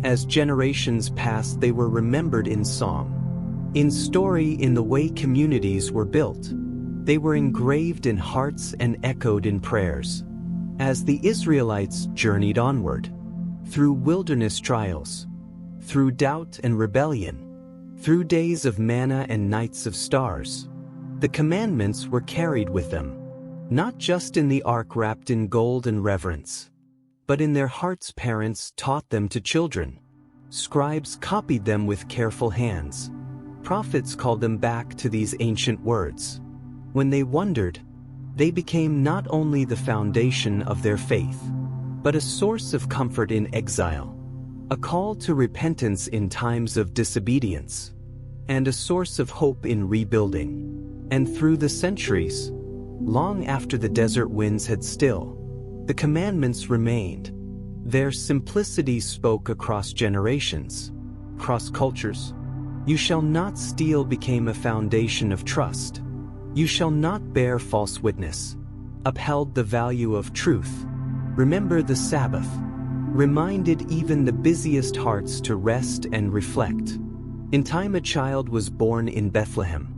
As generations passed, they were remembered in song, in story, in the way communities were built. They were engraved in hearts and echoed in prayers. As the Israelites journeyed onward, through wilderness trials, through doubt and rebellion, through days of manna and nights of stars, the commandments were carried with them. Not just in the ark wrapped in gold and reverence, but in their hearts. Parents taught them to children. Scribes copied them with careful hands. Prophets called them back to these ancient words. When they wondered, they became not only the foundation of their faith, but a source of comfort in exile, a call to repentance in times of disobedience, and a source of hope in rebuilding. And through the centuries, long after the desert winds had stilled, the commandments remained. Their simplicity spoke across generations, across cultures. You shall not steal became a foundation of trust. You shall not bear false witness upheld the value of truth. Remember the Sabbath reminded even the busiest hearts to rest and reflect. In time a child was born in Bethlehem,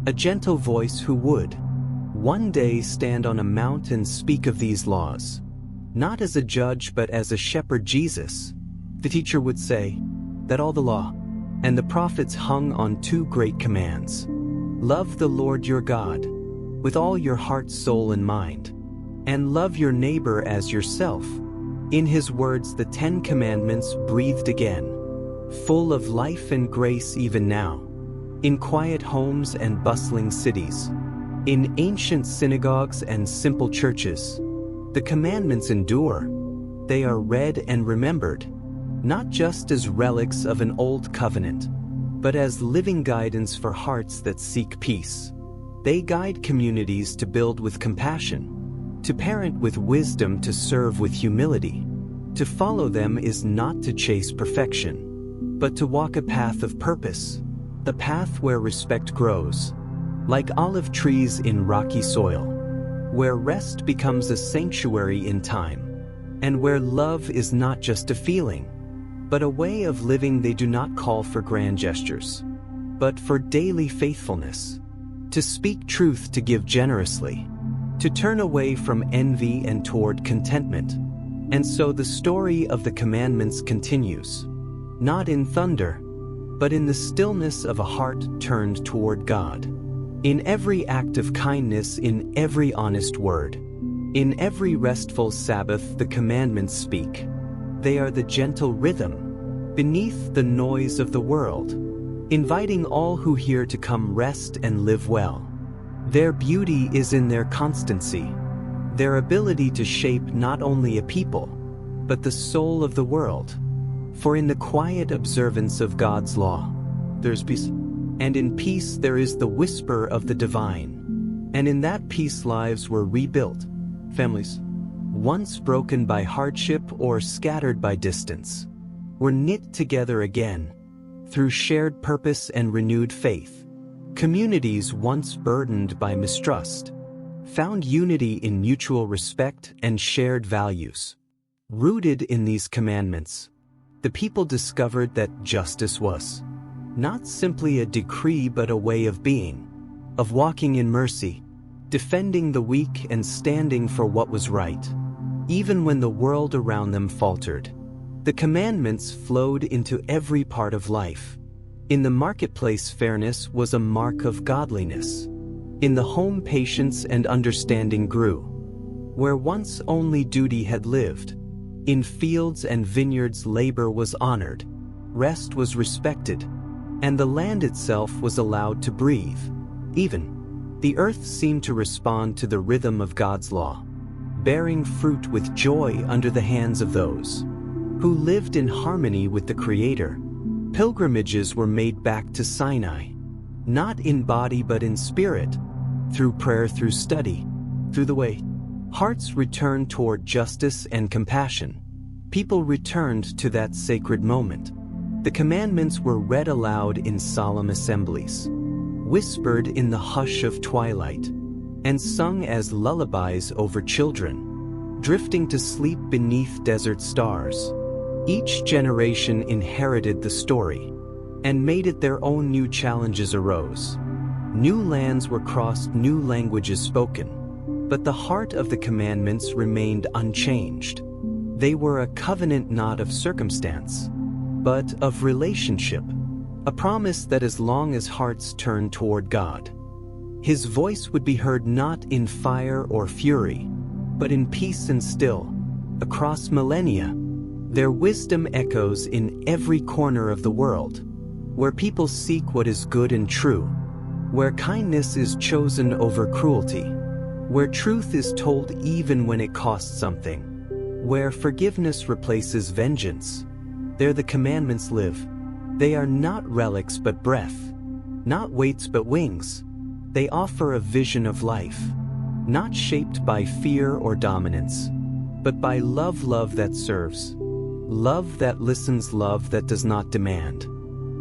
a gentle voice who would one day stand on a mount and speak of these laws, not as a judge but as a shepherd. Jesus, the teacher, would say that all the law and the prophets hung on two great commands. Love the Lord your God with all your heart, soul, and mind, and love your neighbor as yourself. In his words, the 10 Commandments breathed again, full of life and grace even now. In quiet homes and bustling cities, in ancient synagogues and simple churches, the commandments endure. They are read and remembered, not just as relics of an old covenant, but as living guidance for hearts that seek peace. They guide communities to build with compassion, to parent with wisdom, to serve with humility. To follow them is not to chase perfection, but to walk a path of purpose, the path where respect grows, like olive trees in rocky soil, where rest becomes a sanctuary in time, and where love is not just a feeling, but a way of living. They do not call for grand gestures, but for daily faithfulness, to speak truth, to give generously, to turn away from envy and toward contentment. And so the story of the commandments continues, not in thunder, but in the stillness of a heart turned toward God. In every act of kindness, in every honest word, in every restful Sabbath, the commandments speak. They are the gentle rhythm beneath the noise of the world, inviting all who hear to come rest and live well. Their beauty is in their constancy, their ability to shape not only a people, but the soul of the world. For in the quiet observance of God's law, there's peace. And in peace there is the whisper of the divine. And in that peace lives were rebuilt. Families, once broken by hardship or scattered by distance, were knit together again through shared purpose and renewed faith. Communities once burdened by mistrust found unity in mutual respect and shared values. Rooted in these commandments, the people discovered that justice was not simply a decree but a way of being, of walking in mercy, defending the weak and standing for what was right. Even when the world around them faltered, the commandments flowed into every part of life. In the marketplace, fairness was a mark of godliness. In the home, patience and understanding grew. Where once only duty had lived, in fields and vineyards labor was honored, rest was respected, and the land itself was allowed to breathe. Even the earth seemed to respond to the rhythm of God's law, bearing fruit with joy under the hands of those who lived in harmony with the Creator. Pilgrimages were made back to Sinai, not in body but in spirit, through prayer, through study, through the way. Hearts returned toward justice and compassion. People returned to that sacred moment. The commandments were read aloud in solemn assemblies, whispered in the hush of twilight, and sung as lullabies over children, drifting to sleep beneath desert stars. Each generation inherited the story and made it their own. New challenges arose. New lands were crossed, new languages spoken. But the heart of the commandments remained unchanged. They were a covenant not of circumstance, but of relationship, a promise that as long as hearts turned toward God, His voice would be heard not in fire or fury, but in peace and still. Across millennia, their wisdom echoes in every corner of the world, where people seek what is good and true, where kindness is chosen over cruelty, where truth is told even when it costs something, where forgiveness replaces vengeance. There the commandments live. They are not relics but breath, not weights but wings. They offer a vision of life, not shaped by fear or dominance, but by love, love that serves, love that listens, love that does not demand,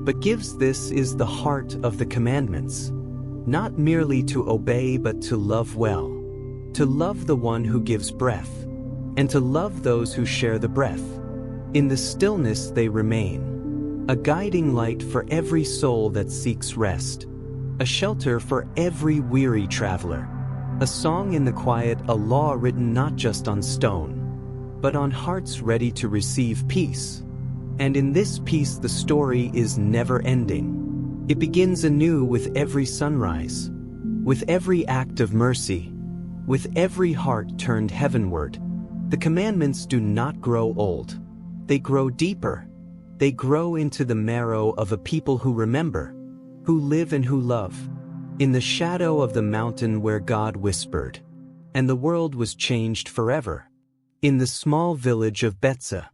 but gives. This is the heart of the commandments, not merely to obey but to love well, to love the one who gives breath, and to love those who share the breath. In the stillness they remain, a guiding light for every soul that seeks rest, a shelter for every weary traveler, a song in the quiet, a law written not just on stone, but on hearts ready to receive peace. And in this peace the story is never ending. It begins anew with every sunrise, with every act of mercy, with every heart turned heavenward. The commandments do not grow old. They grow deeper. They grow into the marrow of a people who remember, who live and who love. In the shadow of the mountain where God whispered, and the world was changed forever. In the small village of Bethsa,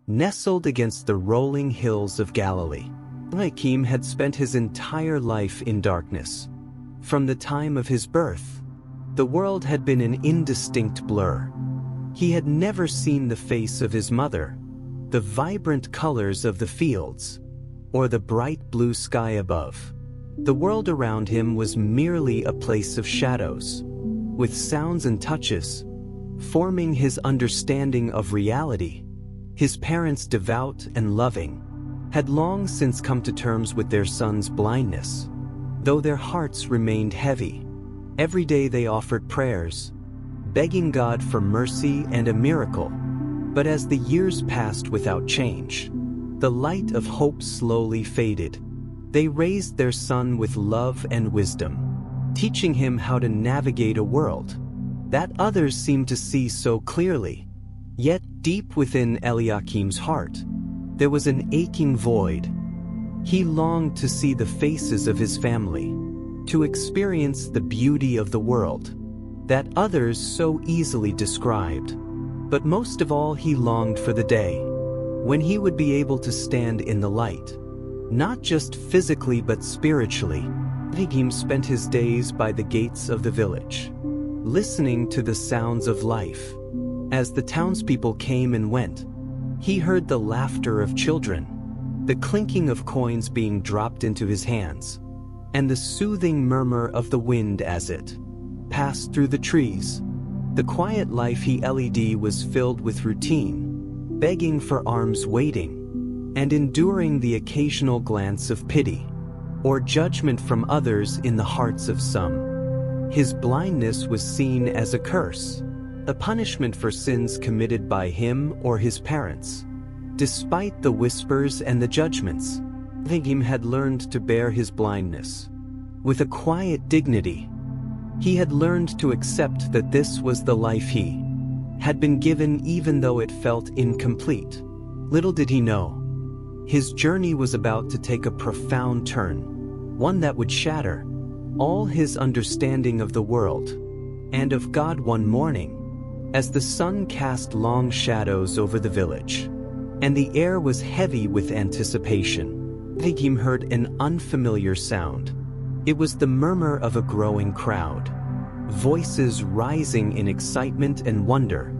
nestled against the rolling hills of Galilee, Eliakim had spent his entire life in darkness. From the time of his birth, the world had been an indistinct blur. He had never seen the face of his mother, the vibrant colors of the fields, or the bright blue sky above. The world around him was merely a place of shadows, with sounds and touches, forming his understanding of reality. His parents, devout and loving, had long since come to terms with their son's blindness, though their hearts remained heavy. Every day they offered prayers, begging God for mercy and a miracle. But as the years passed without change, the light of hope slowly faded. They raised their son with love and wisdom, teaching him how to navigate a world that others seemed to see so clearly. Yet deep within Eliakim's heart, there was an aching void. He longed to see the faces of his family, to experience the beauty of the world that others so easily described. But most of all, he longed for the day when he would be able to stand in the light, not just physically but spiritually. Eliakim spent his days by the gates of the village, listening to the sounds of life. As the townspeople came and went, he heard the laughter of children, the clinking of coins being dropped into his hands, and the soothing murmur of the wind as it passed through the trees. The quiet life he led was filled with routine, begging for alms waiting, and enduring the occasional glance of pity or judgment from others in the hearts of some. His blindness was seen as a curse, a punishment for sins committed by him or his parents. Despite the whispers and the judgments, Nahum had learned to bear his blindness with a quiet dignity. He had learned to accept that this was the life he had been given, even though it felt incomplete. Little did he know, his journey was about to take a profound turn, one that would shatter all his understanding of the world and of God. One morning, as the sun cast long shadows over the village, and the air was heavy with anticipation, Nahum heard an unfamiliar sound. It was the murmur of a growing crowd, voices rising in excitement and wonder.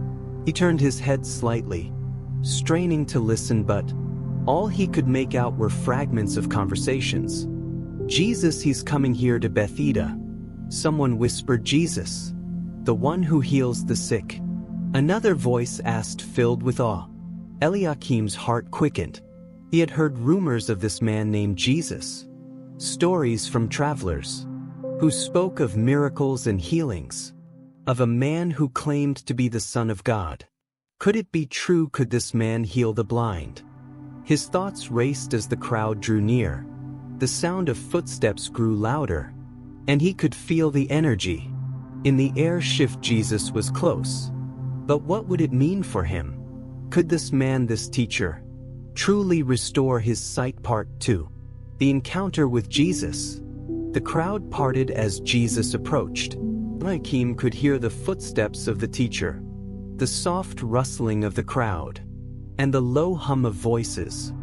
He turned his head slightly, straining to listen, but all he could make out were fragments of conversations. "Jesus, he's coming here to Bethesda," someone whispered. "Jesus, the one who heals the sick," another voice asked, filled with awe. Eliakim's heart quickened. He had heard rumors of this man named Jesus, stories from travelers who spoke of miracles and healings, of a man who claimed to be the Son of God. Could it be true? Could this man heal the blind? His thoughts raced as the crowd drew near. The sound of footsteps grew louder, and he could feel the energy in the air shift. Jesus was close. But what would it mean for him? Could this man, this teacher, truly restore his sight? Part 2. The encounter with Jesus. The crowd parted as Jesus approached. Eliakim could hear the footsteps of the teacher, the soft rustling of the crowd, and the low hum of voices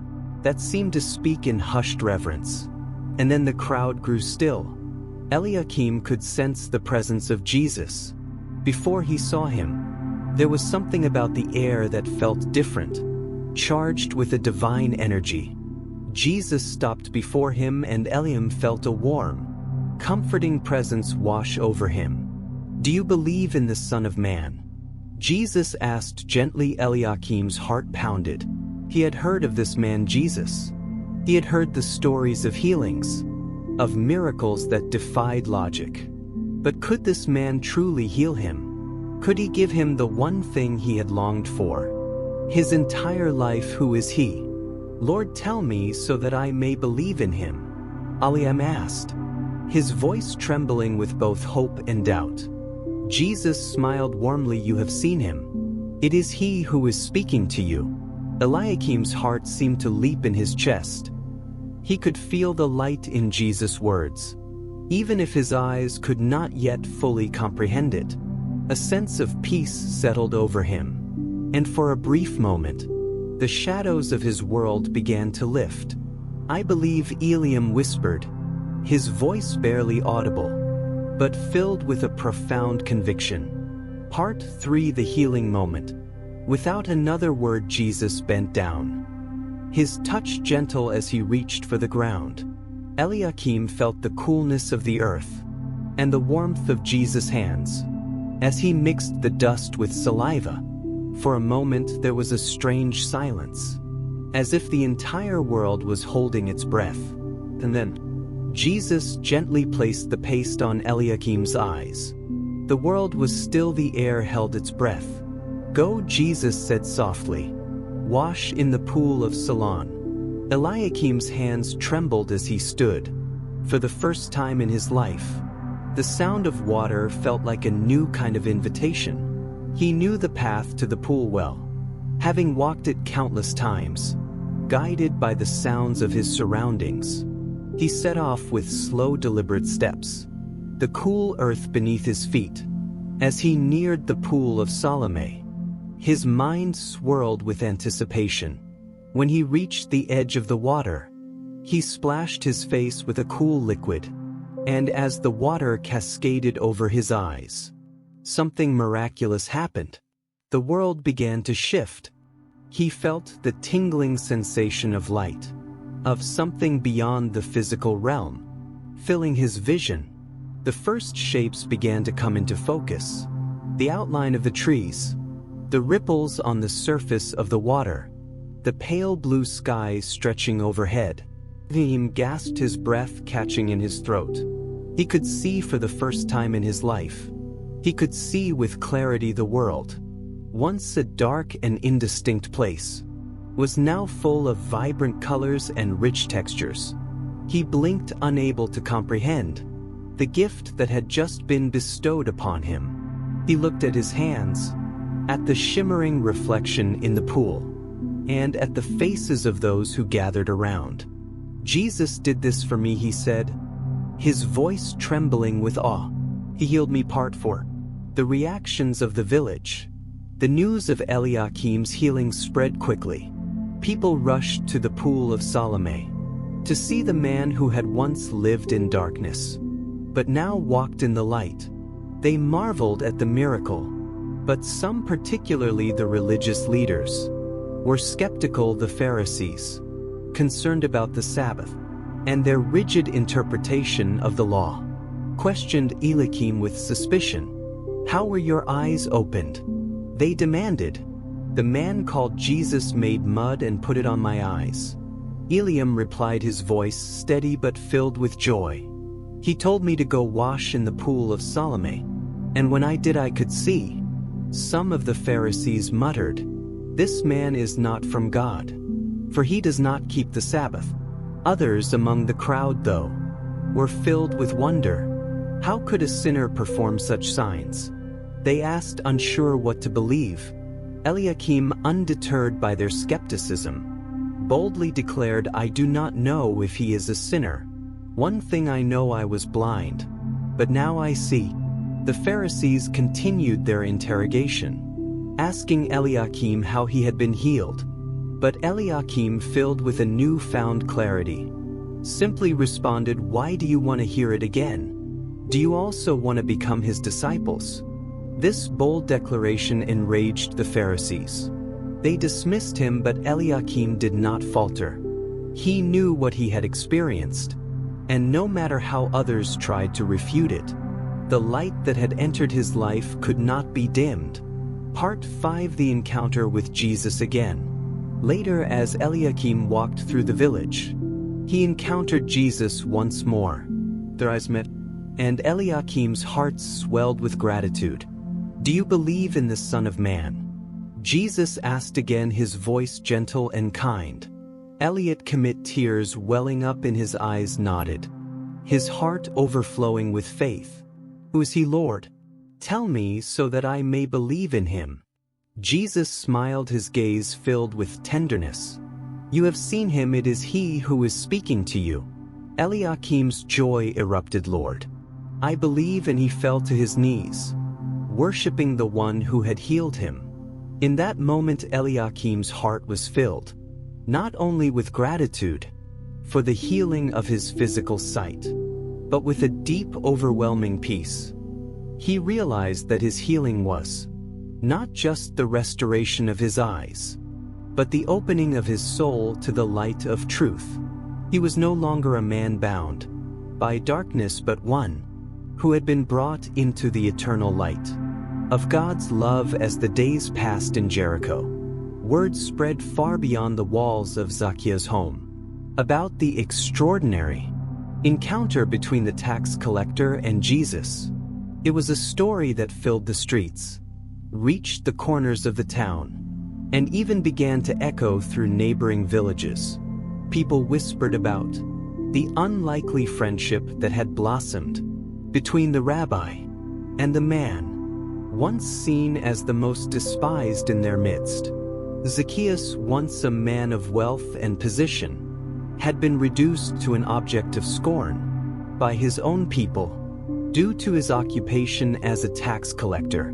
that seemed to speak in hushed reverence. And then the crowd grew still. Eliakim could sense the presence of Jesus. Before he saw him, there was something about the air that felt different, charged with a divine energy. Jesus stopped before him, and Eliam felt a warm, comforting presence wash over him. "Do you believe in the Son of Man?" Jesus asked gently. Eliakim's heart pounded. He had heard of this man Jesus. He had heard the stories of healings, of miracles that defied logic. But could this man truly heal him? Could he give him the one thing he had longed for? His entire life. "Who is he? Lord, tell me so that I may believe in him," Eliam asked, his voice trembling with both hope and doubt. Jesus smiled warmly. "You have seen him. It is he who is speaking to you." Eliakim's heart seemed to leap in his chest. He could feel the light in Jesus' words, even if his eyes could not yet fully comprehend it. A sense of peace settled over him, and for a brief moment, the shadows of his world began to lift. "I believe," Eliam whispered, his voice barely audible, but filled with a profound conviction. Part 3. The healing moment. Without another word, Jesus bent down, his touch gentle as he reached for the ground. Eliakim felt the coolness of the earth and the warmth of Jesus' hands as he mixed the dust with saliva. For a moment there was a strange silence, as if the entire world was holding its breath. And then Jesus gently placed the paste on Eliakim's eyes. The world was still, the air held its breath. "Go," Jesus said softly. "Wash in the pool of Siloam." Eliakim's hands trembled as he stood. For the first time in his life, the sound of water felt like a new kind of invitation. He knew the path to the pool well, having walked it countless times. Guided by the sounds of his surroundings, he set off with slow, deliberate steps, the cool earth beneath his feet. As he neared the pool of Salome, his mind swirled with anticipation. When he reached the edge of the water, he splashed his face with a cool liquid, and as the water cascaded over his eyes, something miraculous happened. The world began to shift. He felt the tingling sensation of light, of something beyond the physical realm, filling his vision. The first shapes began to come into focus. The outline of the trees, The ripples on the surface of the water, the pale blue sky stretching overhead. Eliakim gasped, his breath catching in his throat. He could see for the first time in his life. He could see with clarity the world, once a dark and indistinct place, was now full of vibrant colors and rich textures. He blinked, unable to comprehend the gift that had just been bestowed upon him. He looked at his hands, at the shimmering reflection in the pool, and at the faces of those who gathered around. "Jesus did this for me," he said, his voice trembling with awe. "He healed me." Part 4. The reactions of the village. The news of Eliakim's healing spread quickly. People rushed to the pool of Salome to see the man who had once lived in darkness, but now walked in the light. They marveled at the miracle, but some, particularly the religious leaders, were skeptical. The Pharisees, concerned about the Sabbath and their rigid interpretation of the law, questioned Eliakim with suspicion. "How were your eyes opened?" they demanded. "The man called Jesus made mud and put it on my eyes." Eliam replied, his voice steady but filled with joy. "He told me to go wash in the pool of Salome, and when I did I could see." Some of the Pharisees muttered, "This man is not from God, for he does not keep the Sabbath." Others among the crowd, though, were filled with wonder. How could a sinner perform such signs? They asked, unsure what to believe. Eliakim, undeterred by their skepticism, boldly declared, "I do not know if he is a sinner. One thing I know, I was blind, but now I see." The Pharisees continued their interrogation, asking Eliakim how he had been healed. But Eliakim, filled with a newfound clarity, simply responded, "Why do you want to hear it again? Do you also want to become his disciples?" This bold declaration enraged the Pharisees. They dismissed him, but Eliakim did not falter. He knew what he had experienced, and no matter how others tried to refute it, the light that had entered his life could not be dimmed. Part 5. The encounter with Jesus again. Later, as Eliakim walked through the village, he encountered Jesus once more. Their eyes met, and Eliakim's heart swelled with gratitude. "Do you believe in the Son of Man?" Jesus asked again, his voice gentle and kind. Eliakim, tears welling up in his eyes, nodded, his heart overflowing with faith. "Who is he, Lord? Tell me so that I may believe in him." Jesus smiled, his gaze filled with tenderness. "You have seen him, it is he who is speaking to you." Eliakim's joy erupted. "Lord, I believe," and he fell to his knees, worshiping the one who had healed him. In that moment, Eliakim's heart was filled, not only with gratitude for the healing of his physical sight, but with a deep, overwhelming peace. He realized that his healing was not just the restoration of his eyes, but the opening of his soul to the light of truth. He was no longer a man bound by darkness, but one who had been brought into the eternal light of God's love. As the days passed in Jericho, word spread far beyond the walls of Zacchaeus' home about the extraordinary encounter between the tax collector and Jesus. It was a story that filled the streets, reached the corners of the town, and even began to echo through neighboring villages. People whispered about the unlikely friendship that had blossomed between the rabbi and the man once seen as the most despised in their midst. Zacchaeus, once a man of wealth and position, had been reduced to an object of scorn by his own people due to his occupation as a tax collector.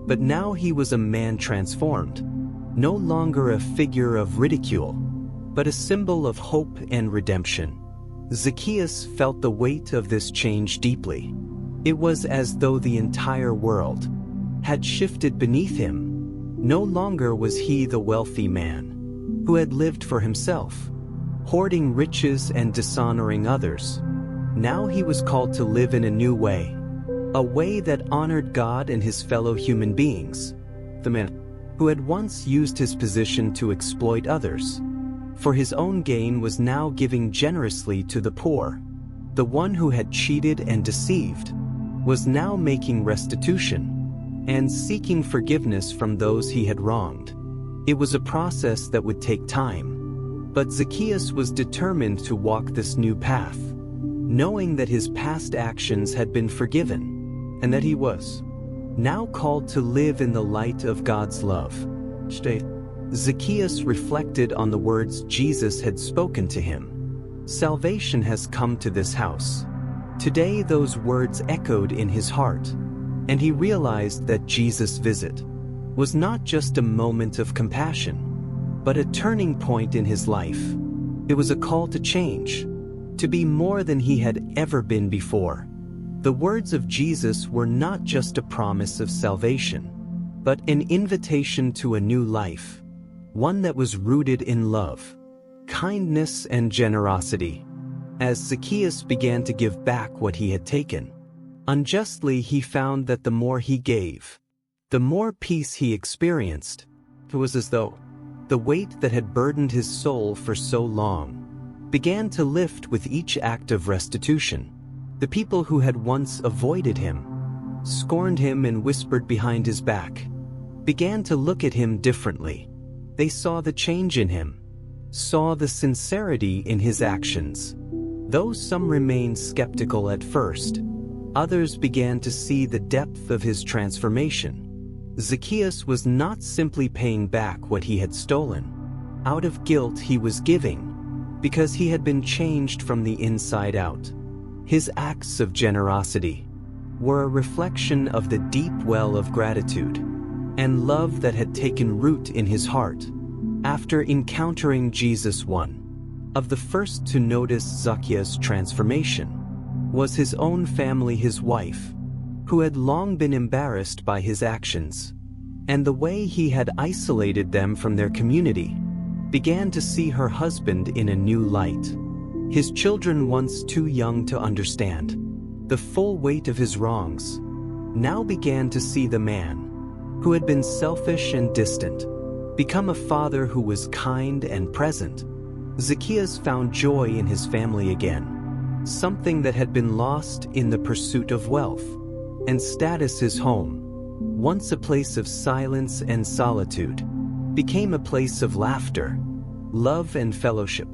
But now he was a man transformed, no longer a figure of ridicule, but a symbol of hope and redemption. Zacchaeus felt the weight of this change deeply. It was as though the entire world had shifted beneath him. No longer was he the wealthy man who had lived for himself, hoarding riches and dishonoring others. Now he was called to live in a new way, a way that honored God and his fellow human beings. The man who had once used his position to exploit others, for his own gain, was now giving generously to the poor. The one who had cheated and deceived was now making restitution and seeking forgiveness from those he had wronged. It was a process that would take time, but Zacchaeus was determined to walk this new path, knowing that his past actions had been forgiven and that he was now called to live in the light of God's love. Zacchaeus reflected on the words Jesus had spoken to him. Salvation has come to this house. Today those words echoed in his heart, and he realized that Jesus' visit was not just a moment of compassion, but a turning point in his life. It was a call to change, to be more than he had ever been before. The words of Jesus were not just a promise of salvation, but an invitation to a new life, one that was rooted in love, kindness, and generosity. As Zacchaeus began to give back what he had taken unjustly, he found that the more he gave, the more peace he experienced. It was as though the weight that had burdened his soul for so long began to lift with each act of restitution. The people who had once avoided him, scorned him, and whispered behind his back began to look at him differently. They saw the change in him, saw the sincerity in his actions. Though some remained skeptical at first, others began to see the depth of his transformation. Zacchaeus was not simply paying back what he had stolen. Out of guilt, he was giving, because he had been changed from the inside out. His acts of generosity were a reflection of the deep well of gratitude and love that had taken root in his heart. After encountering Jesus, one of the first to notice Zacchaeus' transformation was his own family. His wife, who had long been embarrassed by his actions and the way he had isolated them from their community, began to see her husband in a new light. His children, once too young to understand the full weight of his wrongs, now began to see the man who had been selfish and distant become a father who was kind and present. Zacchaeus found joy in his family again, something that had been lost in the pursuit of wealth and status. His home, once a place of silence and solitude, became a place of laughter, love, and fellowship.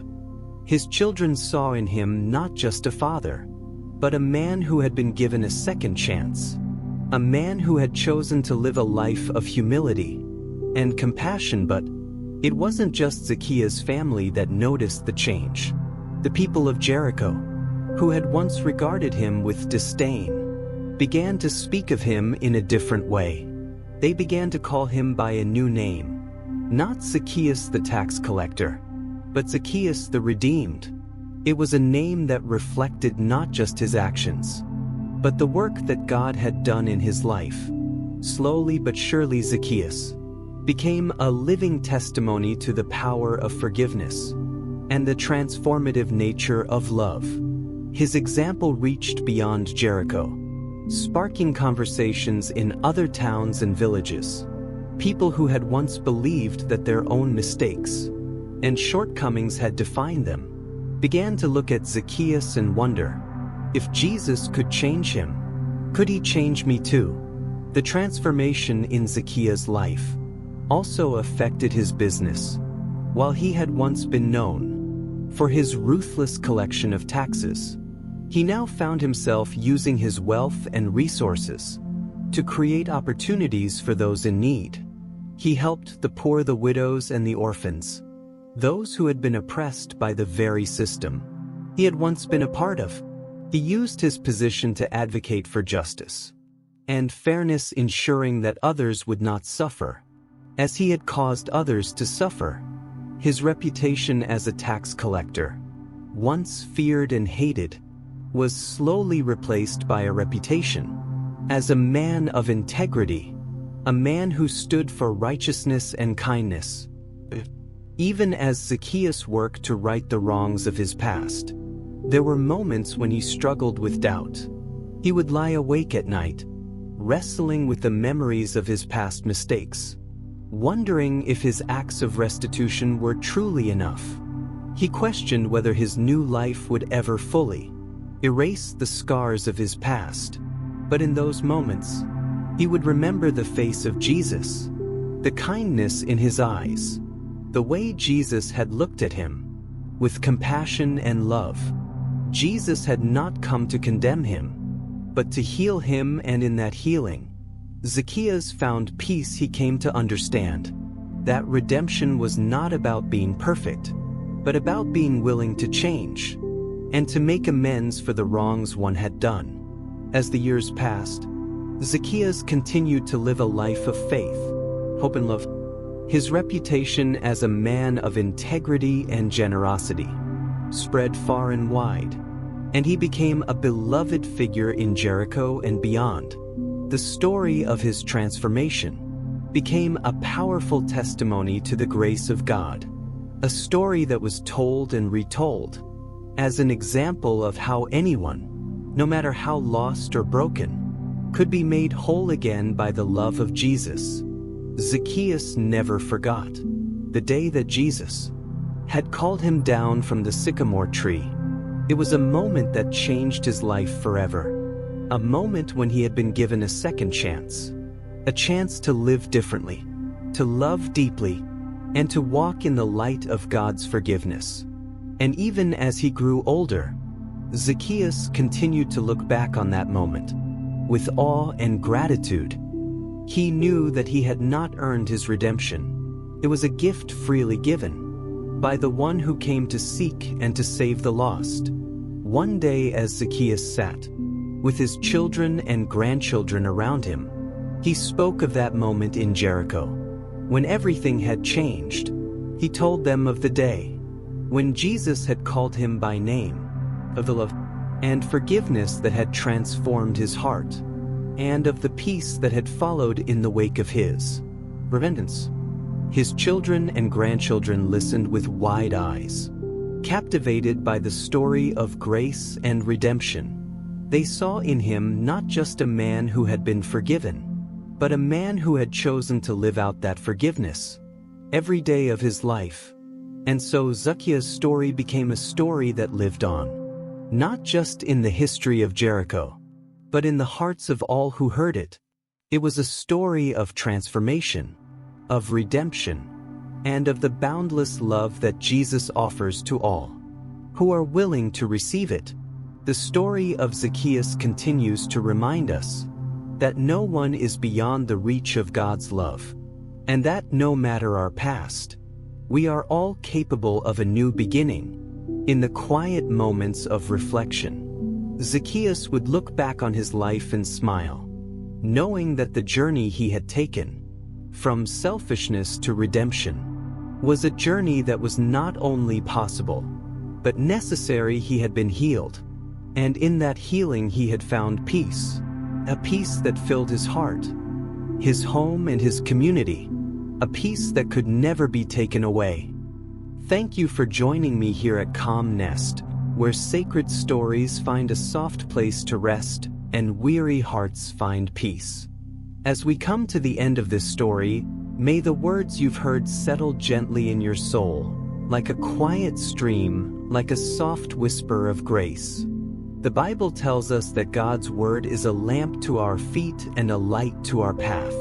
His children saw in him not just a father, but a man who had been given a second chance, a man who had chosen to live a life of humility and compassion. But it wasn't just Zacchaeus' family that noticed the change. The people of Jericho, who had once regarded him with disdain, began to speak of him in a different way. They began to call him by a new name, not Zacchaeus the tax collector, but Zacchaeus the redeemed. It was a name that reflected not just his actions, but the work that God had done in his life. Slowly but surely, Zacchaeus became a living testimony to the power of forgiveness and the transformative nature of love. His example reached beyond Jericho, sparking conversations in other towns and villages. People who had once believed that their own mistakes and shortcomings had defined them began to look at Zacchaeus and wonder, if Jesus could change him, could he change me too? The transformation in Zacchaeus' life also affected his business. While he had once been known for his ruthless collection of taxes, he now found himself using his wealth and resources to create opportunities for those in need. He helped the poor, the widows, and the orphans, those who had been oppressed by the very system he had once been a part of. He used his position to advocate for justice and fairness, ensuring that others would not suffer as he had caused others to suffer. His reputation as a tax collector, once feared and hated, was slowly replaced by a reputation as a man of integrity, a man who stood for righteousness and kindness. Even as Zacchaeus worked to right the wrongs of his past, there were moments when he struggled with doubt. He would lie awake at night, wrestling with the memories of his past mistakes. wondering if his acts of restitution were truly enough. He questioned whether his new life would ever fully erase the scars of his past. But in those moments, he would remember the face of Jesus, the kindness in his eyes, the way Jesus had looked at him with compassion and love. Jesus had not come to condemn him, but to heal him, and in that healing, Zacchaeus found peace. He came to understand that redemption was not about being perfect, but about being willing to change and to make amends for the wrongs one had done. As the years passed, Zacchaeus continued to live a life of faith, hope and love. His reputation as a man of integrity and generosity spread far and wide, and he became a beloved figure in Jericho and beyond. The story of his transformation became a powerful testimony to the grace of God, a story that was told and retold as an example of how anyone, no matter how lost or broken, could be made whole again by the love of Jesus. Zacchaeus never forgot the day that Jesus had called him down from the sycamore tree. It was a moment that changed his life forever, a moment when he had been given a second chance, a chance to live differently, to love deeply, and to walk in the light of God's forgiveness. And even as he grew older, Zacchaeus continued to look back on that moment with awe and gratitude. He knew that he had not earned his redemption. It was a gift freely given by the one who came to seek and to save the lost. One day, as Zacchaeus sat with his children and grandchildren around him, he spoke of that moment in Jericho when everything had changed. He told them of the day when Jesus had called him by name, of the love and forgiveness that had transformed his heart, and of the peace that had followed in the wake of his repentance. His children and grandchildren listened with wide eyes, captivated by the story of grace and redemption. They saw in him not just a man who had been forgiven, but a man who had chosen to live out that forgiveness every day of his life. And so Zacchaeus' story became a story that lived on, not just in the history of Jericho, but in the hearts of all who heard it. It was a story of transformation, of redemption, and of the boundless love that Jesus offers to all who are willing to receive it. The story of Zacchaeus continues to remind us that no one is beyond the reach of God's love, and that no matter our past, we are all capable of a new beginning. In the quiet moments of reflection, Zacchaeus would look back on his life and smile, knowing that the journey he had taken, from selfishness to redemption, was a journey that was not only possible, but necessary. He had been healed, and in that healing he had found peace, a peace that filled his heart, his home, and his community, a peace that could never be taken away. Thank you for joining me here at Calm Nest, where sacred stories find a soft place to rest and weary hearts find peace. As we come to the end of this story, may the words you've heard settle gently in your soul, like a quiet stream, like a soft whisper of grace. The Bible tells us that God's word is a lamp to our feet and a light to our path.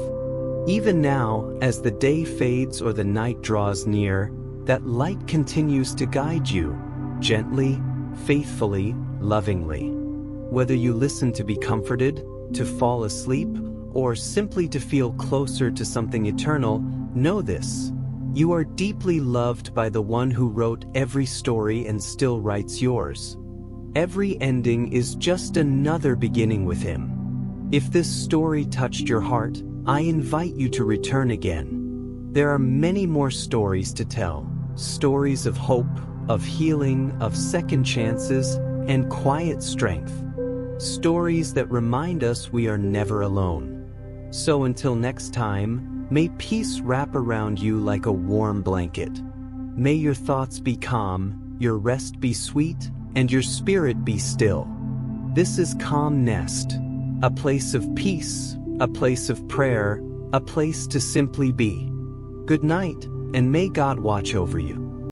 Even now, as the day fades or the night draws near, that light continues to guide you, gently, faithfully, lovingly. Whether you listen to be comforted, to fall asleep, or simply to feel closer to something eternal, know this: you are deeply loved by the one who wrote every story and still writes yours. Every ending is just another beginning with him. If this story touched your heart, I invite you to return again. There are many more stories to tell, stories of hope, of healing, of second chances, and quiet strength. Stories that remind us we are never alone. So until next time, may peace wrap around you like a warm blanket. May your thoughts be calm, your rest be sweet, and your spirit be still. This is Calm Nest, a place of peace, a place of prayer, a place to simply be. Good night, and may God watch over you.